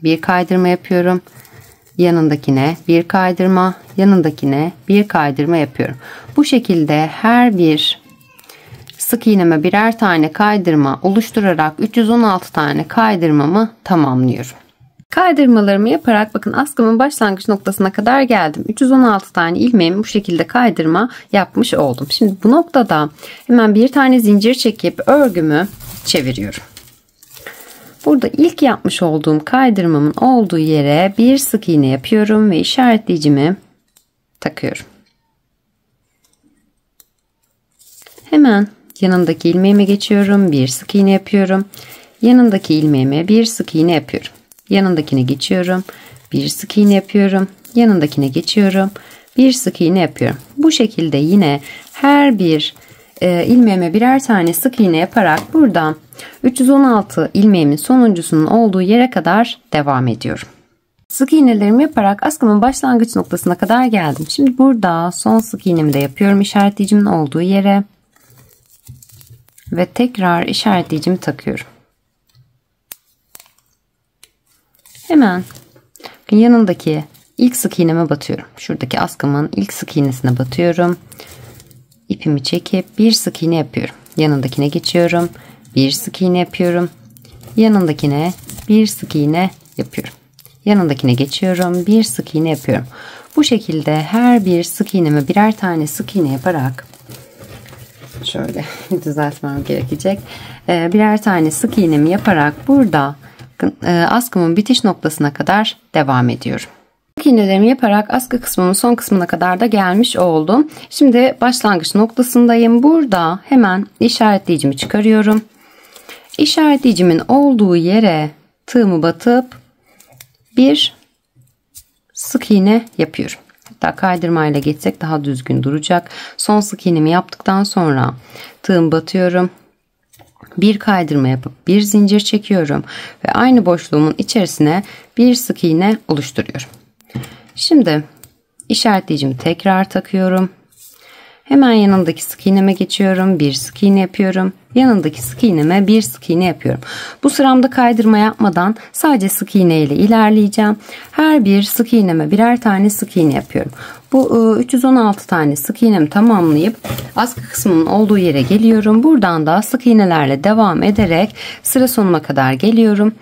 Bir kaydırma yapıyorum. Yanındakine bir kaydırma, yanındakine bir kaydırma yapıyorum. Bu şekilde her bir sık iğneme birer tane kaydırma oluşturarak 316 tane kaydırmamı tamamlıyorum. Kaydırmalarımı yaparak bakın askımın başlangıç noktasına kadar geldim. 316 tane ilmeğimi bu şekilde kaydırma yapmış oldum. Şimdi bu noktada hemen bir tane zincir çekip örgümü çeviriyorum. Burada ilk yapmış olduğum kaydırmamın olduğu yere bir sık iğne yapıyorum ve işaretleyicimi takıyorum. Hemen yanındaki ilmeğime geçiyorum. Bir sık iğne yapıyorum. Yanındaki ilmeğime bir sık iğne yapıyorum. Yanındakine geçiyorum. Bir sık iğne yapıyorum. Yanındakine geçiyorum. Bir sık iğne yapıyorum. Bu şekilde yine her bir ilmeğime birer tane sık iğne yaparak buradan 316 ilmeğimin sonuncusunun olduğu yere kadar devam ediyorum. Sık iğnelerimi yaparak askımın başlangıç noktasına kadar geldim. Şimdi burada son sık iğnemi de yapıyorum işaretleyicimin olduğu yere ve tekrar işaretleyicimi takıyorum. Hemen yanındaki ilk sık iğneme batıyorum. Şuradaki askımın ilk sık iğnesine batıyorum. İpimi çekip bir sık iğne yapıyorum. Yanındakine geçiyorum. Bir sık iğne yapıyorum. Yanındakine bir sık iğne yapıyorum. Yanındakine geçiyorum. Bir sık iğne yapıyorum. Bu şekilde her bir sık iğneme birer tane sık iğne yaparak şöyle düzeltmem gerekecek. Birer tane sık iğnemi yaparak burada askımın bitiş noktasına kadar devam ediyorum. Sık iğnelerimi yaparak askı kısmımın son kısmına kadar da gelmiş oldum. Şimdi başlangıç noktasındayım. Burada hemen işaretleyicimi çıkarıyorum. İşaretleyicimin olduğu yere tığımı batıp bir sık iğne yapıyorum. Hatta kaydırmayla geçsek daha düzgün duracak. Son sık iğnemi yaptıktan sonra tığımı batıyorum. Bir kaydırma yapıp bir zincir çekiyorum ve aynı boşluğumun içerisine bir sık iğne oluşturuyorum. Şimdi işaretleyicimi tekrar takıyorum Hemen yanındaki sık iğneme geçiyorum. Bir sık iğne yapıyorum. Yanındaki sık iğneme bir sık iğne yapıyorum. Bu sıramda kaydırma yapmadan sadece sık iğne ile ilerleyeceğim. Her bir sık iğneme birer tane sık iğne yapıyorum. Bu 316 tane sık iğnemi tamamlayıp askı kısmının olduğu yere geliyorum. Buradan da sık iğnelerle devam ederek sıra sonuna kadar geliyorum.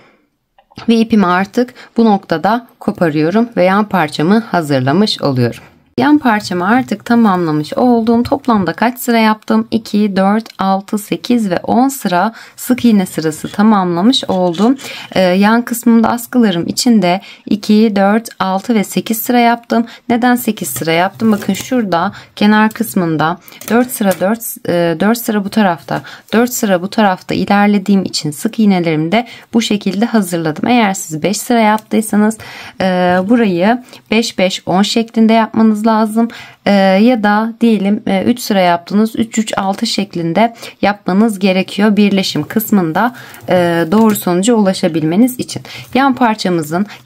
Ve ipimi artık bu noktada koparıyorum ve yan parçamı hazırlamış oluyorum. Yan parçamı artık tamamlamış oldum. Toplamda kaç sıra yaptım? 2, 4, 6, 8 ve 10 sıra sık iğne sırası tamamlamış oldum. Yan kısmında askılarım içinde 2, 4, 6 ve 8 sıra yaptım. Neden 8 sıra yaptım? Bakın şurada kenar kısmında 4 sıra bu tarafta, 4 sıra bu tarafta ilerlediğim için sık iğnelerimi de bu şekilde hazırladım. Eğer siz 5 sıra yaptıysanız burayı 5-5-10 şeklinde yapmanız lazım. Ya da diyelim 3 sıra yaptınız, 3-3-6 şeklinde yapmanız gerekiyor birleşim kısmında doğru sonuca ulaşabilmeniz için.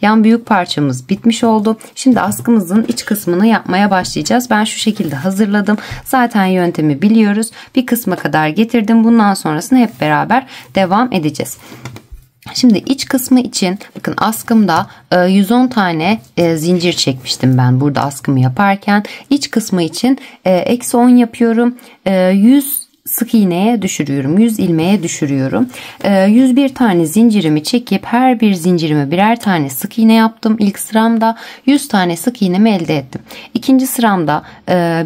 Yan büyük parçamız bitmiş oldu. Şimdi askımızın iç kısmını yapmaya başlayacağız. Ben şu şekilde hazırladım. Zaten yöntemi biliyoruz. Bir kısma kadar getirdim. Bundan sonrasını hep beraber devam edeceğiz. Şimdi iç kısmı için bakın askımda 110 tane zincir çekmiştim ben burada askımı yaparken. İç kısmı için eksi 10 yapıyorum. 100 sık iğneye düşürüyorum. 100 ilmeğe düşürüyorum. 101 tane zincirimi çekip her bir zincirime birer tane sık iğne yaptım. İlk sıramda 100 tane sık iğnemi elde ettim. İkinci sıramda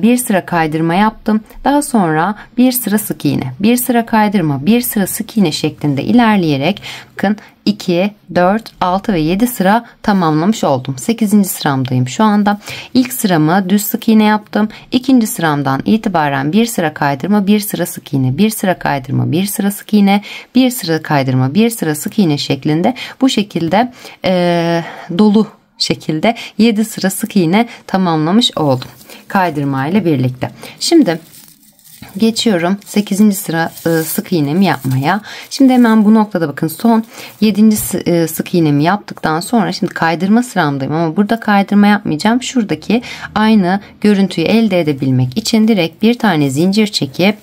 bir sıra kaydırma yaptım. Daha sonra bir sıra sık iğne, bir sıra kaydırma, bir sıra sık iğne şeklinde ilerleyerek bakın 2, 4, 6 ve 7 sıra tamamlamış oldum. 8. sıramdayım şu anda. İlk sıramı düz sık iğne yaptım. İkinci sıramdan itibaren bir sıra kaydırma, bir sıra sık iğne, bir sıra kaydırma, bir sıra sık iğne, bir sıra kaydırma, bir sıra sık iğne şeklinde bu şekilde dolu şekilde 7 sıra sık iğne tamamlamış oldum. Kaydırma ile birlikte. Şimdi geçiyorum 8. sıra sık iğnemi yapmaya. Şimdi hemen bu noktada bakın son 7. sık iğnemi yaptıktan sonra şimdi kaydırma sıramdayım ama burada kaydırma yapmayacağım. Şuradaki aynı görüntüyü elde edebilmek için direkt bir tane zincir çekip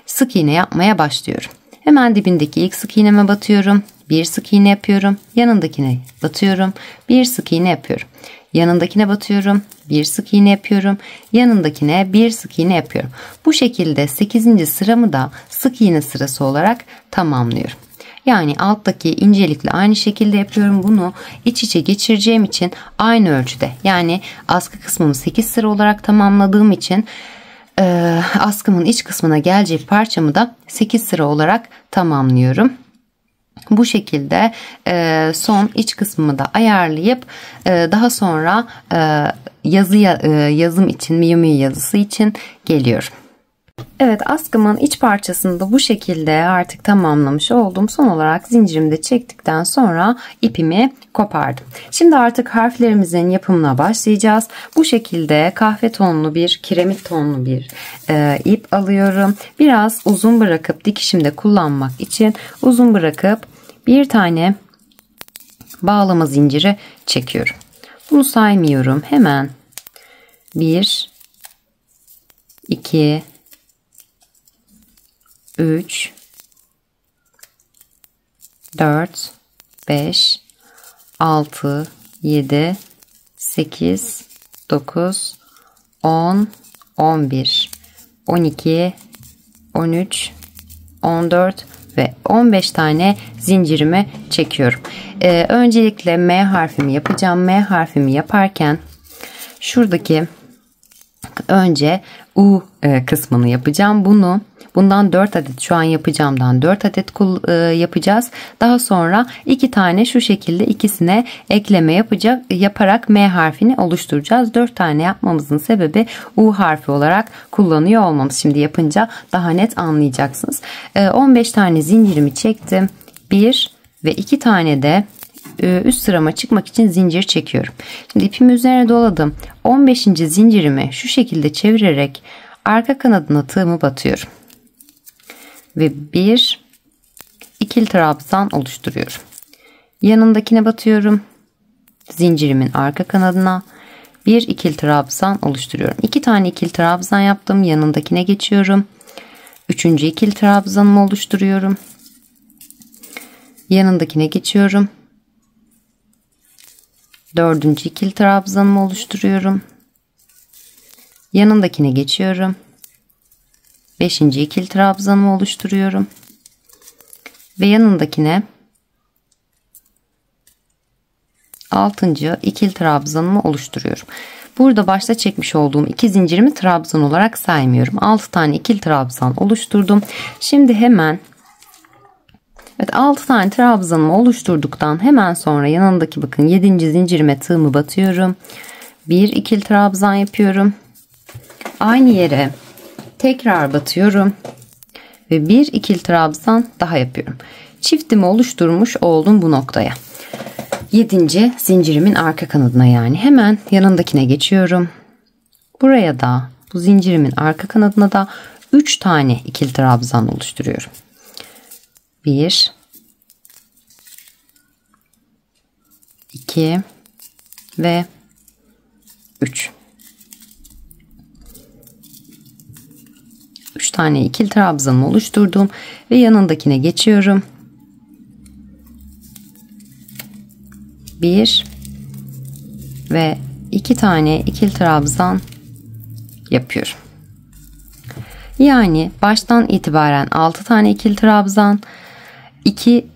sık iğne yapmaya başlıyorum. Hemen dibindeki ilk sık iğneme batıyorum. Bir sık iğne yapıyorum. Yanındakine batıyorum. Bir sık iğne yapıyorum. Yanındakine batıyorum. Bir sık iğne yapıyorum. Yanındakine bir sık iğne yapıyorum. Bu şekilde 8. sıramı da sık iğne sırası olarak tamamlıyorum. Yani alttaki incelikle aynı şekilde yapıyorum. Bunu iç içe geçireceğim için aynı ölçüde. Yani askı kısmımı 8 sıra olarak tamamladığım için askımın iç kısmına gelecek parçamı da 8 sıra olarak tamamlıyorum. Bu şekilde son iç kısmımı da ayarlayıp daha sonra yazım için Miu yazısı için geliyorum. Evet, askımın iç parçasını da bu şekilde artık tamamlamış oldum. Son olarak zincirimi de çektikten sonra ipimi kopardım. Şimdi artık harflerimizin yapımına başlayacağız. Bu şekilde kahve tonlu bir kiremit tonlu bir ip alıyorum. Biraz uzun bırakıp dikişimde kullanmak için uzun bırakıp bir tane bağlama zinciri çekiyorum. Bunu saymıyorum. Hemen 1 2 3 4 5 6 7 8 9 10 11 12 13 14 ve 15 tane zincirimi çekiyorum. Öncelikle M harfimi yapacağım. M harfimi yaparken şuradaki önce U kısmını yapacağım. Bundan 4 adet şu an yapacağımdan 4 adet yapacağız. Daha sonra 2 tane şu şekilde ikisine ekleme yaparak M harfini oluşturacağız. 4 tane yapmamızın sebebi U harfi olarak kullanıyor olmamız. Şimdi yapınca daha net anlayacaksınız. 15 tane zincirimi çektim. 1 ve 2 tane de üst sırama çıkmak için zincir çekiyorum. Şimdi ipimi üzerine doladım. 15. zincirimi şu şekilde çevirerek arka kanadına tığımı batıyorum. Ve bir ikili trabzan oluşturuyorum. Yanındakine batıyorum. Zincirimin arka kanadına Bir ikili trabzan oluşturuyorum. 2 tane ikili trabzan yaptım. Yanındakine geçiyorum. 3. ikili trabzanımı oluşturuyorum. Yanındakine geçiyorum. 4. ikili trabzanımı oluşturuyorum. Yanındakine geçiyorum. 5. ikili trabzanımı oluşturuyorum. Ve yanındakine 6. ikili trabzanımı oluşturuyorum. Burada başta çekmiş olduğum 2 zincirimi trabzan olarak saymıyorum. 6 tane ikili trabzan oluşturdum. Şimdi hemen 6 tane trabzanımı oluşturduktan hemen sonra yanındaki bakın 7. zincirime tığımı batıyorum. Bir ikili trabzan yapıyorum. Aynı yere tekrar batıyorum. Ve bir ikili trabzan daha yapıyorum. Çiftimi oluşturmuş oldum bu noktaya. 7. zincirimin arka kanadına, yani hemen yanındakine geçiyorum. Buraya da bu zincirimin arka kanadına da 3 tane ikili trabzan oluşturuyorum. 1 2 ve 3. 3 tane ikili trabzanımı oluşturdum ve yanındakine geçiyorum. 1 ve 2 tane ikili trabzan yapıyorum. Yani baştan itibaren 6 tane ikili trabzan, 2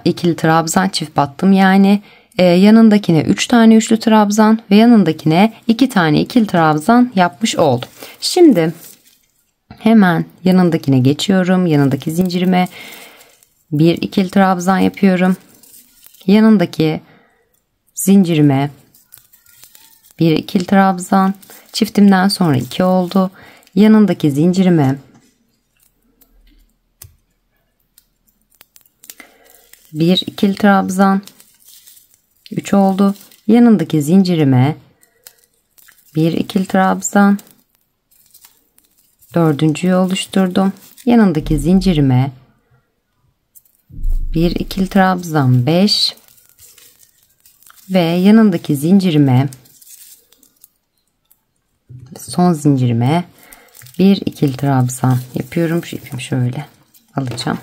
ikili trabzan çift battım, yani yanındakine 3 tane üçlü trabzan ve yanındakine 2 tane ikili trabzan yapmış oldum. Şimdi hemen yanındakine geçiyorum. Yanındaki zincirime bir ikili trabzan yapıyorum. Yanındaki zincirime bir ikili trabzan, çiftimden sonra 2 oldu. Yanındaki zincirime bir ikili trabzan, 3 oldu. Yanındaki zincirime bir ikili trabzan, 4.'yü oluşturdum. Yanındaki zincirime bir ikili trabzan, 5 ve yanındaki zincirime, son zincirime bir ikili trabzan yapıyorum. Şu ipimi şöyle alacağım.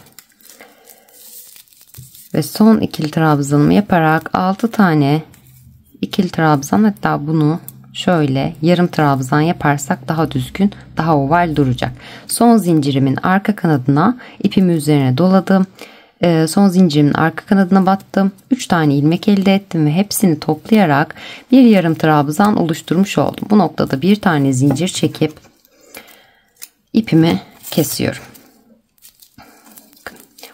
Ve son ikili trabzanımı yaparak 6 tane ikili trabzan, hatta bunu şöyle yarım trabzan yaparsak daha düzgün, daha oval duracak. Son zincirimin arka kanadına ipimi üzerine doladım. Son zincirimin arka kanadına battım. 3 tane ilmek elde ettim ve hepsini toplayarak bir yarım trabzan oluşturmuş oldum. Bu noktada bir tane zincir çekip ipimi kesiyorum.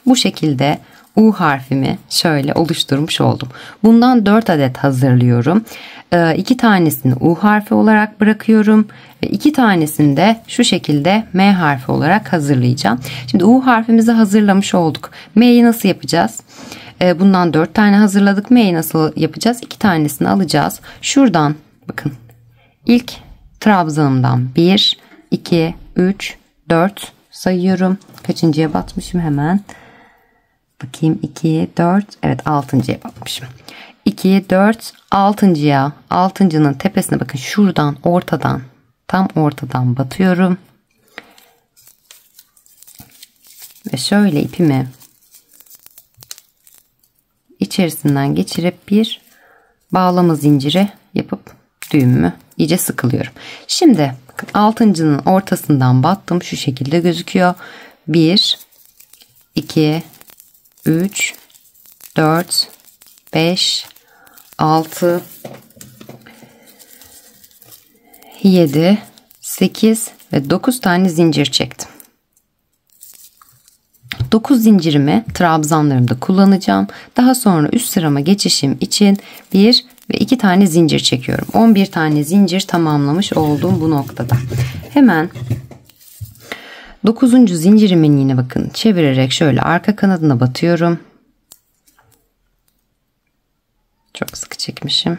Bu şekilde U harfimi şöyle oluşturmuş oldum. Bundan 4 adet hazırlıyorum. 2 tanesini U harfi olarak bırakıyorum ve 2 tanesini de şu şekilde M harfi olarak hazırlayacağım. Şimdi U harfimizi hazırlamış olduk. M'yi nasıl yapacağız? Bundan 4 tane hazırladık. M'yi nasıl yapacağız? 2 tanesini alacağız. Şuradan bakın, ilk trabzanımdan 1 2 3 4 sayıyorum. Kaçıncıya batmışım hemen? Bakayım, 2, 4, evet 6.'ya batmışım. 2, 4, 6.'ya, 6.'nın tepesine bakın, şuradan ortadan, tam ortadan batıyorum. Ve şöyle ipimi içerisinden geçirip bir bağlama zinciri yapıp düğümümü iyice sıkılıyorum. Şimdi bakın 6.'nın ortasından battım, şu şekilde gözüküyor. 1, 2, 3, 4, 5, 6, 7, 8 ve 9 tane zincir çektim. 9 zincirimi trabzanlarımda kullanacağım. Daha sonra üst sırama geçişim için 1 ve 2 tane zincir çekiyorum. 11 tane zincir tamamlamış oldum bu noktada. Hemen 9. zincirimin yine bakın çevirerek şöyle arka kanadına batıyorum. Çok sıkı çekmişim.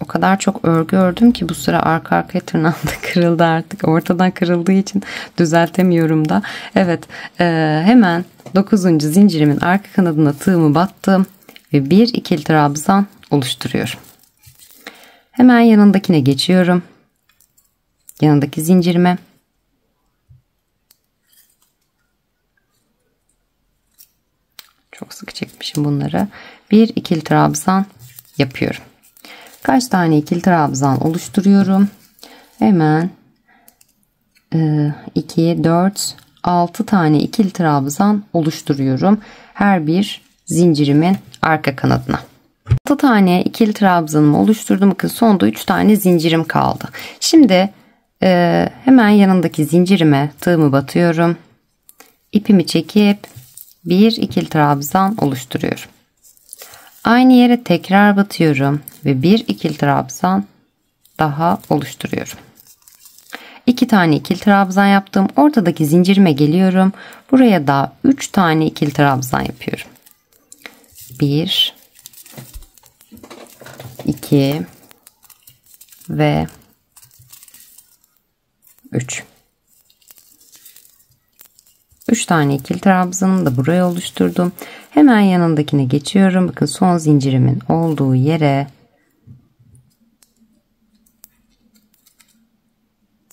O kadar çok örgü ördüm ki bu sıra arka arkaya tırnağım da kırıldı artık. Ortadan kırıldığı için düzeltemiyorum da. Evet, hemen 9. zincirimin arka kanadına tığımı battım ve bir ikili trabzan oluşturuyorum. Hemen yanındakine geçiyorum. Yanındaki zincirime. Çok sıkı çekmişim bunları. Bir ikili trabzan yapıyorum. Kaç tane ikili trabzan oluşturuyorum? Hemen 2, 4, 6 tane ikili trabzan oluşturuyorum. Her bir zincirimin arka kanadına. 6 tane ikili trabzanımı oluşturdum. Bakın sonda 3 tane zincirim kaldı. Şimdi hemen yanındaki zincirime tığımı batıyorum. İpimi çekip bir ikili trabzan oluşturuyorum. Aynı yere tekrar batıyorum ve bir ikili trabzan daha oluşturuyorum. 2 tane ikili trabzan yaptım. Ortadaki zincirime geliyorum. Buraya da 3 tane ikili trabzan yapıyorum. 1, 2 ve 3. 3 tane ikili trabzanımı da buraya oluşturdum. Hemen yanındakine geçiyorum. Bakın son zincirimin olduğu yere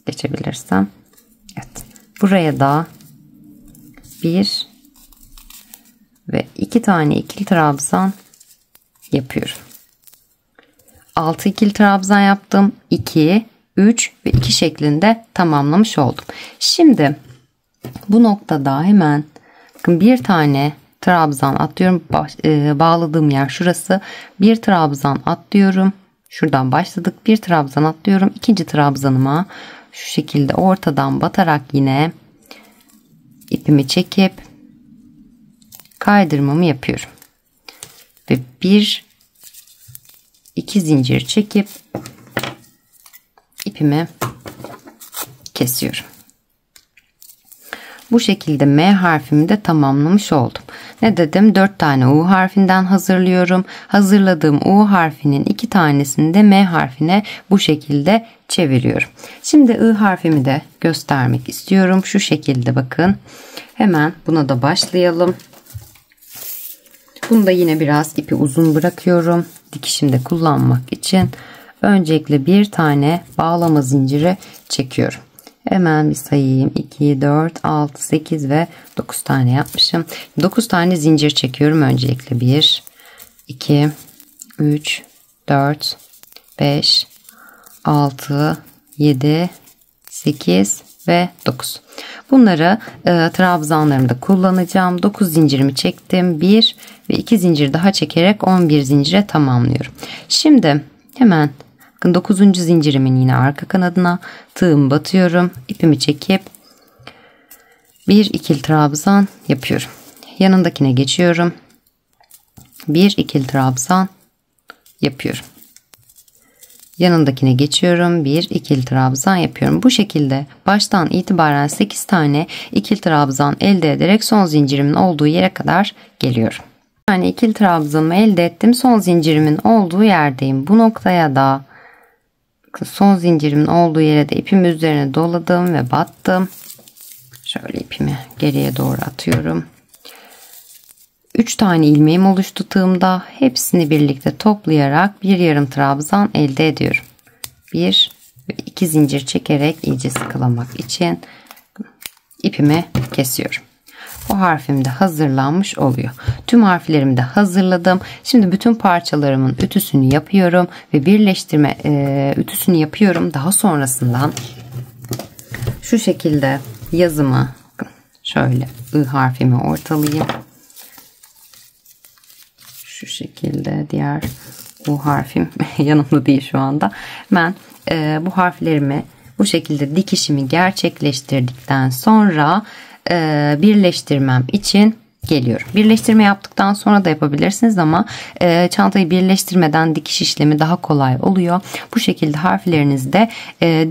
geçebilirsem. Evet. Buraya da 1 ve 2 tane ikili trabzan yapıyorum. 6 ikili trabzan yaptım. 2, 3 ve 2 şeklinde tamamlamış oldum. Şimdi bu noktada hemen bakın bir tane trabzan atlıyorum. Bağladığım yer şurası. Bir trabzan atlıyorum. Şuradan başladık. Bir trabzan atlıyorum. İkinci trabzanıma şu şekilde ortadan batarak yine ipimi çekip kaydırmamı yapıyorum. Ve 1 2 zincir çekip ipimi kesiyorum. Bu şekilde M harfimi de tamamlamış oldum. Ne dedim? 4 tane U harfinden hazırlıyorum. Hazırladığım U harfinin 2 tanesini de M harfine bu şekilde çeviriyorum. Şimdi I harfimi de göstermek istiyorum. Şu şekilde bakın. Hemen buna da başlayalım. Bunu da yine biraz ipi uzun bırakıyorum. Dikişimde kullanmak için. Öncelikle bir tane bağlama zinciri çekiyorum. Hemen bir sayayım. 2, 4, 6, 8 ve 9 tane yapmışım. 9 tane zincir çekiyorum. Öncelikle 1, 2, 3, 4, 5, 6, 7, 8 ve 9. Bunları trabzanlarımda kullanacağım. 9 zincirimi çektim. 1 ve 2 zincir daha çekerek 11 zincire tamamlıyorum. Şimdi hemen 9. zincirimin yine arka kanadına tığımı batıyorum. İpimi çekip bir ikili trabzan yapıyorum. Yanındakine geçiyorum. Bir ikili trabzan yapıyorum. Yanındakine geçiyorum. Bir ikili trabzan yapıyorum. Bu şekilde baştan itibaren 8 tane ikili trabzan elde ederek son zincirimin olduğu yere kadar geliyorum. Yani ikili trabzanımı elde ettim. Son zincirimin olduğu yerdeyim. Bu noktaya da son zincirimin olduğu yere de ipimi üzerine doladım ve battım. Şöyle ipimi geriye doğru atıyorum. 3 tane ilmeğim oluştu tığımda. Hepsini birlikte toplayarak bir yarım trabzan elde ediyorum. 1 ve 2 zincir çekerek iyice sıkılamak için ipimi kesiyorum. Bu harfim de hazırlanmış oluyor. Tüm harflerimi de hazırladım. Şimdi bütün parçalarımın ütüsünü yapıyorum ve birleştirme ütüsünü yapıyorum. Daha sonrasından şu şekilde yazımı şöyle I harfimi ortalayayım. Şu şekilde diğer U harfim yanımda değil şu anda. Ben bu harflerimi bu şekilde dikişimi gerçekleştirdikten sonra birleştirmem için geliyorum. Birleştirme yaptıktan sonra da yapabilirsiniz ama çantayı birleştirmeden dikiş işlemi daha kolay oluyor. Bu şekilde harflerinizi de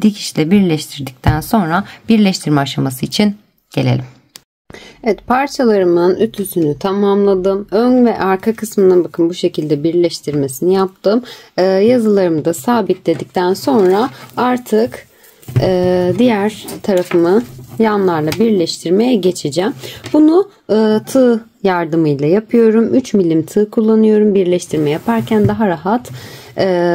dikişle birleştirdikten sonra birleştirme aşaması için gelelim. Evet, parçalarımın ütüsünü tamamladım. Ön ve arka kısmına bakın bu şekilde birleştirmesini yaptım. Yazılarımı da sabitledikten sonra artık diğer tarafımı yanlarla birleştirmeye geçeceğim. Bunu tığ yardımıyla yapıyorum. 3 milim tığ kullanıyorum. Birleştirme yaparken daha rahat,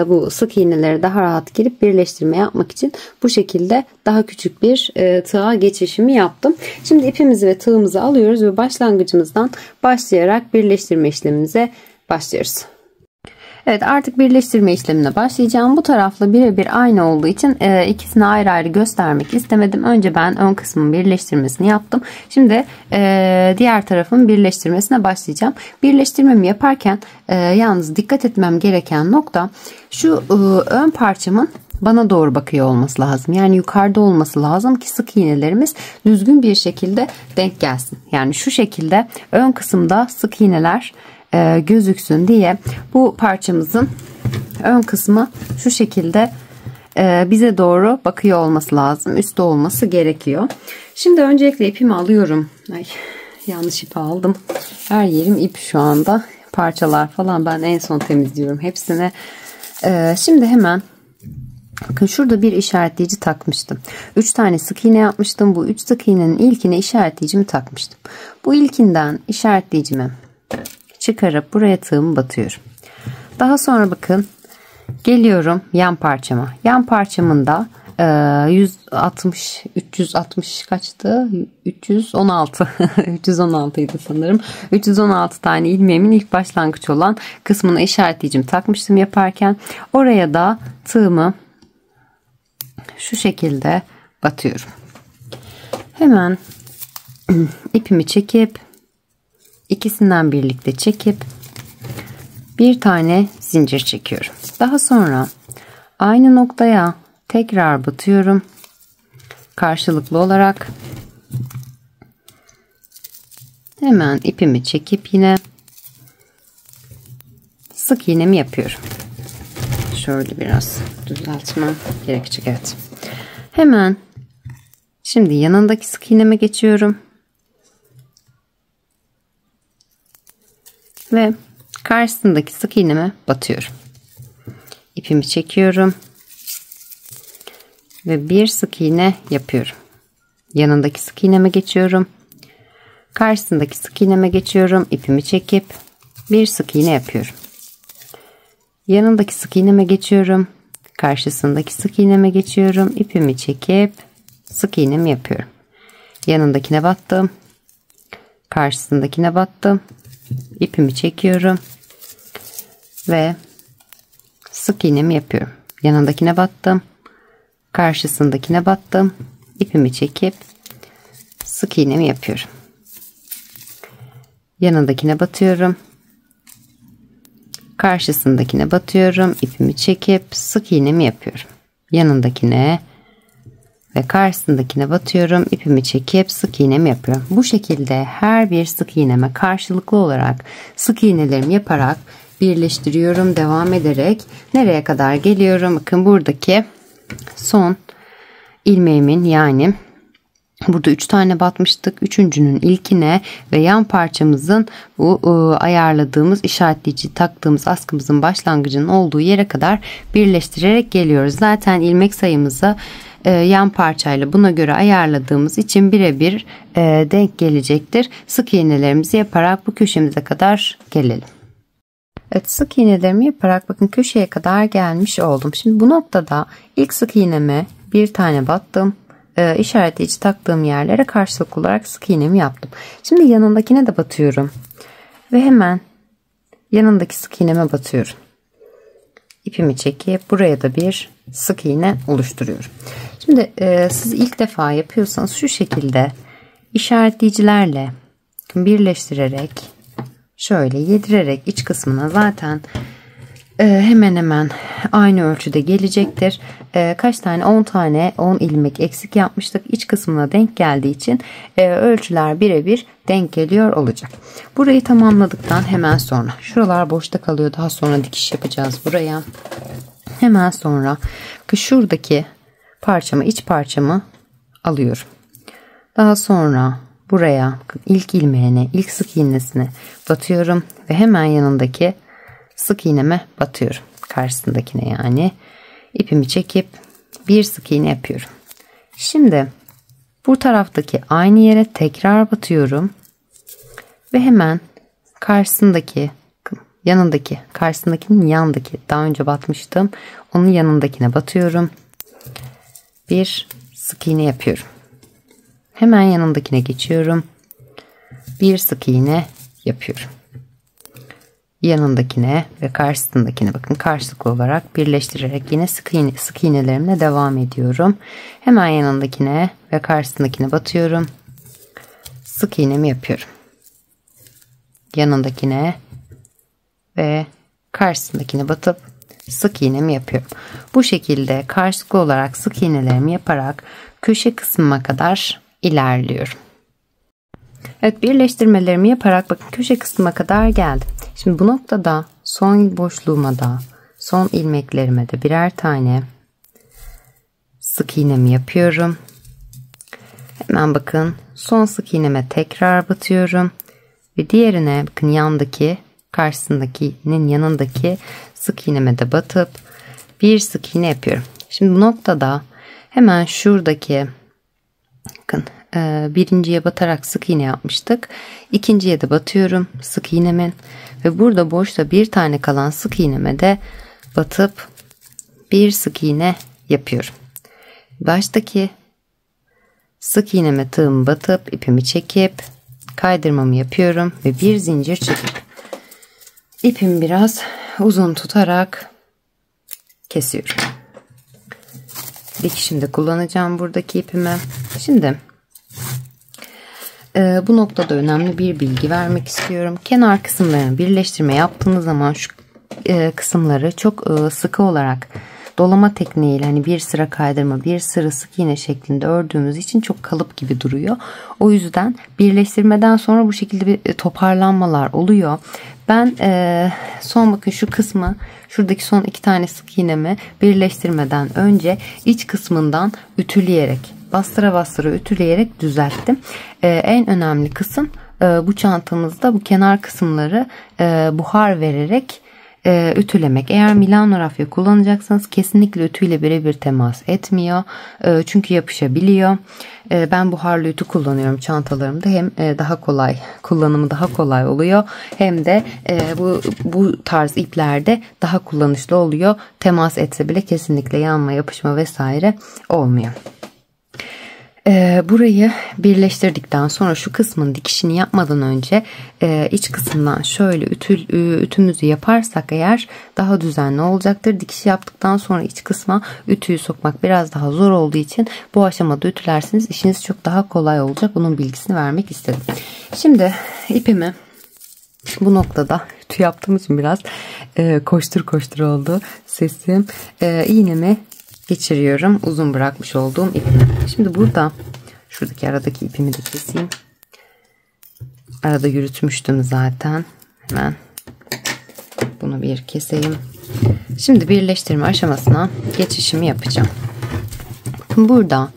bu sık iğneleri daha rahat girip birleştirme yapmak için bu şekilde daha küçük bir tığa geçişimi yaptım. Şimdi ipimizi ve tığımızı alıyoruz ve başlangıcımızdan başlayarak birleştirme işlemimize başlıyoruz. Evet, artık birleştirme işlemine başlayacağım. Bu tarafla birebir aynı olduğu için ikisini ayrı ayrı göstermek istemedim. Önce ben ön kısmın birleştirmesini yaptım. Şimdi diğer tarafın birleştirmesine başlayacağım. Birleştirmemi yaparken yalnız dikkat etmem gereken nokta şu: ön parçamın bana doğru bakıyor olması lazım. Yani yukarıda olması lazım ki sık iğnelerimiz düzgün bir şekilde denk gelsin. Yani şu şekilde ön kısımda sık iğneler gözüksün diye bu parçamızın ön kısmı şu şekilde bize doğru bakıyor olması lazım. Üstte olması gerekiyor. Şimdi öncelikle ipimi alıyorum. Ay, yanlış ipi aldım. Her yerim ip şu anda. Parçalar falan ben en son temizliyorum hepsini. Şimdi hemen bakın, şurada bir işaretleyici takmıştım. 3 tane sık iğne yapmıştım. Bu 3 sık iğnenin ilkine işaretleyicimi takmıştım. Bu ilkinden işaretleyicimi çıkarıp buraya tığımı batıyorum. Daha sonra bakın, geliyorum yan parçama. Yan parçamın da 360 kaçtı? 316 316 idi sanırım. 316 tane ilmeğimin ilk başlangıç olan kısmına işaretleyicimi takmıştım yaparken. Oraya da tığımı şu şekilde batıyorum. Hemen ipimi çekip ikisinden birlikte çekip bir tane zincir çekiyorum. Daha sonra aynı noktaya tekrar batıyorum. Karşılıklı olarak hemen ipimi çekip yine sık iğnemi yapıyorum. Şöyle biraz düzeltmem gerekecek. Evet. Hemen şimdi yanındaki sık iğneme geçiyorum. Ve karşısındaki sık iğneme batıyorum. İpimi çekiyorum. Ve bir sık iğne yapıyorum. Yanındaki sık iğneme geçiyorum. Karşısındaki sık iğneme geçiyorum. İpimi çekip bir sık iğne yapıyorum. Yanındaki sık iğneme geçiyorum. Karşısındaki sık iğneme geçiyorum. İpimi çekip sık iğnemi yapıyorum. Yanındakine battım. Karşısındakine battım. İpimi çekiyorum ve sık iğnemi yapıyorum. Yanındakine battım. Karşısındakine battım. İpimi çekip sık iğnemi yapıyorum. Yanındakine batıyorum. Karşısındakine batıyorum. İpimi çekip sık iğnemi yapıyorum. Yanındakine ve karşısındakine batıyorum. İpimi çekip sık iğnemi yapıyorum. Bu şekilde her bir sık iğneme karşılıklı olarak sık iğnelerimi yaparak birleştiriyorum. Devam ederek nereye kadar geliyorum? Bakın, buradaki son ilmeğimin, yani burada 3 tane batmıştık. Üçüncünün ilkine ve yan parçamızın bu ayarladığımız işaretleyici taktığımız askımızın başlangıcının olduğu yere kadar birleştirerek geliyoruz. Zaten ilmek sayımızı yan parçayla buna göre ayarladığımız için birebir denk gelecektir. Sık iğnelerimizi yaparak bu köşemize kadar gelelim. Evet, sık iğnelerimi yaparak bakın köşeye kadar gelmiş oldum. Şimdi bu noktada ilk sık iğneme bir tane battım. İşaretleyici taktığım yerlere karşılıklı olarak sık iğnemi yaptım. Şimdi yanındakine de batıyorum. Ve hemen yanındaki sık iğneme batıyorum. İpimi çekip buraya da bir sık iğne oluşturuyorum. Şimdi siz ilk defa yapıyorsanız şu şekilde işaretleyicilerle birleştirerek, şöyle yedirerek iç kısmına zaten hemen hemen aynı ölçüde gelecektir. Kaç tane? 10 tane 10 ilmek eksik yapmıştık. İç kısmına denk geldiği için ölçüler birebir denk geliyor olacak. Burayı tamamladıktan hemen sonra, şuralar boşta kalıyor, daha sonra dikiş yapacağız buraya. Hemen sonra şuradaki parçamı, iç parçamı alıyorum. Daha sonra buraya ilk ilmeğine, ilk sık iğnesine batıyorum ve hemen yanındaki sık iğneme batıyorum. Karşısındakine yani. İpimi çekip bir sık iğne yapıyorum. Şimdi bu taraftaki aynı yere tekrar batıyorum Ve hemen karşısındakinin yanındaki, daha önce batmıştım, onun yanındakine batıyorum. Bir sık iğne yapıyorum. Hemen yanındakine geçiyorum. Bir sık iğne yapıyorum. Yanındakine ve karşısındakine bakın karşılıklı olarak birleştirerek yine sık iğnelerimle devam ediyorum. Hemen yanındakine ve karşısındakine batıyorum. Sık iğnemi yapıyorum. Yanındakine ve karşısındakine batıp sık iğnemi yapıyorum. Bu şekilde karşılıklı olarak sık iğnelerimi yaparak köşe kısmıma kadar ilerliyorum. Evet, birleştirmelerimi yaparak bakın köşe kısmına kadar geldim. Şimdi bu noktada son boşluğuma da son ilmeklerime de birer tane sık iğnemi yapıyorum. Hemen bakın son sık iğneme tekrar batıyorum. Ve diğerine bakın karşısındakinin yanındaki sık iğneme de batıp bir sık iğne yapıyorum. Şimdi bu noktada hemen şuradaki bakın birinciye batarak sık iğne yapmıştık. İkinciye de batıyorum sık iğnemin ve burada boşta bir tane kalan sık iğneme de batıp bir sık iğne yapıyorum. Baştaki sık iğneme tığımı batıp ipimi çekip kaydırmamı yapıyorum ve bir zincir çekip ipimi biraz uzun tutarak kesiyorum. Dikişimde kullanacağım buradaki ipimi. Şimdi bu noktada önemli bir bilgi vermek istiyorum. Kenar kısımlarını birleştirme yaptığınız zaman şu kısımları çok sıkı olarak dolama tekniğiyle hani bir sıra kaydırma bir sıra sık iğne şeklinde ördüğümüz için çok kalıp gibi duruyor. O yüzden birleştirmeden sonra bu şekilde bir toparlanmalar oluyor. Ben son bakın şu kısmı, şuradaki son 2 tane sık iğnemi birleştirmeden önce iç kısmından ütüleyerek, bastıra ütüleyerek düzelttim. En önemli kısım bu çantamızda bu kenar kısımları buhar vererek ütülemek. Eğer Milano rafya kullanacaksanız kesinlikle ütüyle birebir temas etmiyor. Çünkü yapışabiliyor. Ben buharlı ütü kullanıyorum çantalarımda. Hem daha kolay, kullanımı daha kolay oluyor. Hem de bu tarz iplerde daha kullanışlı oluyor. Temas etse bile kesinlikle yanma, yapışma vesaire olmuyor. Burayı birleştirdikten sonra şu kısmın dikişini yapmadan önce iç kısımdan şöyle ütümüzü yaparsak eğer daha düzenli olacaktır. Dikişi yaptıktan sonra iç kısma ütüyü sokmak biraz daha zor olduğu için bu aşamada ütülerseniz işiniz çok daha kolay olacak. Bunun bilgisini vermek istedim. Şimdi ipimi bu noktada ütü yaptığım için biraz koştur oldu sesim. İğnemi geçiriyorum uzun bırakmış olduğum ipimi. Şimdi burada şuradaki aradaki ipimi de keseyim. Arada yürütmüştüm zaten. Hemen bunu bir keseyim. Şimdi birleştirme aşamasına geçişimi yapacağım. Burada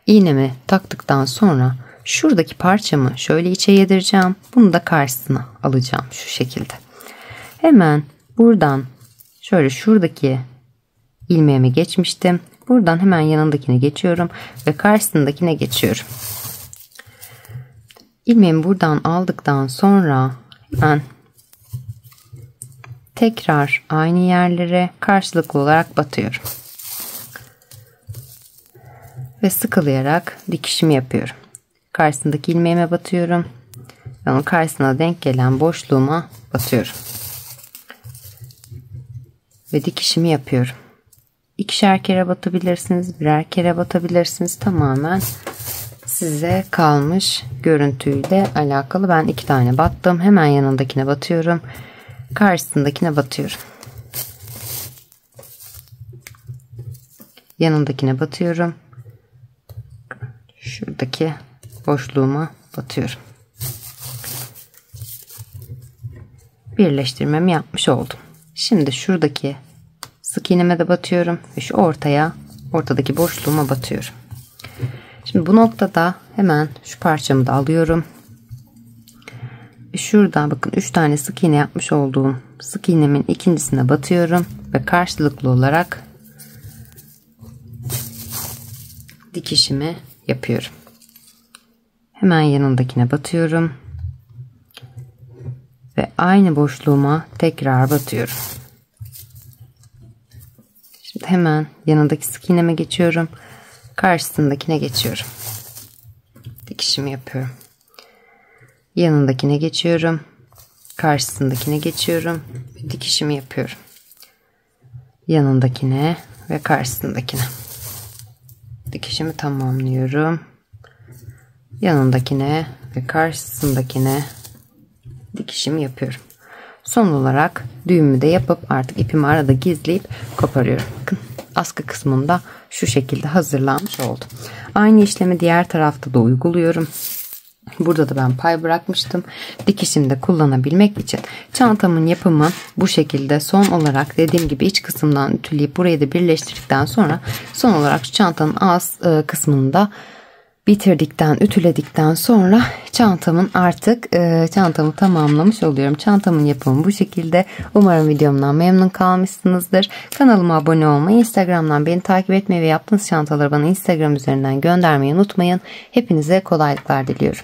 iğnemi taktıktan sonra şuradaki parçamı şöyle içe yedireceğim. Bunu da karşısına alacağım şu şekilde. Hemen buradan şöyle şuradaki ilmeğime geçmiştim. Buradan hemen yanındakine geçiyorum ve karşısındakine geçiyorum. İlmeğimi buradan aldıktan sonra hemen tekrar aynı yerlere karşılıklı olarak batıyorum. Ve sıkılayarak dikişimi yapıyorum. Karşısındaki ilmeğime batıyorum. Ve onun karşısına denk gelen boşluğuma batıyorum. Ve dikişimi yapıyorum. 2'şer kere batabilirsiniz, birer kere batabilirsiniz. Tamamen size kalmış görüntüyle alakalı. Ben 2 tane battım. Hemen yanındakine batıyorum. Karşısındakine batıyorum. Yanındakine batıyorum. Şuradaki boşluğuma batıyorum. Birleştirmemi yapmış oldum. Şimdi şuradaki sık iğneme de batıyorum ve şu ortadaki boşluğuma batıyorum. Şimdi bu noktada hemen şu parçamı da alıyorum. Ve şuradan bakın 3 tane sık iğne yapmış olduğum sık iğnemin ikincisine batıyorum ve karşılıklı olarak dikişimi yapıyorum. Hemen yanındakine batıyorum. aynı boşluğuma tekrar batıyorum. Şimdi hemen yanındaki sık iğneme geçiyorum. Karşısındakine geçiyorum. Dikişimi yapıyorum. Yanındakine geçiyorum. Karşısındakine geçiyorum. Dikişimi yapıyorum. Yanındakine ve karşısındakine. Dikişimi tamamlıyorum. Yanındakine ve karşısındakine dikişimi yapıyorum. Son olarak düğümü de yapıp artık ipimi arada gizleyip koparıyorum. Bakın askı kısmında şu şekilde hazırlanmış oldu. Aynı işlemi diğer tarafta da uyguluyorum. Burada da ben pay bırakmıştım. Dikişimde kullanabilmek için çantamın yapımı bu şekilde. Son olarak dediğim gibi iç kısımdan ütüleyip burayı da birleştirdikten sonra son olarak şu çantanın ağız kısmını da bitirdikten, ütüledikten sonra çantamın artık çantamı tamamlamış oluyorum. Çantamın yapımı bu şekilde. Umarım videomdan memnun kalmışsınızdır. Kanalıma abone olmayı, Instagram'dan beni takip etmeyi ve yaptığınız çantaları bana Instagram üzerinden göndermeyi unutmayın. Hepinize kolaylıklar diliyorum.